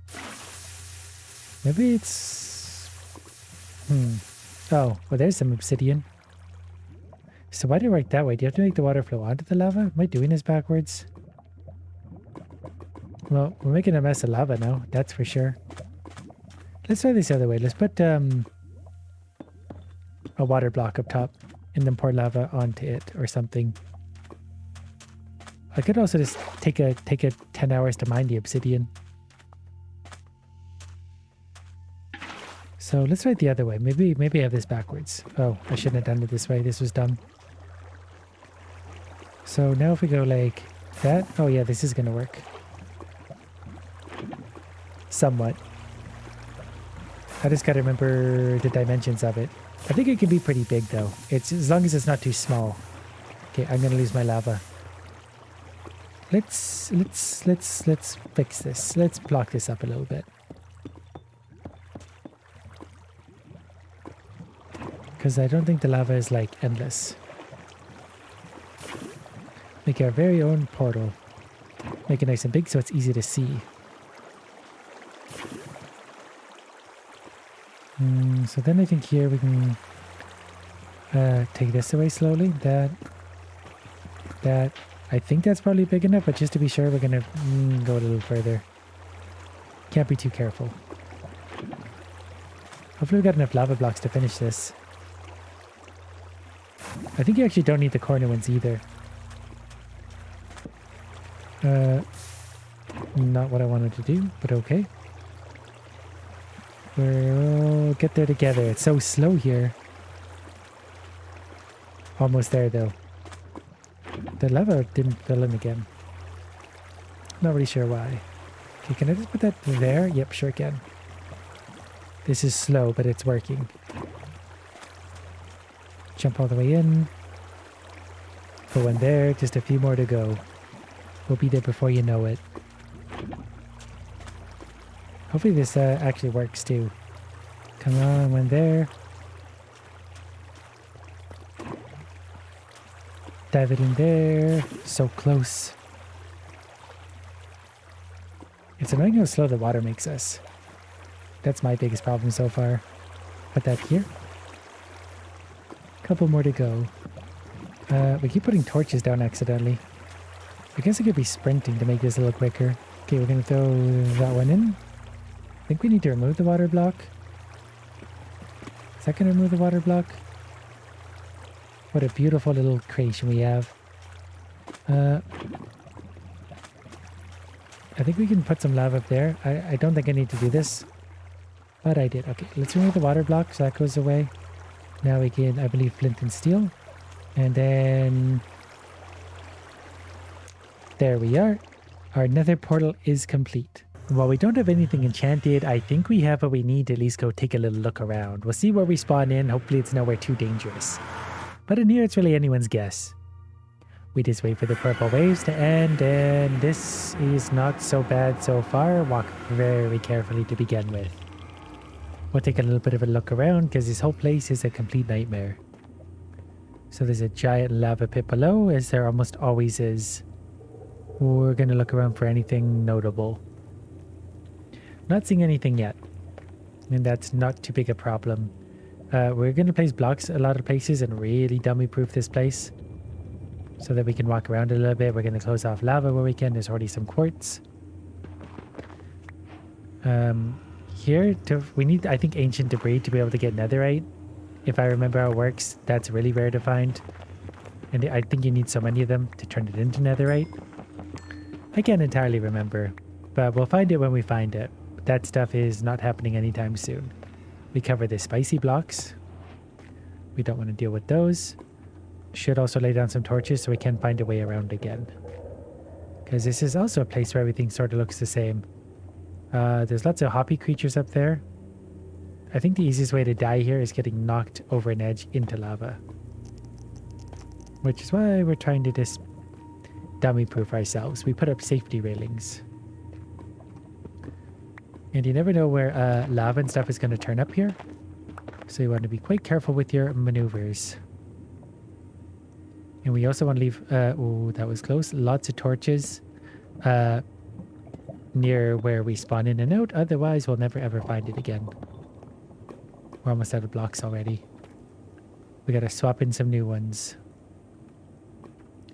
Maybe it's... Oh, well there's some obsidian. So why do you work that way? Do you have to make the water flow onto the lava? Am I doing this backwards? Well, we're making a mess of lava now, that's for sure. Let's try this other way. Let's put a water block up top and then pour lava onto it or something. I could also just take a 10 hours to mine the obsidian. So let's try it the other way. Maybe I have this backwards. Oh, I shouldn't have done it this way. This was dumb. So now if we go like that. Oh yeah, this is gonna work. Somewhat. I just gotta remember the dimensions of it. I think it can be pretty big though. It's as long as it's not too small. Okay, I'm gonna lose my lava. Let's fix this. Let's block this up a little bit. Because I don't think the lava is like endless. Make our very own portal. Make it nice and big so it's easy to see. So then I think here we can take this away slowly. That. I think that's probably big enough, but just to be sure, we're going to go a little further. Can't be too careful. Hopefully we got enough lava blocks to finish this. I think you actually don't need the corner ones either. Not what I wanted to do, but okay. We'll get there together. It's so slow here. Almost there though. The lava didn't fill in again. Not really sure why. Okay, can I just put that there? Yep, sure can. This is slow, but it's working. Jump all the way in. Put one there, just a few more to go. We'll be there before you know it. Hopefully this actually works too. Come on, one there. Dive it in there. So close. It's annoying how slow the water makes us. That's my biggest problem so far. Put that here. Couple more to go. We keep putting torches down accidentally. I guess I could be sprinting to make this a little quicker. Okay, we're going to throw that one in. I think we need to remove the water block. Is that going to remove the water block? What a beautiful little creation we have. I think we can put some lava up there. I don't think I need to do this. But I did. Okay, let's remove the water block so that goes away. Now we can, I believe, flint and steel. And then... there we are. Our nether portal is complete. While we don't have anything enchanted, I think we have what we need to at least go take a little look around. We'll see where we spawn in. Hopefully it's nowhere too dangerous. But in here, it's really anyone's guess. We just wait for the purple waves to end, and this is not so bad so far. Walk very carefully to begin with. We'll take a little bit of a look around, because this whole place is a complete nightmare. So there's a giant lava pit below, as there almost always is. We're going to look around for anything notable. Not seeing anything yet. And that's not too big a problem. We're going to place blocks a lot of places and really dummy proof this place. So that we can walk around a little bit. We're going to close off lava where we can. There's already some quartz. Here, we need, I think, ancient debris to be able to get netherite. If I remember how it works, that's really rare to find. And I think you need so many of them to turn it into netherite. I can't entirely remember. But we'll find it when we find it. That stuff is not happening anytime soon. We cover the spicy blocks. We don't want to deal with those. Should also lay down some torches so we can find a way around again. Because this is also a place where everything sort of looks the same. There's lots of hoppy creatures up there. I think the easiest way to die here is getting knocked over an edge into lava. Which is why we're trying to just dummy proof ourselves. We put up safety railings. And you never know where lava and stuff is going to turn up here. So you want to be quite careful with your maneuvers. And we also want to leave... oh, that was close. Lots of torches near where we spawn in and out. Otherwise, we'll never ever find it again. We're almost out of blocks already. We got to swap in some new ones.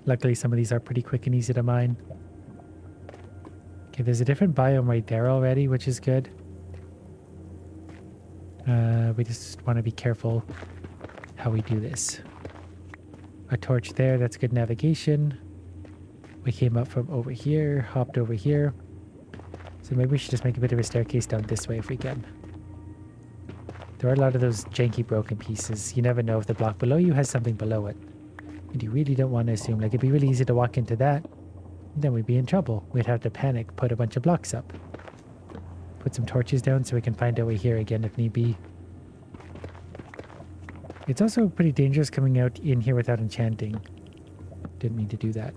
Luckily, some of these are pretty quick and easy to mine. Okay, there's a different biome right there already, which is good. We just want to be careful how we do this. A torch there, that's good navigation. We came up from over here, hopped over here. So maybe we should just make a bit of a staircase down this way if we can. There are a lot of those janky broken pieces. You never know if the block below you has something below it. And you really don't want to assume. Like, it'd be really easy to walk into that. Then we'd be in trouble. We'd have to panic, put a bunch of blocks up. Put some torches down so we can find our way here again if need be. It's also pretty dangerous coming out in here without enchanting. Didn't mean to do that.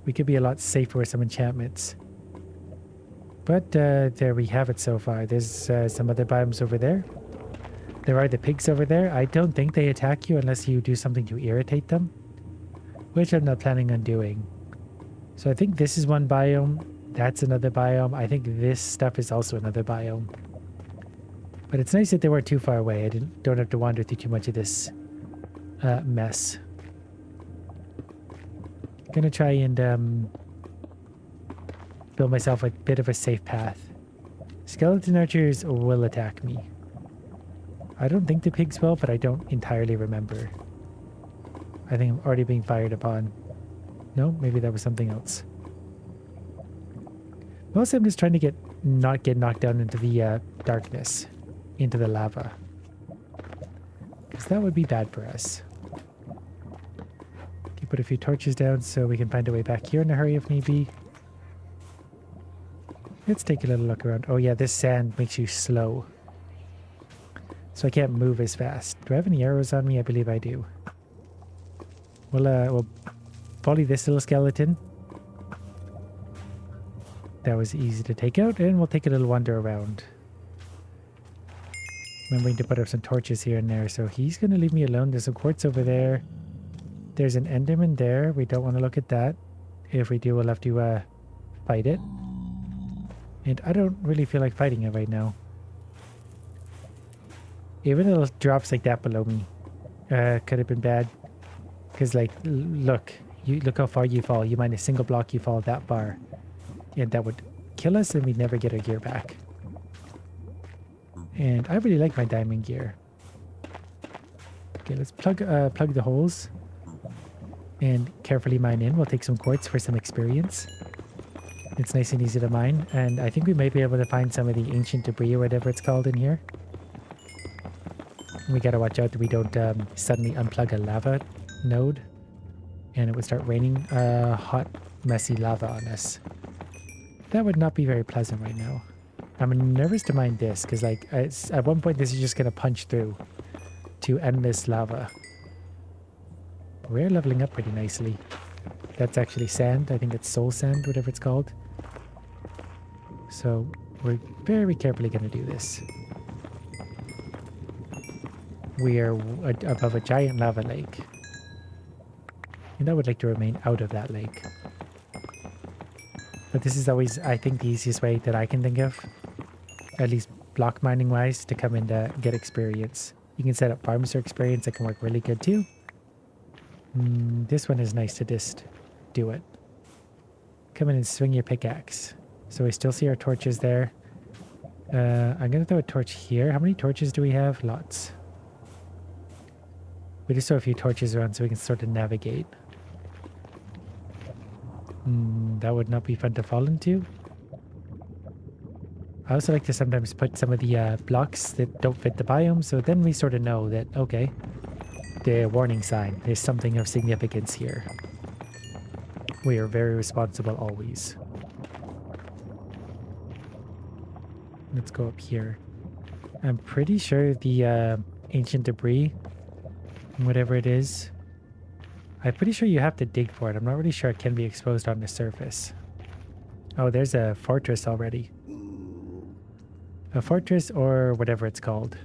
We could be a lot safer with some enchantments. But there we have it so far. There's some other biomes over there. There are the pigs over there. I don't think they attack you unless you do something to irritate them. Which I'm not planning on doing. So I think this is one biome. That's another biome. I think this stuff is also another biome. But it's nice that they weren't too far away. I don't have to wander through too much of this mess. Gonna try and build myself a bit of a safe path. Skeleton archers will attack me. I don't think the pigs will, but I don't entirely remember. I think I'm already being fired upon. No, maybe that was something else. Mostly I'm just trying to not get knocked down into the darkness, into the lava. Because that would be bad for us. Okay, put a few torches down so we can find a way back here in a hurry if need be. Let's take a little look around. Oh yeah, this sand makes you slow. So I can't move as fast. Do I have any arrows on me? I believe I do. We'll volley this little skeleton. That was easy to take out, and we'll take a little wander around. Remembering to put up some torches here and there, so he's going to leave me alone. There's some quartz over there. There's an enderman there. We don't want to look at that. If we do, we'll have to fight it. And I don't really feel like fighting it right now. Even little drops like that below me could have been bad. Because, like, look how far you fall. You mind a single block, you fall that far. And that would kill us and we'd never get our gear back. And I really like my diamond gear. Okay, let's plug the holes. And carefully mine in. We'll take some quartz for some experience. It's nice and easy to mine. And I think we might be able to find some of the ancient debris or whatever it's called in here. We gotta watch out that we don't suddenly unplug a lava node. And it would start raining hot, messy lava on us. That would not be very pleasant right now. I'm nervous to mine this because, like, at one point this is just going to punch through to endless lava. We're leveling up pretty nicely. That's actually sand. I think it's soul sand, whatever it's called. So we're very carefully going to do this. We are above a giant lava lake. And I would like to remain out of that lake. But this is always, I think, the easiest way that I can think of, at least block mining wise, to come in to get experience. You can set up farms for experience that can work really good too. This one is nice to just do it. Come in and swing your pickaxe. So we still see our torches there. I'm going to throw a torch here. How many torches do we have? Lots. We just throw a few torches around so we can sort of navigate. That would not be fun to fall into. I also like to sometimes put some of the blocks that don't fit the biome, so then we sort of know that, okay, the warning sign, there's something of significance here. We are very responsible always. Let's go up here. I'm pretty sure the ancient debris, whatever it is, I'm pretty sure you have to dig for it. I'm not really sure it can be exposed on the surface. Oh, there's a fortress already. A fortress or whatever it's called.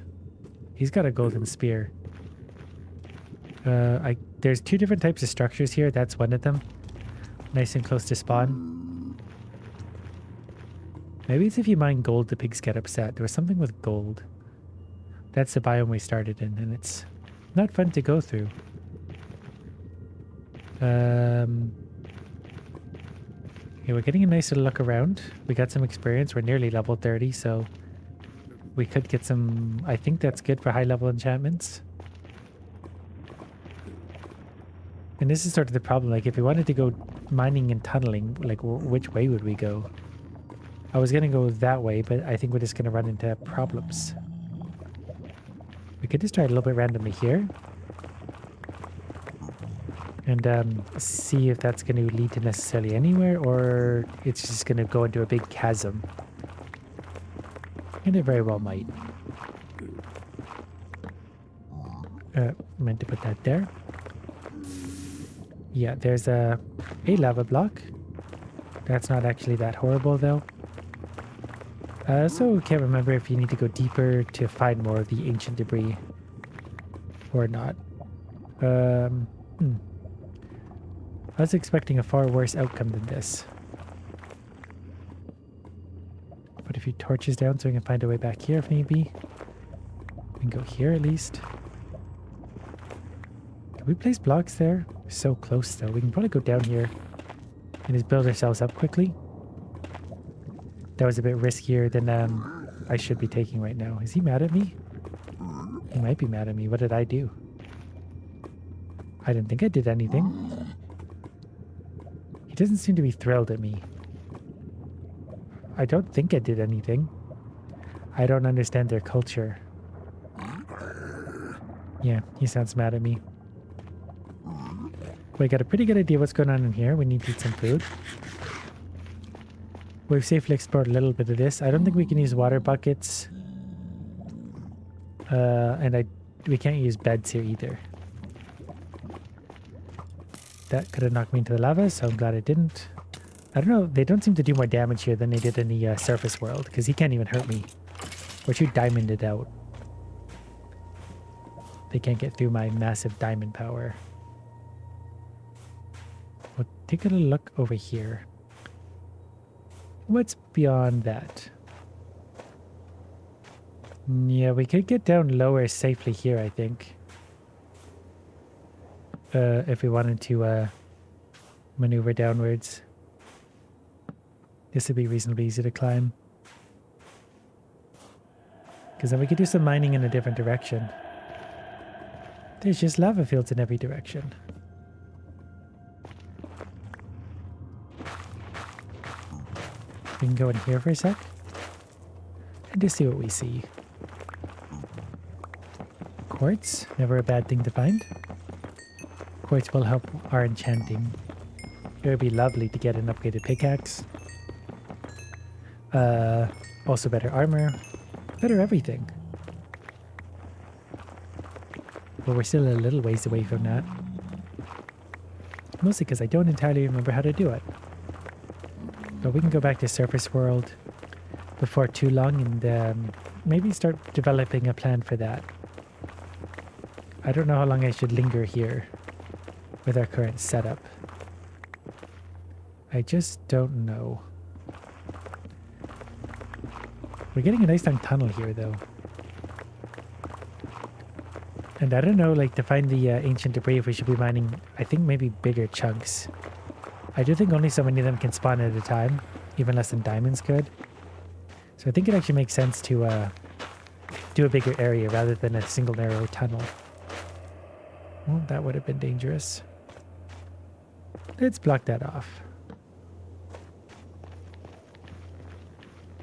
He's got a golden spear. There's two different types of structures here. That's one of them. Nice and close to spawn. Maybe it's if you mine gold the pigs get upset. There was something with gold. That's the biome we started in, and it's not fun to go through. Okay, we're getting a nice little look around. We got some experience. We're nearly level 30, so we could get some... I think that's good for high-level enchantments. And this is sort of the problem. Like, if we wanted to go mining and tunneling, like, which way would we go? I was going to go that way, but I think we're just going to run into problems. We could just try a little bit randomly here. And see if that's going to lead to necessarily anywhere, or it's just going to go into a big chasm. And it very well might. Meant to put that there. Yeah, there's a lava block. That's not actually that horrible, though. So can't remember if you need to go deeper to find more of the ancient debris or not. I was expecting a far worse outcome than this. Put a few torches down so we can find a way back here if need be. We can go here at least. Can we place blocks there? We're so close though. We can probably go down here and just build ourselves up quickly. That was a bit riskier than I should be taking right now. Is he mad at me? He might be mad at me. What did I do? I didn't think I did anything. He doesn't seem to be thrilled at me. I don't think I did anything. I don't understand their culture. Yeah, he sounds mad at me. We got a pretty good idea what's going on in here. We need to eat some food. We've safely explored a little bit of this. I don't think we can use water buckets. We can't use beds here either. That could have knocked me into the lava, so I'm glad it didn't. I don't know, they don't seem to do more damage here than they did in the surface world, because he can't even hurt me. We're too diamonded out. They can't get through my massive diamond power. We'll take a little look over here. What's beyond that? Yeah, we could get down lower safely here, I think. If we wanted to maneuver downwards. This would be reasonably easy to climb. Because then we could do some mining in a different direction. There's just lava fields in every direction. We can go in here for a sec. And just see what we see. Quartz, never a bad thing to find. Quartz will help our enchanting. It would be lovely to get an upgraded pickaxe. Also better armor. Better everything. But we're still a little ways away from that. Mostly because I don't entirely remember how to do it. But we can go back to Surface World before too long and maybe start developing a plan for that. I don't know how long I should linger here with our current setup. I just don't know. We're getting a nice long tunnel here though. And I don't know, like, to find the ancient debris, if we should be mining, I think maybe bigger chunks. I do think only so many of them can spawn at a time, even less than diamonds could. So I think it actually makes sense to do a bigger area rather than a single narrow tunnel. Well, that would have been dangerous. Let's block that off.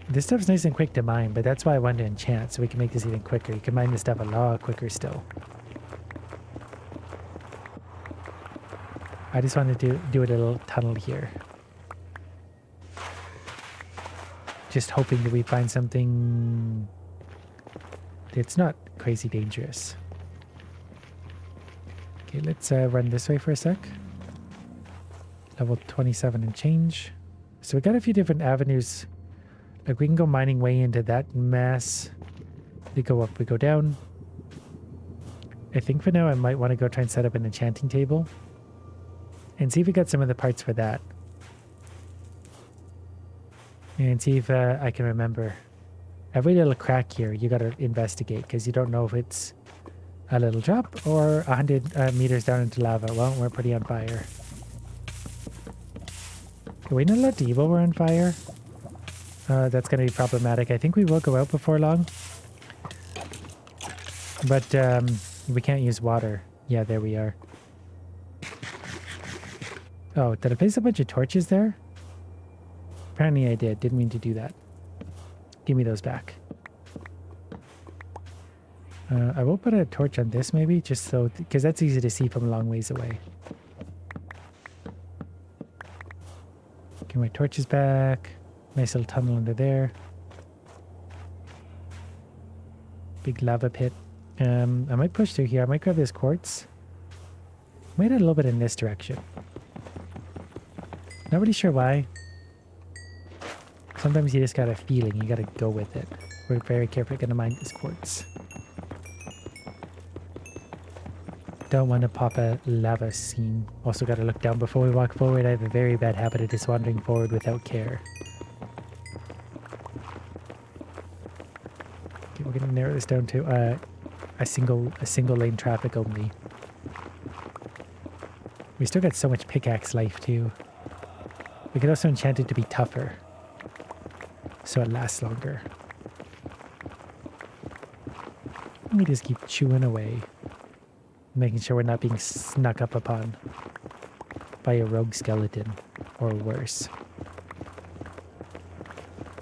This stuff's nice and quick to mine, but that's why I wanted to enchant, so we can make this even quicker. You can mine this stuff a lot quicker still. I just wanted to do a little tunnel here. Just hoping that we find something that's not crazy dangerous. Okay, let's run this way for a sec. Level 27 and change. So we got a few different avenues. Like, we can go mining way into that mess. We go up, we go down. I think for now I might want to go try and set up an enchanting table. And see if we got some of the parts for that. And see if I can remember. Every little crack here you gotta investigate, because you don't know if it's a little drop or 100 meters down into lava. Well, we're pretty on fire. Are we not allowed to eat while we're on fire? That's going to be problematic. I think we will go out before long. But we can't use water. Yeah, there we are. Oh, did I place a bunch of torches there? Apparently I did. Didn't mean to do that. Give me those back. I will put a torch on this maybe, just so, because that's easy to see from a long ways away. Get my torches back. Nice little tunnel under there. Big lava pit. I might push through here. I might grab this quartz. Might add a little bit in this direction. Not really sure why. Sometimes you just got a feeling. You got to go with it. We're very carefully going to mine this quartz. Don't want to pop a lava scene. Also got to look down before we walk forward. I have a very bad habit of just wandering forward without care. Okay, we're going to narrow this down to a single lane traffic only. We still got so much pickaxe life too. We could also enchant it to be tougher, so it lasts longer. We just keep chewing away, making sure we're not being snuck up upon by a rogue skeleton, or worse.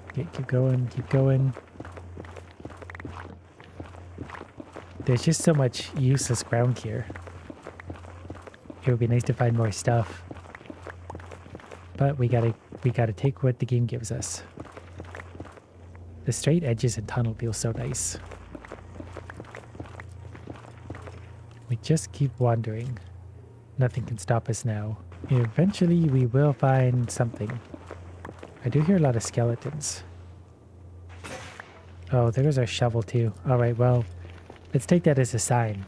Okay, keep going, keep going. There's just so much useless ground here. It would be nice to find more stuff, but we gotta take what the game gives us. The straight edges and tunnel feel so nice. We just keep wandering. Nothing can stop us now. Eventually we will find something. I do hear a lot of skeletons. Oh, there's our shovel too. Alright, well, let's take that as a sign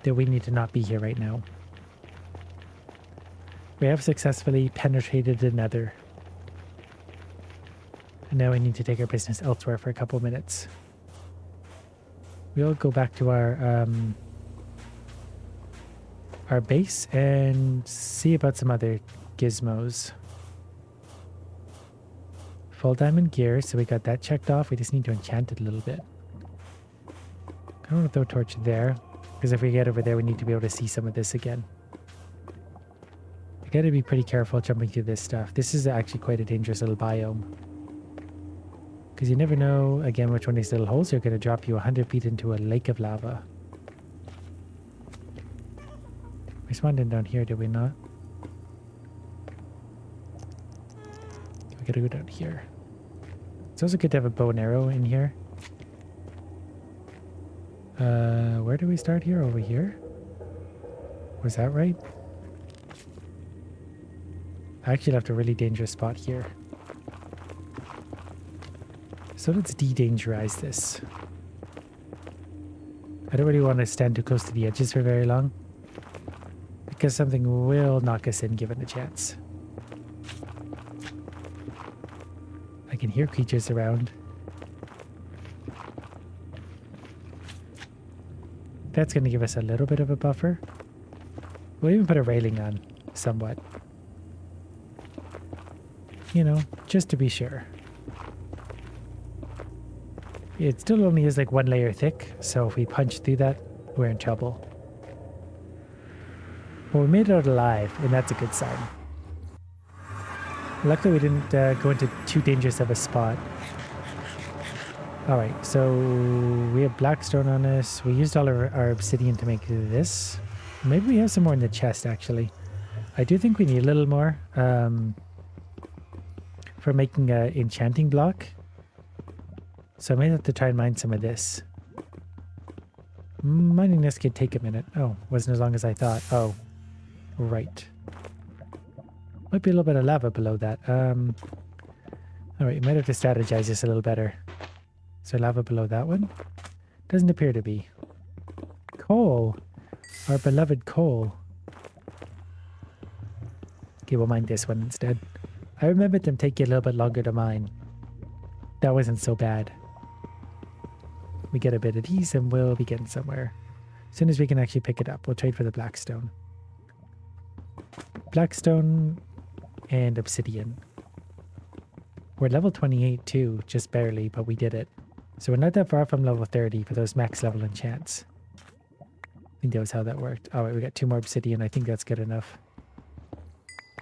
that we need to not be here right now. We have successfully penetrated the nether. And now we need to take our business elsewhere for a couple minutes. We'll go back to our base and see about some other gizmos. Full diamond gear, so we got that checked off. We just need to enchant it a little bit. I don't want to throw a torch there, because if we get over there, we need to be able to see some of this again. We gotta be pretty careful jumping through this stuff. This is actually quite a dangerous little biome. Because you never know, again, which one of these little holes are going to drop you 100 feet into a lake of lava. We spawned in down here, did we not? We gotta go down here. It's also good to have a bow and arrow in here. Where do we start here? Over here? Was that right? I actually left a really dangerous spot here. So let's de-dangerize this. I don't really want to stand too close to the edges for very long, because something will knock us in given a chance. I can hear creatures around. That's going to give us a little bit of a buffer. We'll even put a railing on, somewhat. You know, just to be sure. It still only is like one layer thick, so if we punch through that, we're in trouble. Well, we made it out alive, and that's a good sign. Luckily, we didn't go into too dangerous of a spot. Alright, so we have blackstone on us. We used all our obsidian to make this. Maybe we have some more in the chest, actually. I do think we need a little more for making an enchanting block. So I might have to try and mine some of this. Mining this could take a minute. Oh, wasn't as long as I thought. Oh, right. Might be a little bit of lava below that. Alright, you might have to strategize this a little better. So lava below that one? Doesn't appear to be. Coal. Our beloved coal. Okay, we'll mine this one instead. I remembered them taking a little bit longer to mine. That wasn't so bad. We get a bit of these and we'll be getting somewhere. As soon as we can actually pick it up, we'll trade for the blackstone. Blackstone and obsidian. We're level 28 too, just barely, but we did it. So we're not that far from level 30 for those max level enchants. I think that was how that worked. Alright, we got 2 more obsidian. I think that's good enough.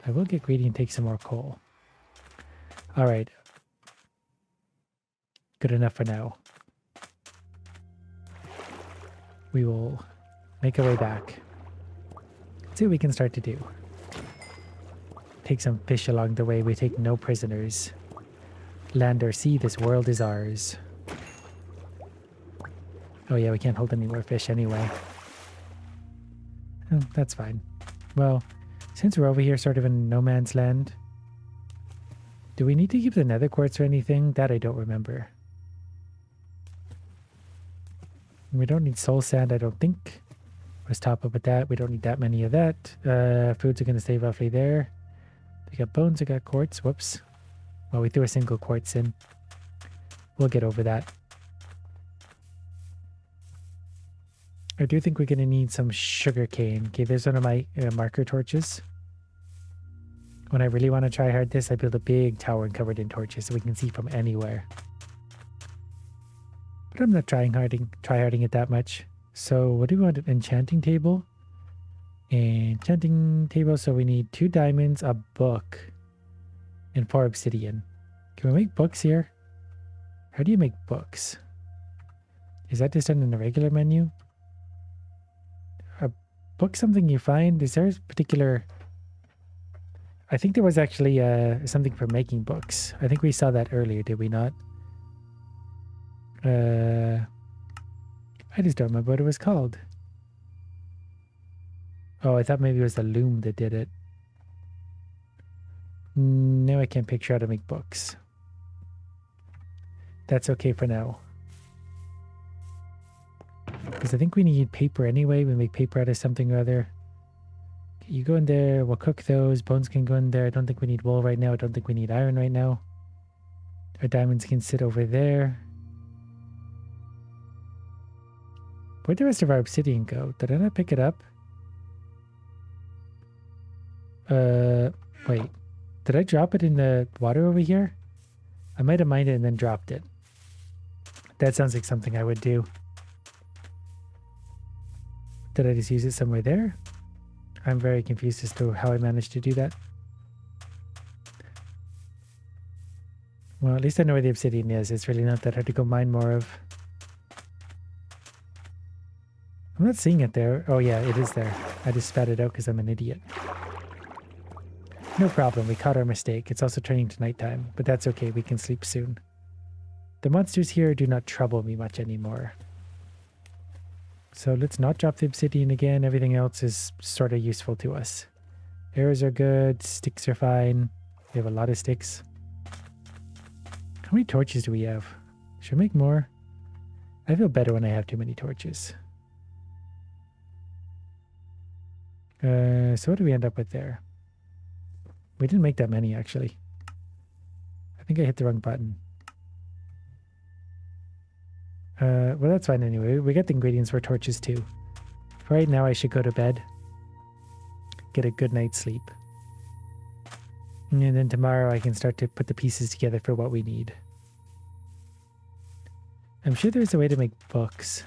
I will get greedy and take some more coal. Alright. Good enough for now. We will make our way back. See what we can start to do. Take some fish along the way. We take no prisoners. Land or sea, this world is ours. Oh yeah, we can't hold any more fish anyway. Oh, that's fine. Well, since we're over here sort of in no man's land, do we need to keep the nether quartz or anything? That I don't remember. We don't need soul sand, I don't think. Let's top up with that. We don't need that many of that. Foods are going to stay roughly there. We got bones, we got quartz. Whoops. Well, we threw a single quartz in. We'll get over that. I do think we're going to need some sugar cane. Okay, there's one of my marker torches. When I really want to try hard this, I build a big tower covered in torches so we can see from anywhere. But I'm not try harding it that much. So what do we want? An enchanting table? Enchanting table, so we need 2 diamonds, a book, and 4 obsidian. Can we make books here? How do you make books? Is that just done in the regular menu? A book something you find? Is there a particular... I think there was actually something for making books. I think we saw that earlier, did we not? I just don't remember what it was called. Oh, I thought maybe it was the loom that did it. Now I can't picture how to make books. That's okay for now. Because I think we need paper anyway. We make paper out of something or other. You go in there, we'll cook those. Bones can go in there. I don't think we need wool right now. I don't think we need iron right now. Our diamonds can sit over there. Where'd the rest of our obsidian go? Did I not pick it up? Wait. Did I drop it in the water over here? I might have mined it and then dropped it. That sounds like something I would do. Did I just use it somewhere there? I'm very confused as to how I managed to do that. Well, at least I know where the obsidian is. It's really not that hard to go mine more of. I'm not seeing it there. Oh yeah, it is there. I just spat it out because I'm an idiot. No problem, we caught our mistake. It's also turning to nighttime, but that's okay, we can sleep soon. The monsters here do not trouble me much anymore. So let's not drop the obsidian again. Everything else is sort of useful to us. Arrows are good, sticks are fine. We have a lot of sticks. How many torches do we have? Should we make more? I feel better when I have too many torches. So what do we end up with there? We didn't make that many, actually. I think I hit the wrong button. Well, that's fine anyway. We got the ingredients for torches, too. For right now, I should go to bed. Get a good night's sleep. And then tomorrow, I can start to put the pieces together for what we need. I'm sure there's a way to make books.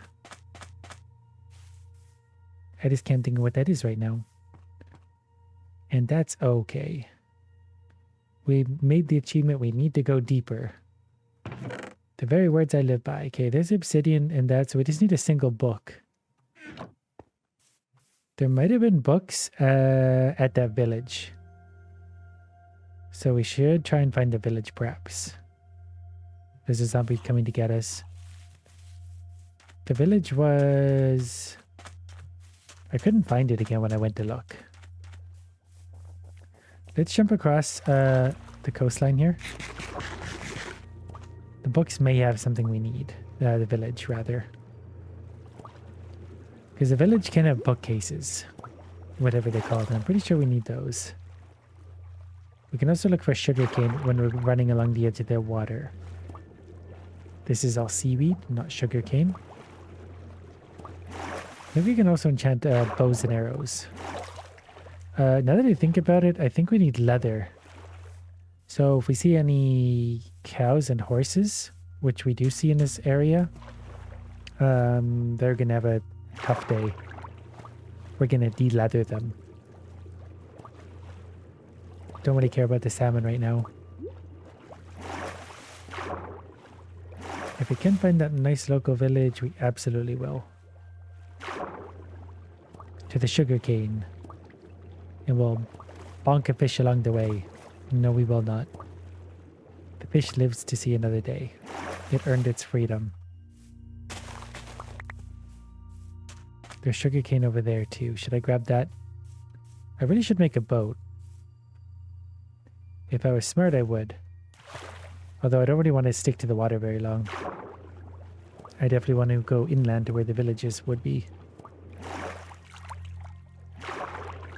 I just can't think of what that is right now. And that's okay. We made the achievement. We need to go deeper. The very words I live by. Okay, there's obsidian and that, so we just need a single book. There might have been books at that village. So we should try and find the village perhaps. There's a zombie coming to get us. The village was... I couldn't find it again when I went to look. Let's jump across the coastline here. The books may have something we need. The village, rather. Because the village can have bookcases. Whatever they call them. I'm pretty sure we need those. We can also look for sugarcane when we're running along the edge of their water. This is all seaweed, not sugarcane. Maybe we can also enchant bows and arrows. Now that I think about it, I think we need leather. So if we see any cows and horses, which we do see in this area, they're going to have a tough day. We're going to de-leather them. Don't really care about the salmon right now. If we can find that nice local village, we absolutely will. To the sugarcane. And we'll bonk a fish along the way. No, we will not. The fish lives to see another day. It earned its freedom. There's sugarcane over there too. Should I grab that? I really should make a boat. If I was smart, I would. Although I don't really want to stick to the water very long. I definitely want to go inland to where the villages would be.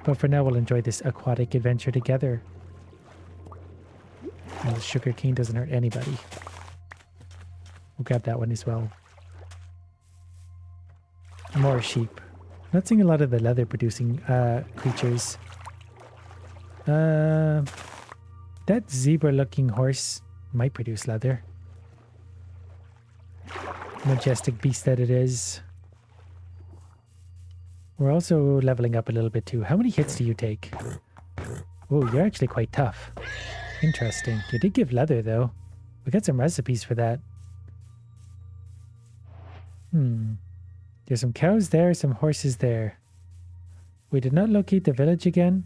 But for now, we'll enjoy this aquatic adventure together. And the sugar cane doesn't hurt anybody. We'll grab that one as well. More sheep. Not seeing a lot of the leather producing creatures. That zebra looking horse might produce leather. Majestic beast that it is. We're also leveling up a little bit too. How many hits do you take? Oh, you're actually quite tough. Interesting. You did give leather though. We got some recipes for that. There's some cows there, some horses there. We did not locate the village again,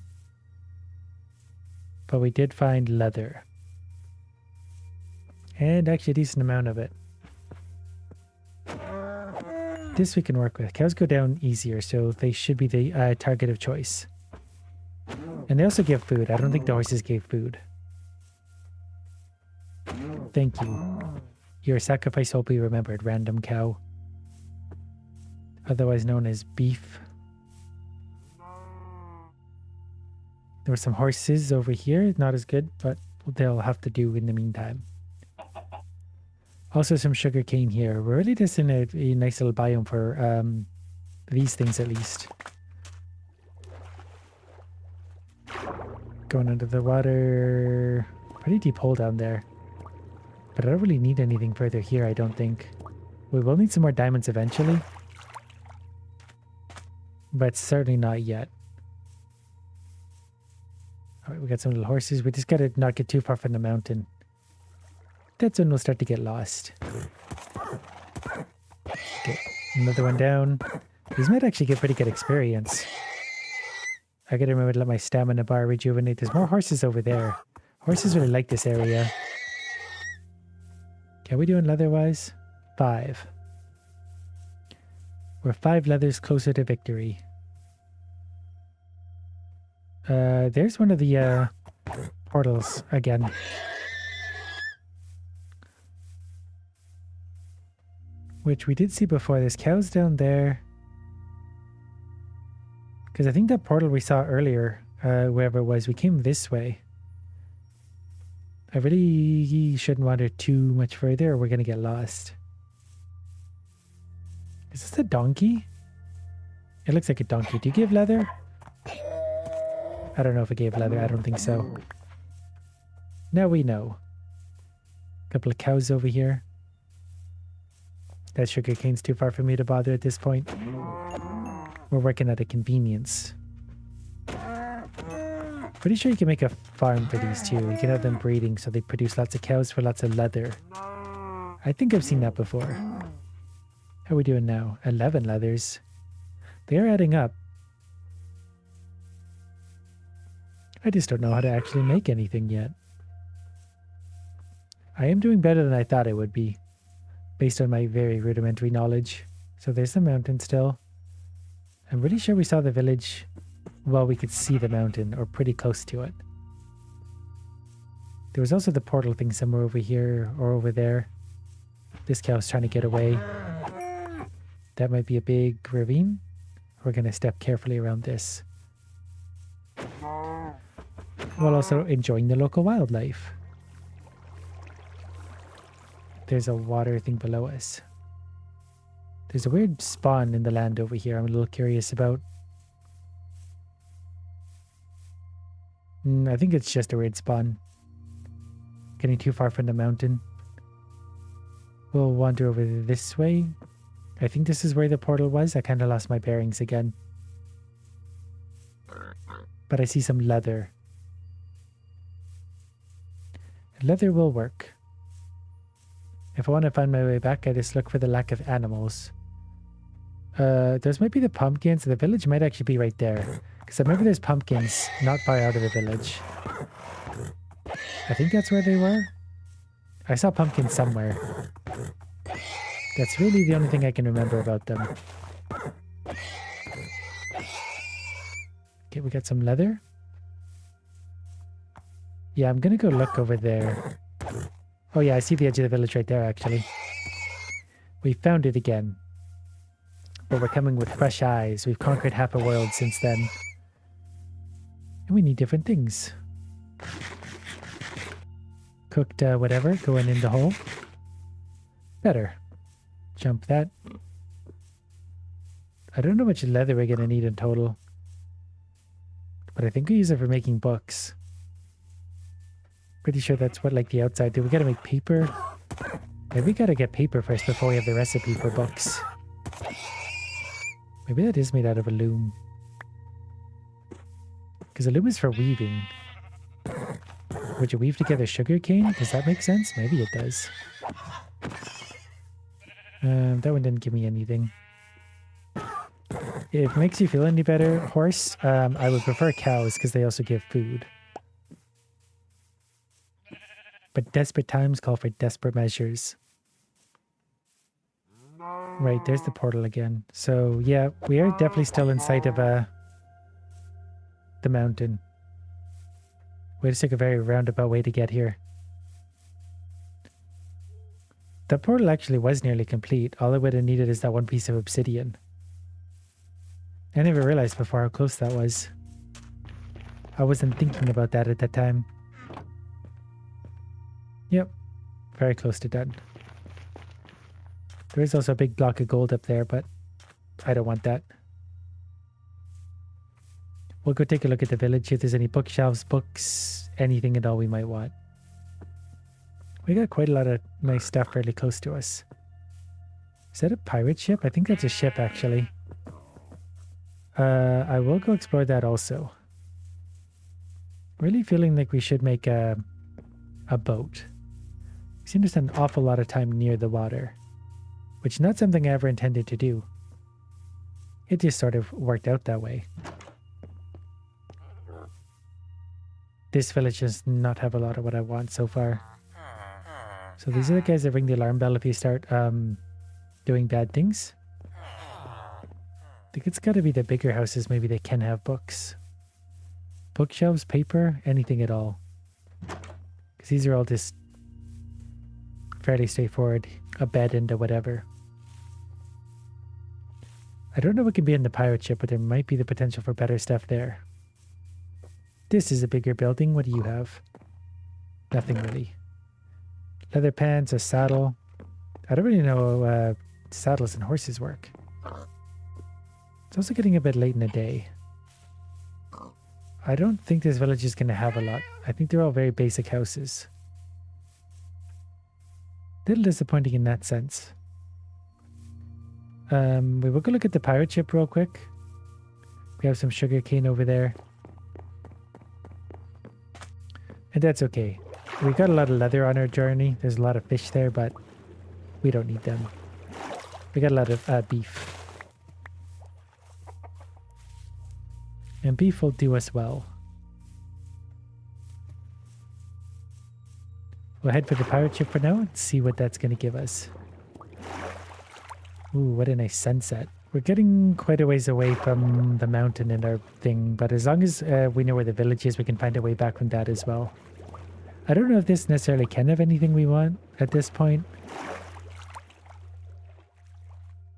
but we did find leather. And actually a decent amount of it. This we can work with. Cows go down easier, so they should be the target of choice. And they also give food. I don't think the horses gave food. Thank you. Your sacrifice will be remembered, random cow. Otherwise known as beef. There were some horses over here. Not as good, but they'll have to do in the meantime. Also some sugar cane here. We're really just in a nice little biome for these things at least. Going under the water. Pretty deep hole down there. But I don't really need anything further here, I don't think. We will need some more diamonds eventually. But certainly not yet. Alright, we got some little horses. We just gotta not get too far from the mountain. That's when we'll start to get lost. Okay, another one down. These might actually get pretty good experience. I gotta remember to let my stamina bar rejuvenate. There's more horses over there. Horses really like this area. Okay, are we doing leather-wise? 5. We're 5 leathers closer to victory. There's one of the portals again. Which we did see before. There's cows down there. Because I think that portal we saw earlier, wherever it was, we came this way. I really shouldn't wander too much further or we're going to get lost. Is this a donkey? It looks like a donkey. Do you give leather? I don't know if it gave leather. I don't think so. Now we know. A couple of cows over here. That sugar cane's too far for me to bother at this point. We're working at a convenience. Pretty sure you can make a farm for these too. You can have them breeding so they produce lots of cows for lots of leather. I think I've seen that before. How are we doing now? 11 leathers. They are adding up. I just don't know how to actually make anything yet. I am doing better than I thought I would be, based on my very rudimentary knowledge. So there's the mountain still. I'm really sure we saw the village while we could see the mountain, or pretty close to it. There was also the portal thing somewhere over here or over there. This cow's trying to get away. That might be a big ravine. We're going to step carefully around this, while also enjoying the local wildlife. There's a water thing below us. There's a weird spawn in the land over here I'm a little curious about. I think it's just a weird spawn. Getting too far from the mountain. We'll wander over this way. I think this is where the portal was. I kind of lost my bearings again. But I see some leather. Leather will work. If I want to find my way back, I just look for the lack of animals. Those might be the pumpkins. The village might actually be right there. Because I remember there's pumpkins not far out of the village. I think that's where they were. I saw pumpkins somewhere. That's really the only thing I can remember about them. Okay, we got some leather. Yeah, I'm gonna go look over there. Oh yeah, I see the edge of the village right there, actually. We found it again. But we're coming with fresh eyes. We've conquered half a world since then. And we need different things. Cooked whatever going in the hole. Better. Jump that. I don't know how much leather we're going to need in total. But I think we use it for making books. Pretty sure that's what like the outside do. We got to make paper. Maybe we got to get paper first before we have the recipe for books. Maybe that is made out of a loom. Because a loom is for weaving. Would you weave together sugar cane? Does that make sense? Maybe it does. That one didn't give me anything. If it makes you feel any better, horse, I would prefer cows because they also give food. But desperate times call for desperate measures. Right, there's the portal again. So yeah, we are definitely still in sight of the mountain. We just took a very roundabout way to get here. That portal actually was nearly complete. All I would have needed is that one piece of obsidian. I never realized before how close that was. I wasn't thinking about that at that time. Yep, very close to done. There is also a big block of gold up there, but I don't want that. We'll go take a look at the village, if there's any bookshelves, books, anything at all we might want. We got quite a lot of nice stuff fairly close to us. Is that a pirate ship? I think that's a ship, actually. I will go explore that also. Really feeling like we should make a boat. We seem to spend an awful lot of time near the water, which is not something I ever intended to do. It just sort of worked out that way. This village does not have a lot of what I want so far. So these are the guys that ring the alarm bell if you start doing bad things. I think it's got to be the bigger houses. Maybe they can have books. Bookshelves, paper, anything at all. Because these are all just fairly straightforward. A bed and a whatever. I don't know what can be in the pirate ship, but there might be the potential for better stuff there. This is a bigger building. What do you have? Nothing really. Leather pants, a saddle. I don't really know how saddles and horses work. It's also getting a bit late in the day. I don't think this village is going to have a lot. I think they're all very basic houses. Little disappointing in that sense. We will go look at the pirate ship real quick. We have some sugar cane over there. And that's okay. We got a lot of leather on our journey. There's a lot of fish there, but we don't need them. We got a lot of beef. And beef will do us well. We'll head for the pirate ship for now and see what that's going to give us. Ooh, what a nice sunset. We're getting quite a ways away from the mountain and our thing, but as long as we know where the village is, we can find a way back from that as well. I don't know if this necessarily can have anything we want at this point.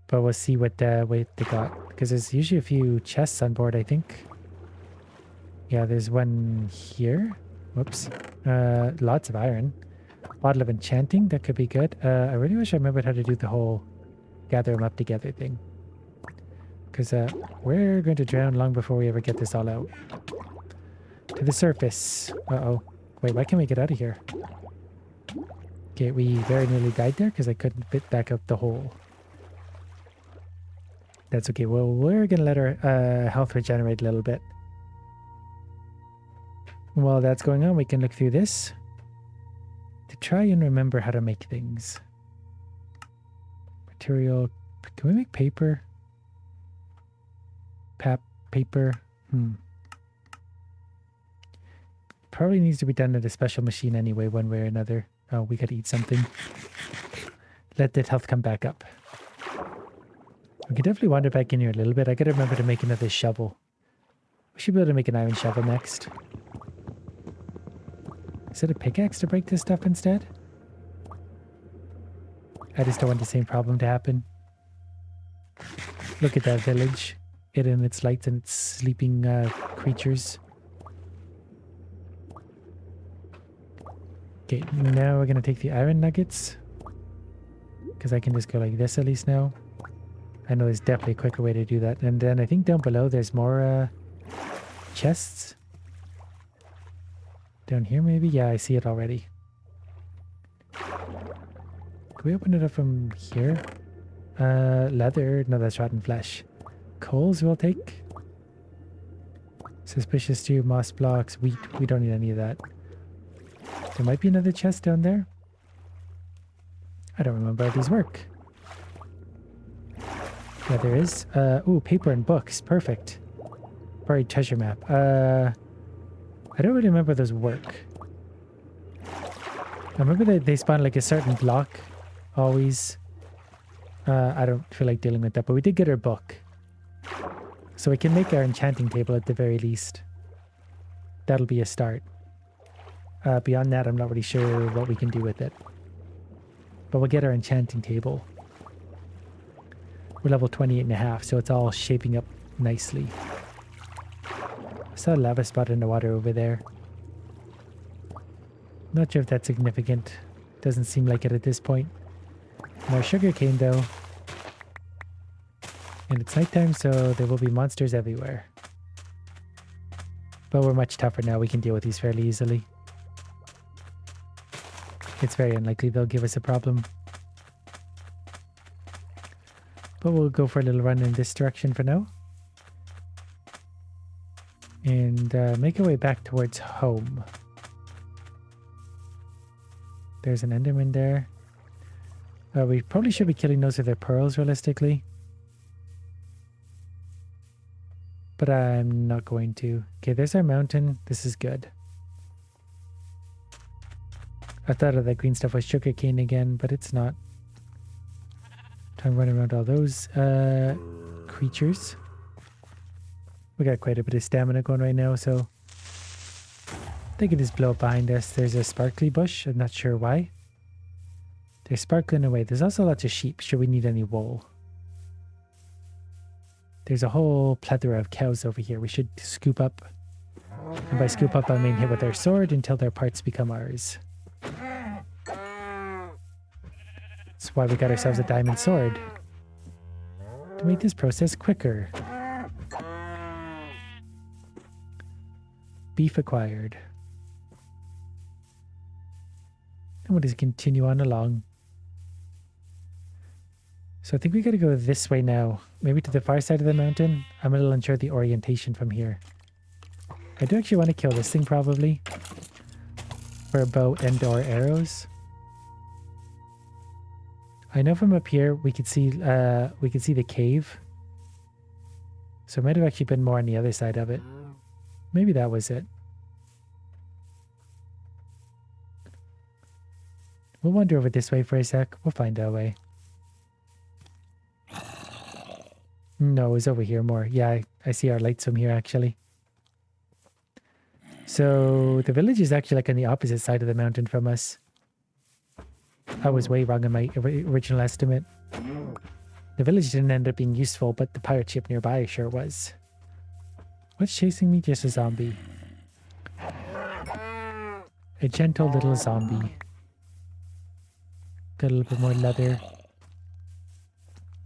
But we'll see what they got. Because there's usually a few chests on board, I think. Yeah, there's one here. Whoops. Lots of iron. Bottle of enchanting, that could be good. I really wish I remembered how to do the whole gather them up together thing. Because we're going to drown long before we ever get this all out. To the surface. Uh-oh. Wait, why can't we get out of here? Okay, we very nearly died there because I couldn't fit back up the hole. That's okay. Well, we're going to let our health regenerate a little bit. While that's going on, we can look through this to try and remember how to make things. Material. Can we make paper? Paper. Probably needs to be done at a special machine anyway, one way or another. Oh, we gotta eat something. Let that health come back up. We can definitely wander back in here a little bit. I gotta remember to make another shovel. We should be able to make an iron shovel next. Is it a pickaxe to break this stuff instead? I just don't want the same problem to happen. Look at that village. It and its lights and its sleeping creatures. Okay, now we're going to take the iron nuggets. Because I can just go like this at least now. I know there's definitely a quicker way to do that. And then I think down below there's more chests. Down here maybe? Yeah, I see it already. Can we open it up from here? Leather. No, that's rotten flesh. Coals we'll take. Suspicious stew, moss blocks, wheat. We don't need any of that. There might be another chest down there. I don't remember how these work. Yeah, there is. Ooh, paper and books. Perfect. Buried treasure map. I don't really remember those work. I remember that they spawn like a certain block. Always. I don't feel like dealing with that, but we did get our book. So we can make our enchanting table at the very least. That'll be a start. Beyond that, I'm not really sure what we can do with it. But we'll get our enchanting table. We're level 28.5, so it's all shaping up nicely. I saw a lava spot in the water over there. Not sure if that's significant. Doesn't seem like it at this point. More sugarcane though. And it's nighttime, so there will be monsters everywhere. But we're much tougher now. We can deal with these fairly easily. It's very unlikely they'll give us a problem. But we'll go for a little run in this direction for now. And make our way back towards home. There's an enderman there. We probably should be killing those with their pearls, realistically. But I'm not going to. Okay, there's our mountain. This is good. I thought all that green stuff was sugarcane again, but it's not. Trying to run around all those creatures. We got quite a bit of stamina going right now, so they can just blow up behind us. There's a sparkly bush. I'm not sure why. They're sparkling away. There's also lots of sheep. Should we need any wool? There's a whole plethora of cows over here. We should scoop up. And by scoop up, I mean hit with our sword until their parts become ours. That's why we got ourselves a diamond sword. To make this process quicker. Beef acquired. And we'll just continue on along. So I think we gotta go this way now. Maybe to the far side of the mountain. I'm a little unsure of the orientation from here. I do actually want to kill this thing probably. For a bow and or arrows. I know from up here we could see the cave. So it might have actually been more on the other side of it. Maybe that was it. We'll wander over this way for a sec. We'll find our way. No, it was over here more. Yeah, I see our lights from here actually. So the village is actually like on the opposite side of the mountain from us. I was way wrong in my original estimate. The village didn't end up being useful, but the pirate ship nearby sure was. What's chasing me? Just a zombie. A gentle little zombie. Got a little bit more leather.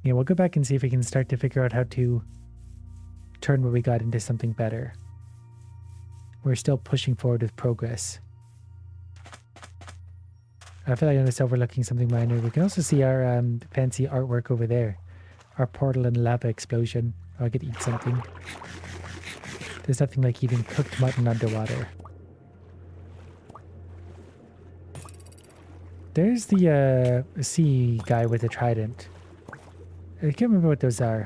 Yeah, we'll go back and see if we can start to figure out how to turn what we got into something better. We're still pushing forward with progress. I feel like I'm just overlooking something minor. We can also see our fancy artwork over there. Our portal and lava explosion. Oh, I could eat something. There's nothing like eating cooked mutton underwater. There's the sea guy with a trident. I can't remember what those are.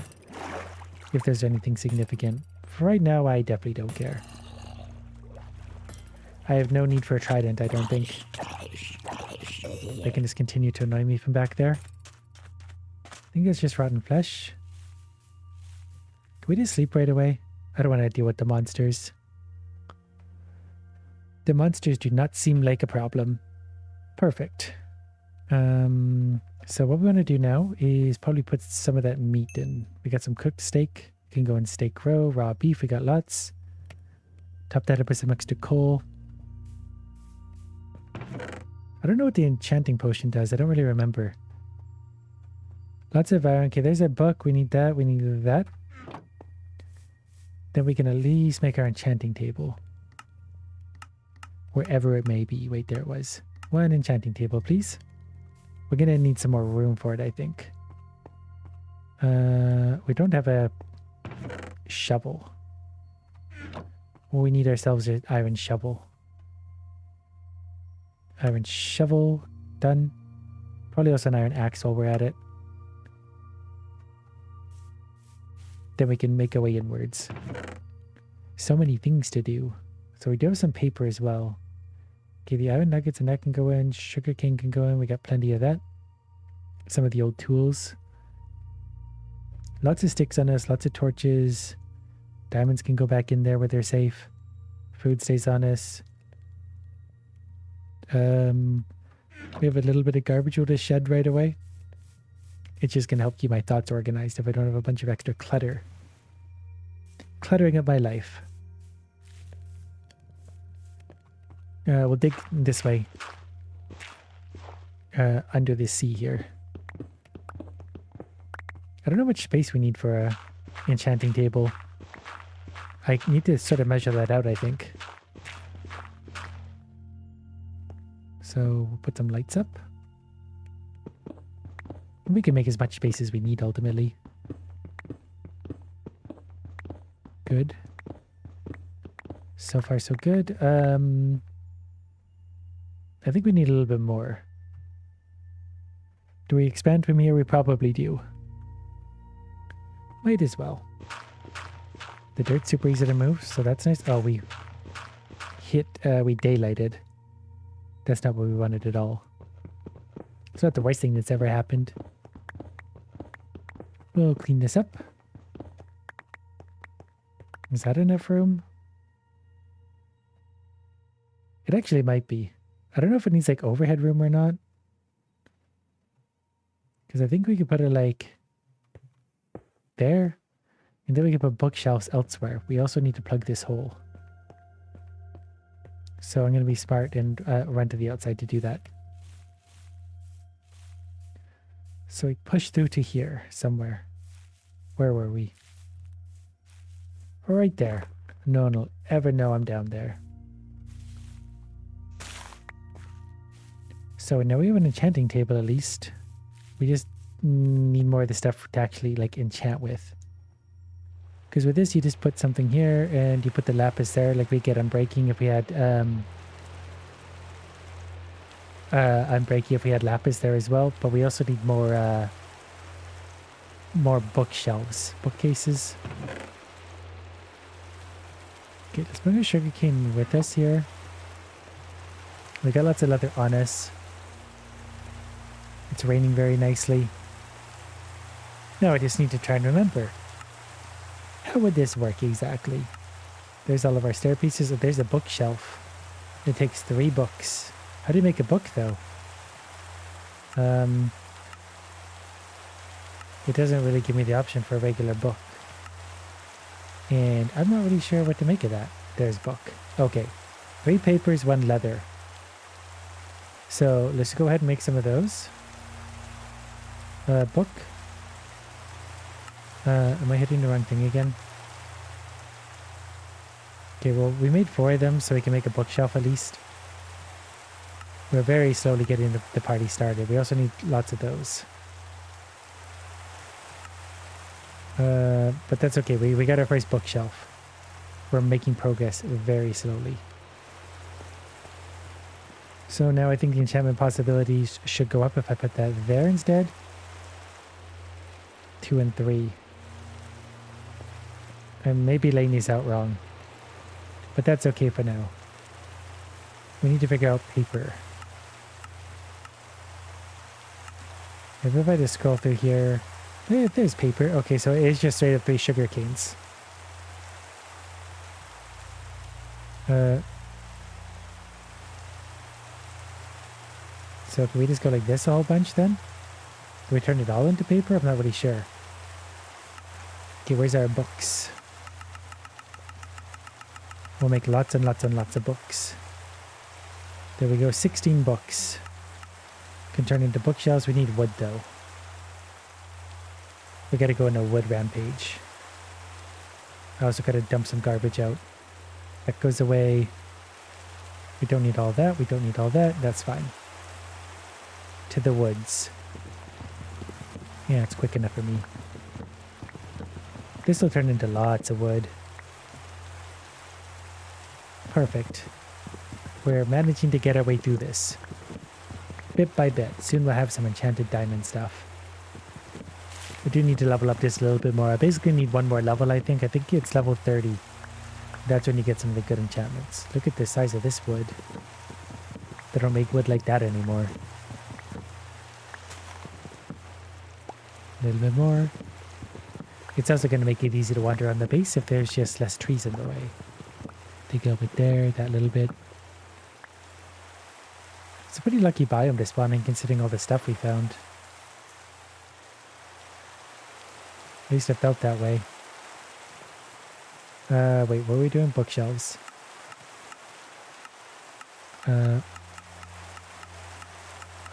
If there's anything significant. For right now, I definitely don't care. I have no need for a trident, I don't think. They can just continue to annoy me from back there. I think it's just rotten flesh. Can we just sleep right away? I don't want to deal with the monsters. The monsters do not seem like a problem. Perfect. So what we want to do now is probably put some of that meat in. We got some cooked steak. We can go in steak roe, raw beef, we got lots. Top that up with some extra coal. I don't know what the enchanting potion does. I don't really remember. Lots of iron. Okay, there's a book. We need that. We need that. Then we can at least make our enchanting table. Wherever it may be. Wait, there it was. One enchanting table, please. We're going to need some more room for it, I think. We don't have a shovel. Well, we need ourselves an iron shovel. Iron shovel. Done. Probably also an iron axe while we're at it. Then we can make our way inwards. So many things to do. So we do have some paper as well. Okay, the iron nuggets and that can go in. Sugarcane can go in. We got plenty of that. Some of the old tools. Lots of sticks on us. Lots of torches. Diamonds can go back in there where they're safe. Food stays on us. We have a little bit of garbage we'll just shed right away. It's just going to help keep my thoughts organized if I don't have a bunch of extra clutter. Cluttering up my life. We'll dig this way. Under the sea here. I don't know how much space we need for a enchanting table. I need to sort of measure that out, I think. So we'll put some lights up. We can make as much space as we need ultimately. Good. So far so good. I think we need a little bit more. Do we expand from here? We probably do. Might as well. The dirt's super easy to move, so that's nice. Oh, we daylighted. That's not what we wanted at all. It's not the worst thing that's ever happened. We'll clean this up. Is that enough room? It actually might be. I don't know if it needs like overhead room or not. Because I think we could put it like there. And then we can put bookshelves elsewhere. We also need to plug this hole. So I'm going to be smart and run to the outside to do that. So we push through to here somewhere. Where were we? Right there. No one will ever know I'm down there. So now we have an enchanting table at least. We just need more of the stuff to actually like enchant with. Because with this you just put something here and you put the lapis there like we get unbreaking if we had unbreaking if we had lapis there as well. But we also need more bookshelves, bookcases. Okay, let's bring our sugarcane with us here. We got lots of leather on us. It's raining very nicely. Now I just need to try and remember. How would this work exactly? There's all of our stair pieces. There's a bookshelf. It takes 3 books. How do you make a book though? It doesn't really give me the option for a regular book. And I'm not really sure what to make of that. There's book. Okay. 3 papers, 1 leather. So let's go ahead and make some of those. Book. Am I hitting the wrong thing again? Okay, well, we made 4 of them so we can make a bookshelf at least. We're very slowly getting the party started. We also need lots of those. But that's okay. We got our first bookshelf. We're making progress very slowly. So now I think the enchantment possibilities should go up if I put that there instead. 2 and 3. And maybe laying these out wrong. But that's okay for now. We need to figure out paper. Maybe if I just scroll through here. There's paper. Okay, so it is just straight up 3 sugar canes. So can we just go like this a whole bunch then? Do we turn it all into paper? I'm not really sure. Okay, where's our books? We'll make lots and lots and lots of books. There we go, 16 books. Can turn into bookshelves. We need wood though. We gotta go on a wood rampage. I also gotta dump some garbage out. That goes away. We don't need all that. We don't need all that. That's fine. To the woods. Yeah, it's quick enough for me. This will turn into lots of wood. Perfect. We're managing to get our way through this. Bit by bit. Soon we'll have some enchanted diamond stuff. I do need to level up this a little bit more. I basically need one more level, I think. I think it's level 30. That's when you get some of the good enchantments. Look at the size of this wood. They don't make wood like that anymore. A little bit more. It's also going to make it easy to wander on the base if there's just less trees in the way. Take a little bit there, that little bit. It's a pretty lucky biome to spawn in considering all the stuff we found. At least it felt that way. Wait, what were we doing? Bookshelves. I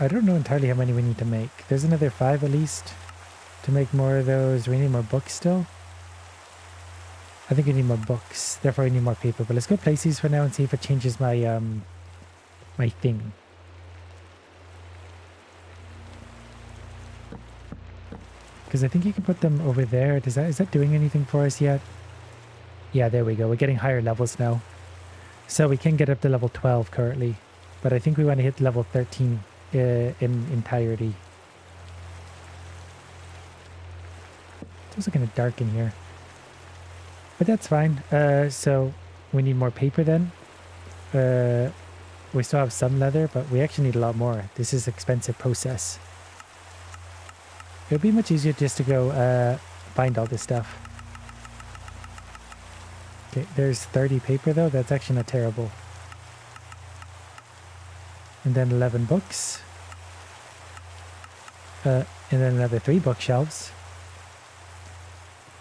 don't know entirely how many we need to make. There's another 5 at least to make more of those. We need more books still. I think we need more books. Therefore, we need more paper. But let's go place these for now and see if it changes my my thing. Because I think you can put them over there. Is that doing anything for us yet? Yeah, there we go. We're getting higher levels now. So we can get up to level 12 currently. But I think we want to hit level 13 in entirety. It's also kind of dark in here. But that's fine. So we need more paper then. We still have some leather, but we actually need a lot more. This is an expensive process. It would be much easier just to go find all this stuff. Okay, there's 30 paper though. That's actually not terrible. And then 11 books. And then another 3 bookshelves.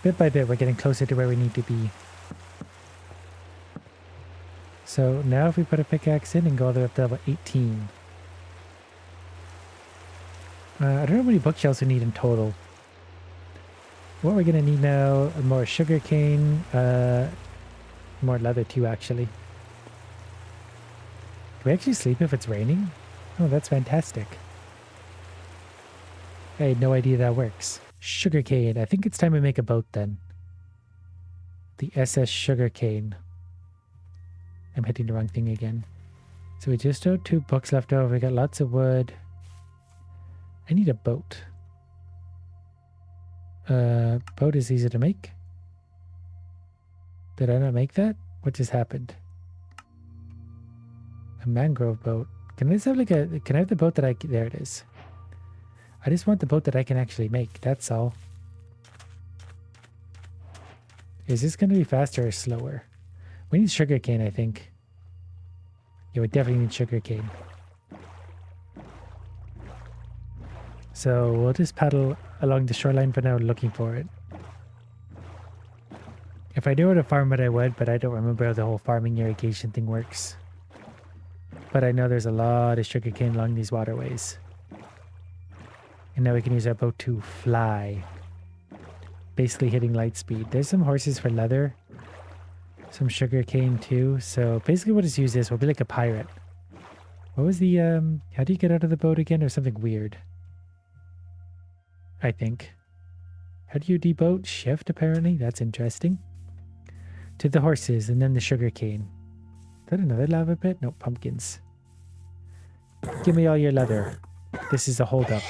Bit by bit, we're getting closer to where we need to be. So now if we put a pickaxe in and go all the way up to level 18. I don't know how many bookshelves we need in total. What we're going to need now, more sugarcane, more leather too actually. Do we actually sleep if it's raining? Oh, that's fantastic. I had no idea that works. Sugarcane. I think it's time we make a boat then. The SS Sugarcane. I'm hitting the wrong thing again. So we just have 2 books left over. We got lots of wood. I need a boat. Boat is easy to make. Did I not make that? What just happened? A mangrove boat. Can I just have like a... Can I have the boat that I... There it is. I just want the boat that I can actually make. That's all. Is this going to be faster or slower? We need sugarcane, I think. Yeah, we definitely need sugarcane. So we'll just paddle along the shoreline for now looking for it. If I knew how to farm it, I would, but I don't remember how the whole farming irrigation thing works. But I know there's a lot of sugarcane along these waterways. And now we can use our boat to fly. Basically hitting light speed. There's some horses for leather. Some sugarcane too. So basically we'll just use this. We'll be like a pirate. What was the, how do you get out of the boat again? Or something weird. I think. How do you deboat? Shift apparently. That's interesting. To the horses and then the sugarcane. Is that another lava pit? No, pumpkins. Give me all your leather. This is a holdup.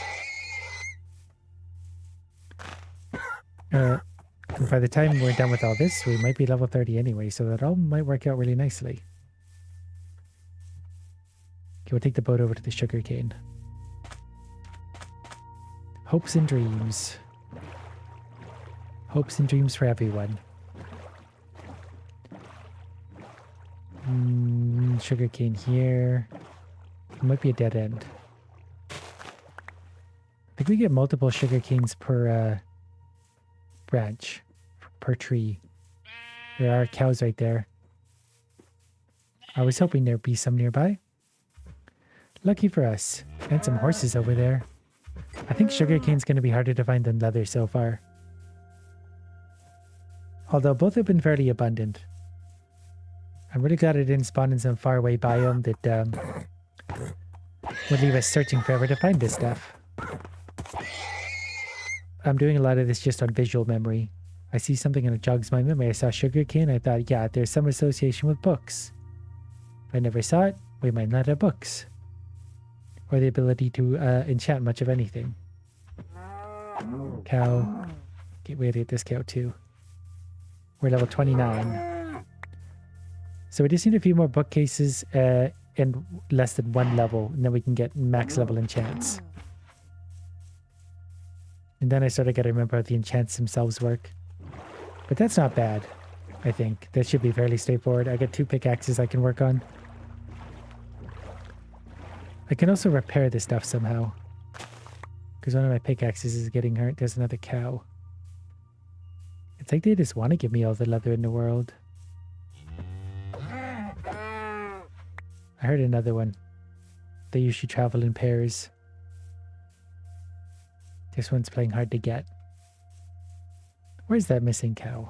By the time we're done with all this, we might be level 30 anyway, so that all might work out really nicely. Okay, we'll take the boat over to the sugarcane. Hopes and dreams. Hopes and dreams for everyone. Sugarcane here. It might be a dead end. I think we get multiple sugarcanes per branch, per tree. There are cows right there. I was hoping there'd be some nearby. Lucky for us. And some horses over there. I think sugarcane's going to be harder to find than leather so far. Although both have been fairly abundant. I'm really glad I didn't spawn in some faraway biome that would leave us searching forever to find this stuff. I'm doing a lot of this just on visual memory. I see something and it jogs my memory. I saw sugarcane. I thought, yeah, there's some association with books. If I never saw it, we might not have books. Or the ability to enchant much of anything. Cow. Okay, we gotta get this cow too. We're level 29. So we just need a few more bookcases and less than 1 level, and then we can get max level enchants. And then I sort of got to remember how the enchants themselves work. But that's not bad, I think. That should be fairly straightforward. I got 2 pickaxes I can work on. I can also repair this stuff somehow. Because one of my pickaxes is getting hurt. There's another cow. It's like they just want to give me all the leather in the world. I heard another one. They usually travel in pairs. This one's playing hard to get. Where's that missing cow?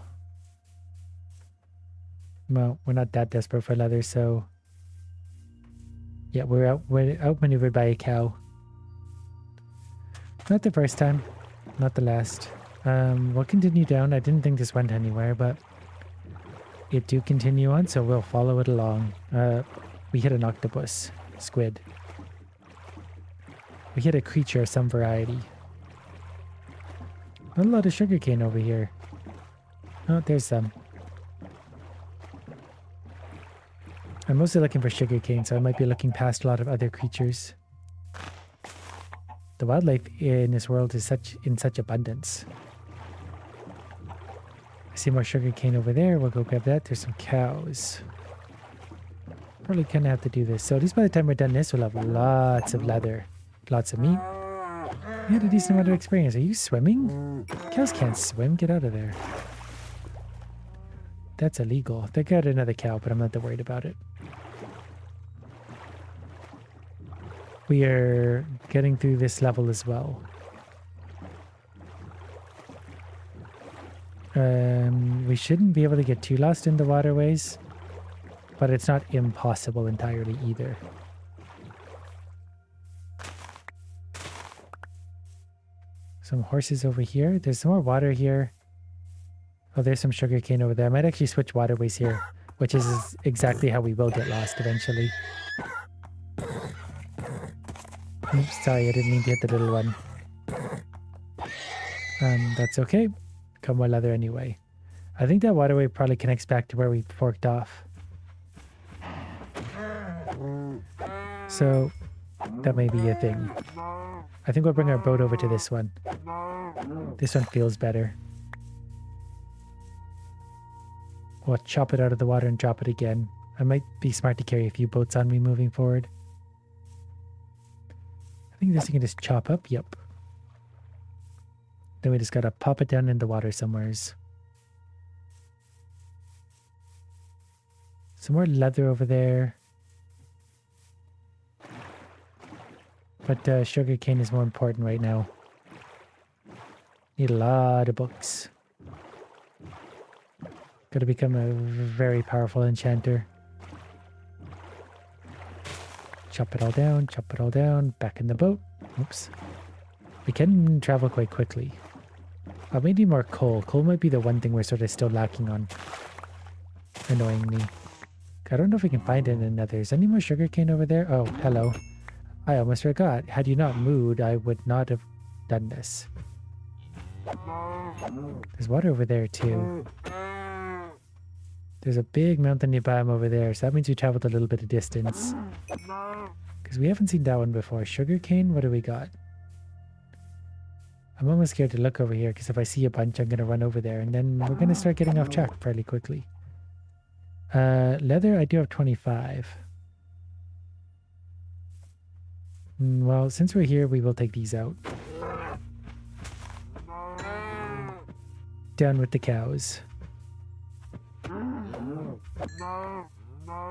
Well, we're not that desperate for leather, so... Yeah, we're outmaneuvered by a cow. Not the first time. Not the last. We'll continue down. I didn't think this went anywhere, but... It do continue on, so we'll follow it along. We hit an octopus. Squid. We hit a creature of some variety. Not a lot of sugarcane over here. Oh, there's some. I'm mostly looking for sugarcane, so I might be looking past a lot of other creatures. The wildlife in this world is in such abundance. I see more sugarcane over there. We'll go grab that. There's some cows. Probably gonna have to do this. So at least by the time we're done this, we'll have lots of leather. Lots of meat. We had a decent amount of experience. Are you swimming? Cows can't swim. Get out of there. That's illegal. They got another cow, but I'm not that worried about it. We are getting through this level as well. We shouldn't be able to get too lost in the waterways, but it's not impossible entirely either. Some horses over here. There's some more water here. Oh, there's some sugarcane over there. I might actually switch waterways here, which is exactly how we will get lost eventually. Oops, sorry, I didn't mean to hit the little one. That's okay. Come more leather anyway. I think that waterway probably connects back to where we forked off. So, that may be a thing. I think we'll bring our boat over to this one. This one feels better. We'll chop it out of the water and drop it again. I might be smart to carry a few boats on me moving forward. I think this you can just chop up. Yep. Then we just gotta pop it down in the water somewheres. Some more leather over there. But sugarcane is more important right now. Need a lot of books. Gotta become a very powerful enchanter. Chop it all down, back in the boat. Oops. We can travel quite quickly. We need more coal. Coal might be the one thing we're sort of still lacking on. Annoyingly. I don't know if we can find it in another. Is any more sugarcane over there? Oh, hello. I almost forgot. Had you not moved, I would not have done this. There's water over there too. There's a big mountainy biome over there, so that means we traveled a little bit of distance. Because we haven't seen that one before. Sugarcane, what do we got? I'm almost scared to look over here, because if I see a bunch, I'm going to run over there, and then we're going to start getting off track fairly quickly. Leather, I do have 25. Well, since we're here, we will take these out. Down with the cows.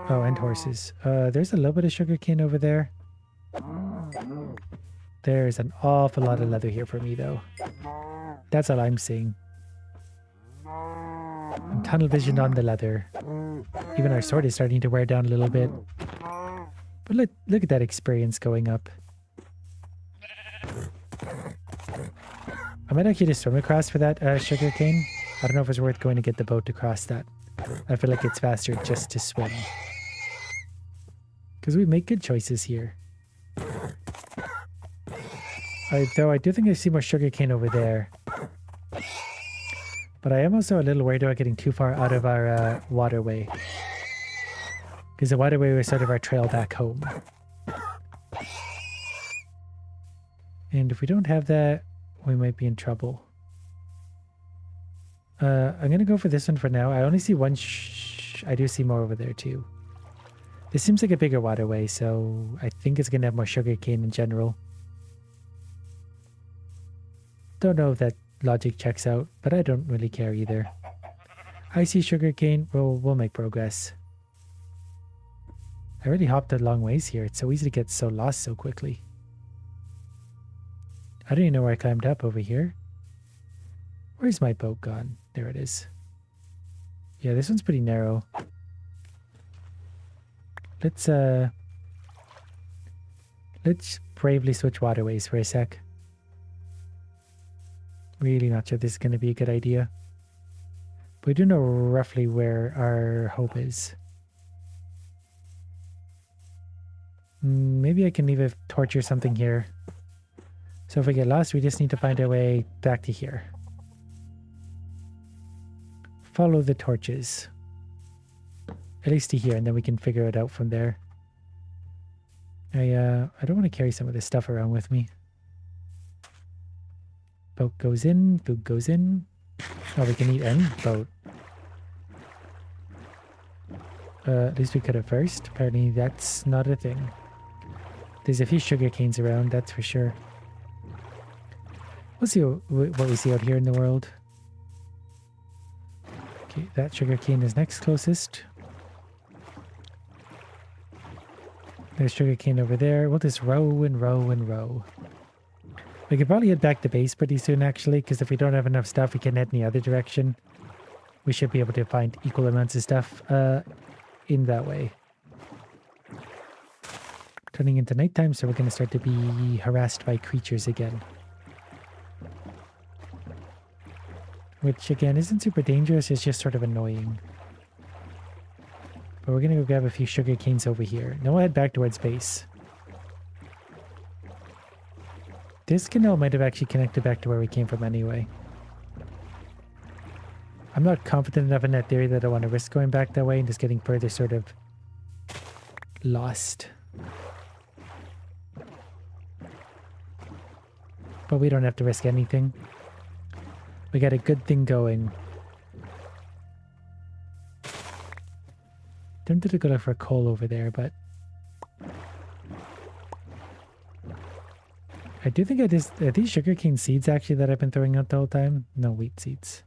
Oh, and horses. There's a little bit of sugarcane over there. There's an awful lot of leather here for me, though. That's all I'm seeing. I'm tunnel visioned on the leather. Even our sword is starting to wear down a little bit. But look at that experience going up. I might actually just swim across for that sugar cane. I don't know if it's worth going to get the boat to cross that. I feel like it's faster just to swim. Because we make good choices here. Though I do think I see more sugar cane over there. But I am also a little worried about getting too far out of our waterway. Because the waterway was sort of our trail back home. And if we don't have that, we might be in trouble. I'm going to go for this one for now. I only see one I do see more over there too. This seems like a bigger waterway, so I think it's going to have more sugar cane in general. Don't know if that logic checks out, but I don't really care either. I see sugar cane. We'll make progress. I really hopped a long ways here. It's so easy to get so lost so quickly. I don't even know where I climbed up over here. Where's my boat gone? There it is. Yeah, this one's pretty narrow. Let's bravely switch waterways for a sec. Really not sure this is going to be a good idea. But we do know roughly where our hope is. Maybe I can leave a torch or something here. So if we get lost, we just need to find our way back to here. Follow the torches. At least to here, and then we can figure it out from there. I don't want to carry some of this stuff around with me. Boat goes in, food goes in. Oh, we can eat any boat. At least we could have first. Apparently that's not a thing. There's a few sugar canes around, that's for sure. We'll see what we see out here in the world. Okay, that sugar cane is next closest. There's sugar cane over there. We'll just row and row and row. We could probably head back to base pretty soon, actually, because if we don't have enough stuff, we can head in the other direction. We should be able to find equal amounts of stuff in that way. Turning into nighttime, so we're going to start to be harassed by creatures again. Which, again, isn't super dangerous. It's just sort of annoying. But we're going to go grab a few sugar canes over here. Now we'll head back towards base. This canal might have actually connected back to where we came from anyway. I'm not confident enough in that theory that I want to risk going back that way and just getting further sort of lost. But we don't have to risk anything. We got a good thing going. Tempted to go look for coal over there, but I do think are these sugarcane seeds actually that I've been throwing out the whole time? No, wheat seeds.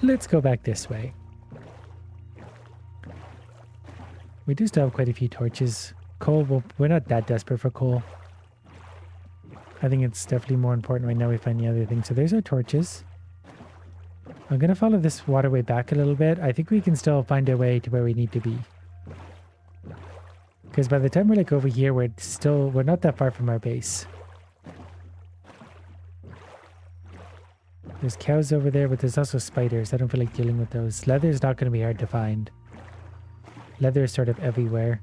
Let's go back this way. We do still have quite a few torches. Coal, we're not that desperate for coal. I think it's definitely more important right now we find the other thing. So there's our torches. I'm going to follow this waterway back a little bit. I think we can still find our way to where we need to be. Because by the time we're like over here, we're not that far from our base. There's cows over there, but there's also spiders. I don't feel like dealing with those. Leather is not going to be hard to find. Leather is sort of everywhere.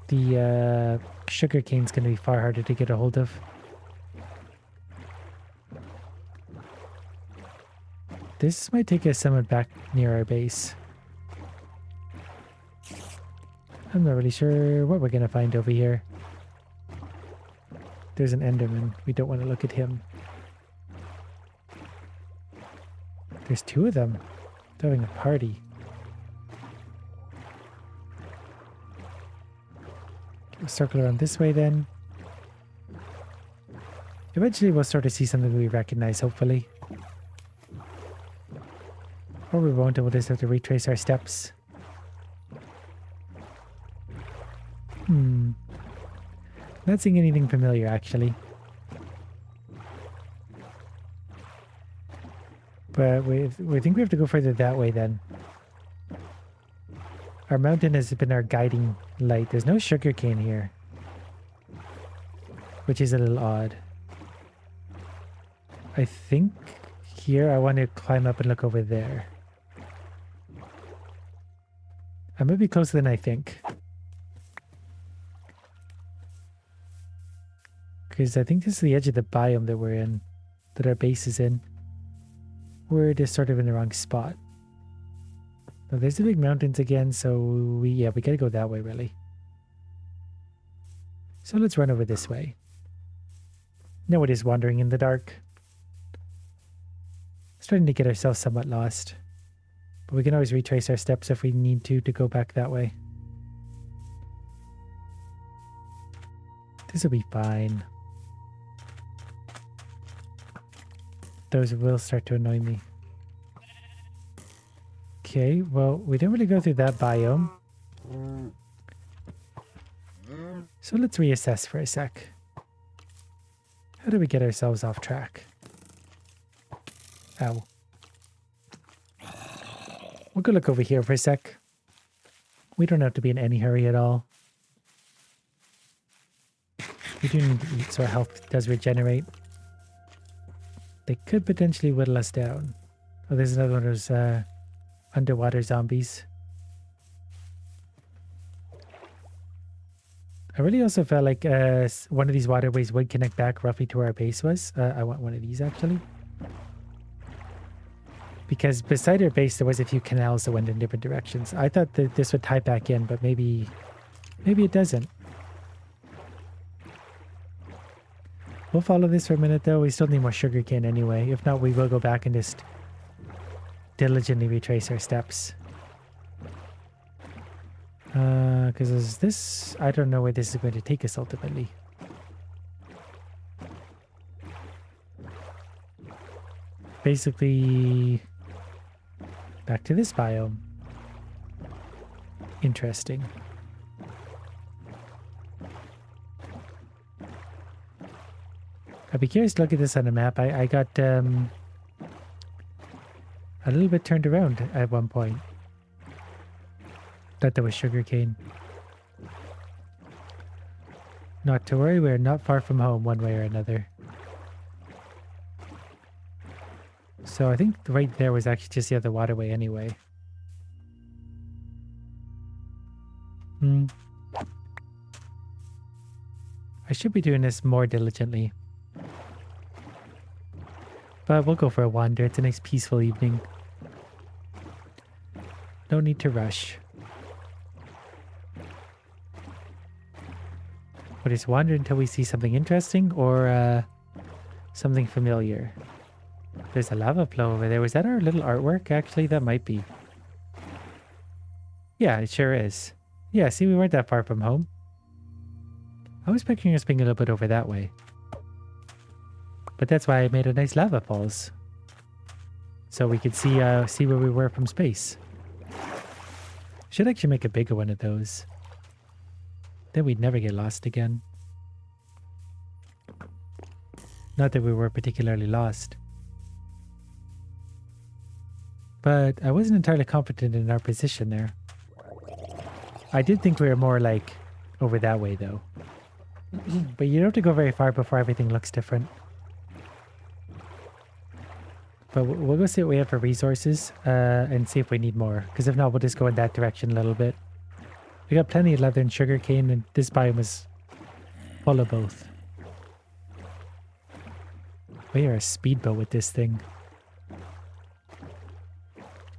The sugar cane's going to be far harder to get a hold of. This might take us somewhat back near our base. I'm not really sure what we're going to find over here. There's an Enderman. We don't want to look at him. There's two of them. They're having a party. We'll circle around this way then. Eventually we'll start to see something we recognize, hopefully. Or we won't, and we'll just have to retrace our steps. Not seeing anything familiar, actually. But we think we have to go further that way, then. Our mountain has been our guiding light. There's no sugarcane here, which is a little odd. I think here I want to climb up and look over there. I might be closer than I think. Because I think this is the edge of the biome that we're in, that our base is in. We're just sort of in the wrong spot. Oh, there's the big mountains again, so we gotta go that way, really. So let's run over this way. Now it is wandering in the dark. Starting to get ourselves somewhat lost. But we can always retrace our steps if we need to go back that way. This will be fine. Those will start to annoy me. Okay, well, we didn't really go through that biome. So let's reassess for a sec. How do we get ourselves off track? Ow. We'll go look over here for a sec. We don't have to be in any hurry at all. We do need to eat so our health does regenerate. They could potentially whittle us down. Oh, there's another one of those underwater zombies. I really also felt like one of these waterways would connect back roughly to where our base was. I want one of these, actually. Because beside our base, there was a few canals that went in different directions. I thought that this would tie back in, but maybe it doesn't. We'll follow this for a minute, though. We still need more sugarcane anyway. If not, we will go back and just diligently retrace our steps. Because this... I don't know where this is going to take us ultimately. Basically... back to this biome. Interesting. I'd be curious to look at this on a map. I got a little bit turned around at one point. Thought there was sugarcane. Not to worry, we're not far from home one way or another. So I think right there was actually just the other waterway anyway. I should be doing this more diligently. But we'll go for a wander. It's a nice peaceful evening. No need to rush. We'll just wander until we see something interesting or something familiar. There's a lava flow over there. Was that our little artwork? Actually, that might be. Yeah, it sure is. Yeah, see, we weren't that far from home. I was picturing us being a little bit over that way. But that's why I made a nice lava falls. So we could see where we were from space. Should actually make a bigger one of those. Then we'd never get lost again. Not that we were particularly lost. But I wasn't entirely confident in our position there. I did think we were more like over that way though. But you don't have to go very far before everything looks different. But we'll go see what we have for resources and see if we need more. Because if not, we'll just go in that direction a little bit. We got plenty of leather and sugarcane, and this biome is full of both. We are a speedboat with this thing.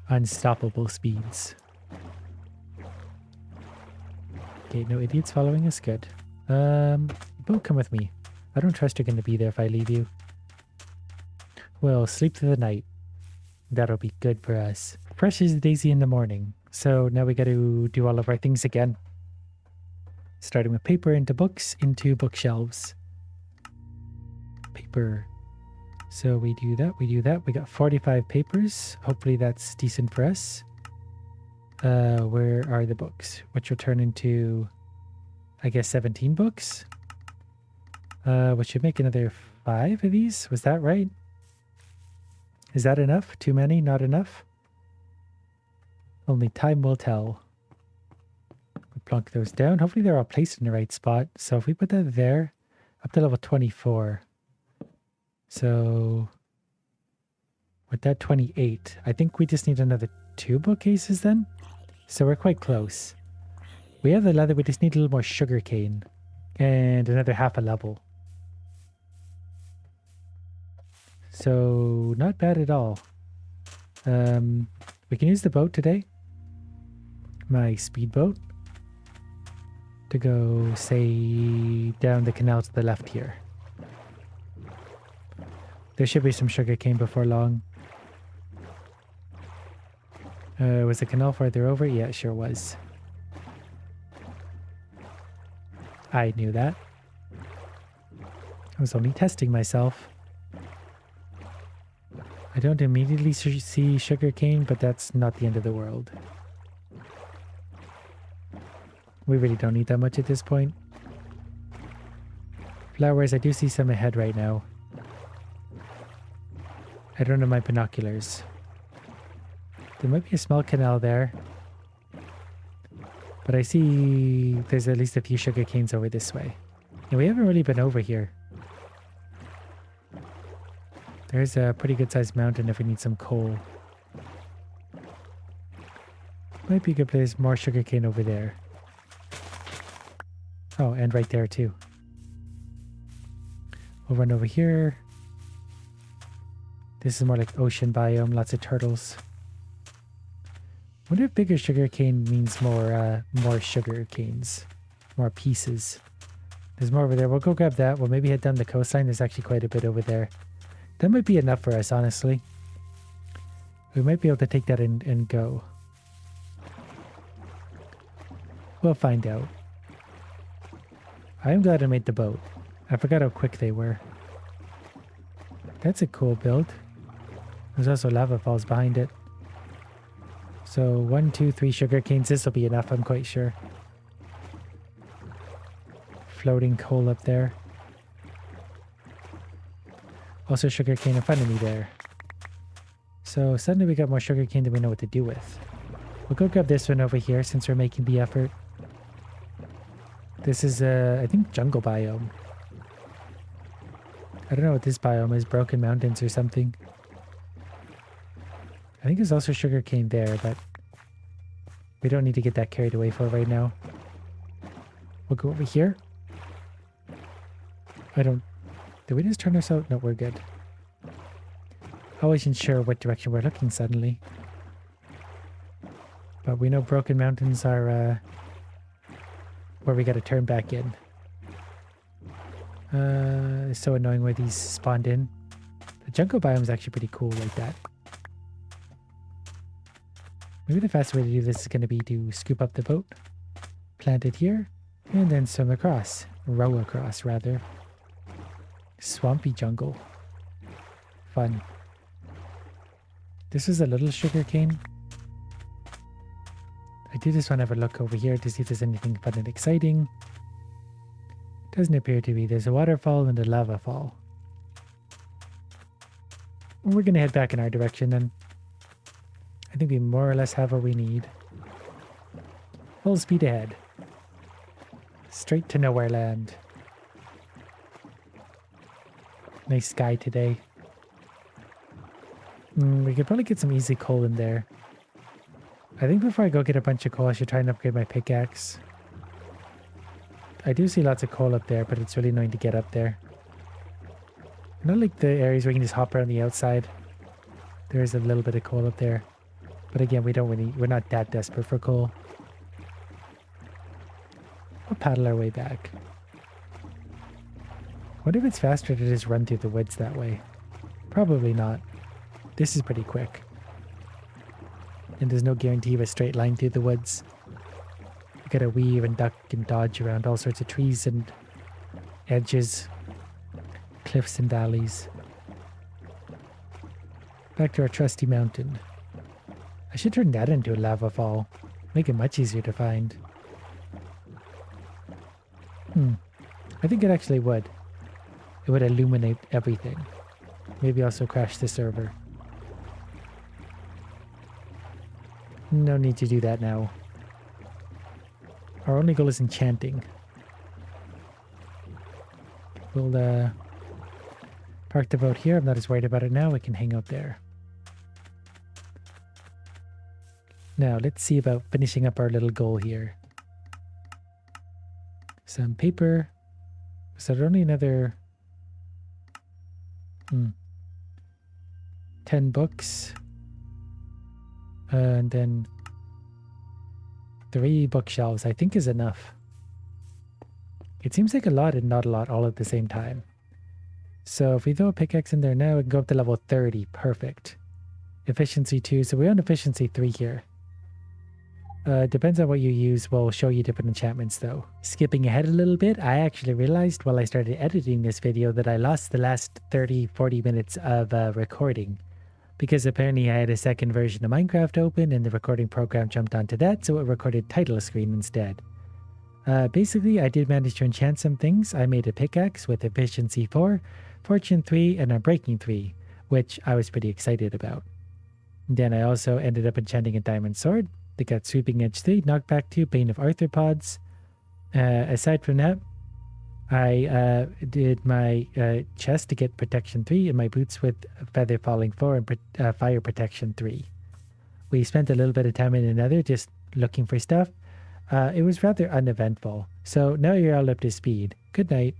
Unstoppable speeds. Okay, no idiots following us. Good. Boat, come with me. I don't trust you're going to be there if I leave you. Well, sleep through the night. That'll be good for us. Fresh as a daisy in the morning. So now we got to do all of our things again. Starting with paper into books, into bookshelves. Paper. So we do that, we do that. We got 45 papers. Hopefully that's decent for us. Where are the books? Which will turn into I guess 17 books. Which should make another 5 of these. Was that right? Is that enough? Too many? Not enough? Only time will tell. We plonk those down. Hopefully they're all placed in the right spot. So if we put that there, up to level 24. So with that 28, I think we just need another 2 bookcases then. So we're quite close. We have the leather, we just need a little more sugar cane. And another half a level. So not bad at all. We can use the boat today. My speedboat. To go, say, down the canal to the left here. There should be some sugar cane before long. Was the canal farther over? Yeah, it sure was. I knew that. I was only testing myself. I don't immediately see sugar cane, but that's not the end of the world. We really don't need that much at this point. Flowers, I do see some ahead right now. I don't have my binoculars. There might be a small canal there. But I see there's at least a few sugar canes over this way. And we haven't really been over here. There's a pretty good sized mountain if we need some coal. Might be a good place. More sugar cane over there. Oh, and right there too. We'll run over here. This is more like ocean biome, lots of turtles. Wonder if bigger sugar cane means more sugar canes, more pieces. There's more over there. We'll go grab that. We'll maybe head down the coastline. There's actually quite a bit over there. That might be enough for us, honestly. We might be able to take that and go. We'll find out. I'm glad I made the boat. I forgot how quick they were. That's a cool build. There's also lava falls behind it. So 1, 2, 3 sugar canes. This will be enough, I'm quite sure. Floating coal up there. Also sugar cane in front of me there. So suddenly we got more sugar cane than we know what to do with. We'll go grab this one over here since we're making the effort. This is, I think, jungle biome. I don't know what this biome is. Broken mountains or something. I think there's also sugar cane there, but we don't need to get that carried away for right now. We'll go over here. Did we just turn ourselves? No, we're good. I wasn't sure what direction we're looking suddenly. But we know broken mountains are where we gotta turn back in. It's so annoying where these spawned in. The jungle biome is actually pretty cool like that. Maybe the fastest way to do this is going to be to scoop up the boat, plant it here, and then swim across. Row across, rather. Swampy jungle. Fun. This is a little sugar cane. I do just want to have a look over here to see if there's anything fun and exciting. Doesn't appear to be. There's a waterfall and a lava fall. We're going to head back in our direction then. I think we more or less have what we need. Full speed ahead. Straight to nowhere land. Nice sky today. We could probably get some easy coal in there. I think before I go get a bunch of coal, I should try and upgrade my pickaxe. I do see lots of coal up there, but it's really annoying to get up there. I don't like the areas where you can just hop around the outside. There's a little bit of coal up there. But again, we're not that desperate for coal. We'll paddle our way back. Wonder if it's faster to just run through the woods that way. Probably not. This is pretty quick. And there's no guarantee of a straight line through the woods. You gotta weave and duck and dodge around all sorts of trees and edges, cliffs and valleys. Back to our trusty mountain. I should turn that into a lava fall. Make it much easier to find. I think it actually would. It would illuminate everything. Maybe also crash the server. No need to do that now. Our only goal is enchanting. We'll park the boat here. I'm not as worried about it now. We can hang out there. Now, let's see about finishing up our little goal here. Some paper. So there's only another 10 books. And then 3 bookshelves, I think, is enough. It seems like a lot and not a lot all at the same time. So if we throw a pickaxe in there now, we can go up to level 30. Perfect. Efficiency 2. So we're on efficiency 3 here. Depends on what you use. We'll show you different enchantments though. Skipping ahead a little bit, I actually realized while I started editing this video that I lost the last 30-40 minutes of recording. Because apparently I had a second version of Minecraft open and the recording program jumped onto that, so it recorded title screen instead. Basically, I did manage to enchant some things. I made a pickaxe with efficiency 4, fortune 3, and unbreaking 3, which I was pretty excited about. Then I also ended up enchanting a diamond sword. They got sweeping edge 3, knockback 2, bane of arthropods. Aside from that, I did my chest to get protection 3 and my boots with feather falling 4 and fire protection 3. We spent a little bit of time in another just looking for stuff. It was rather uneventful. So now you're all up to speed. Good night.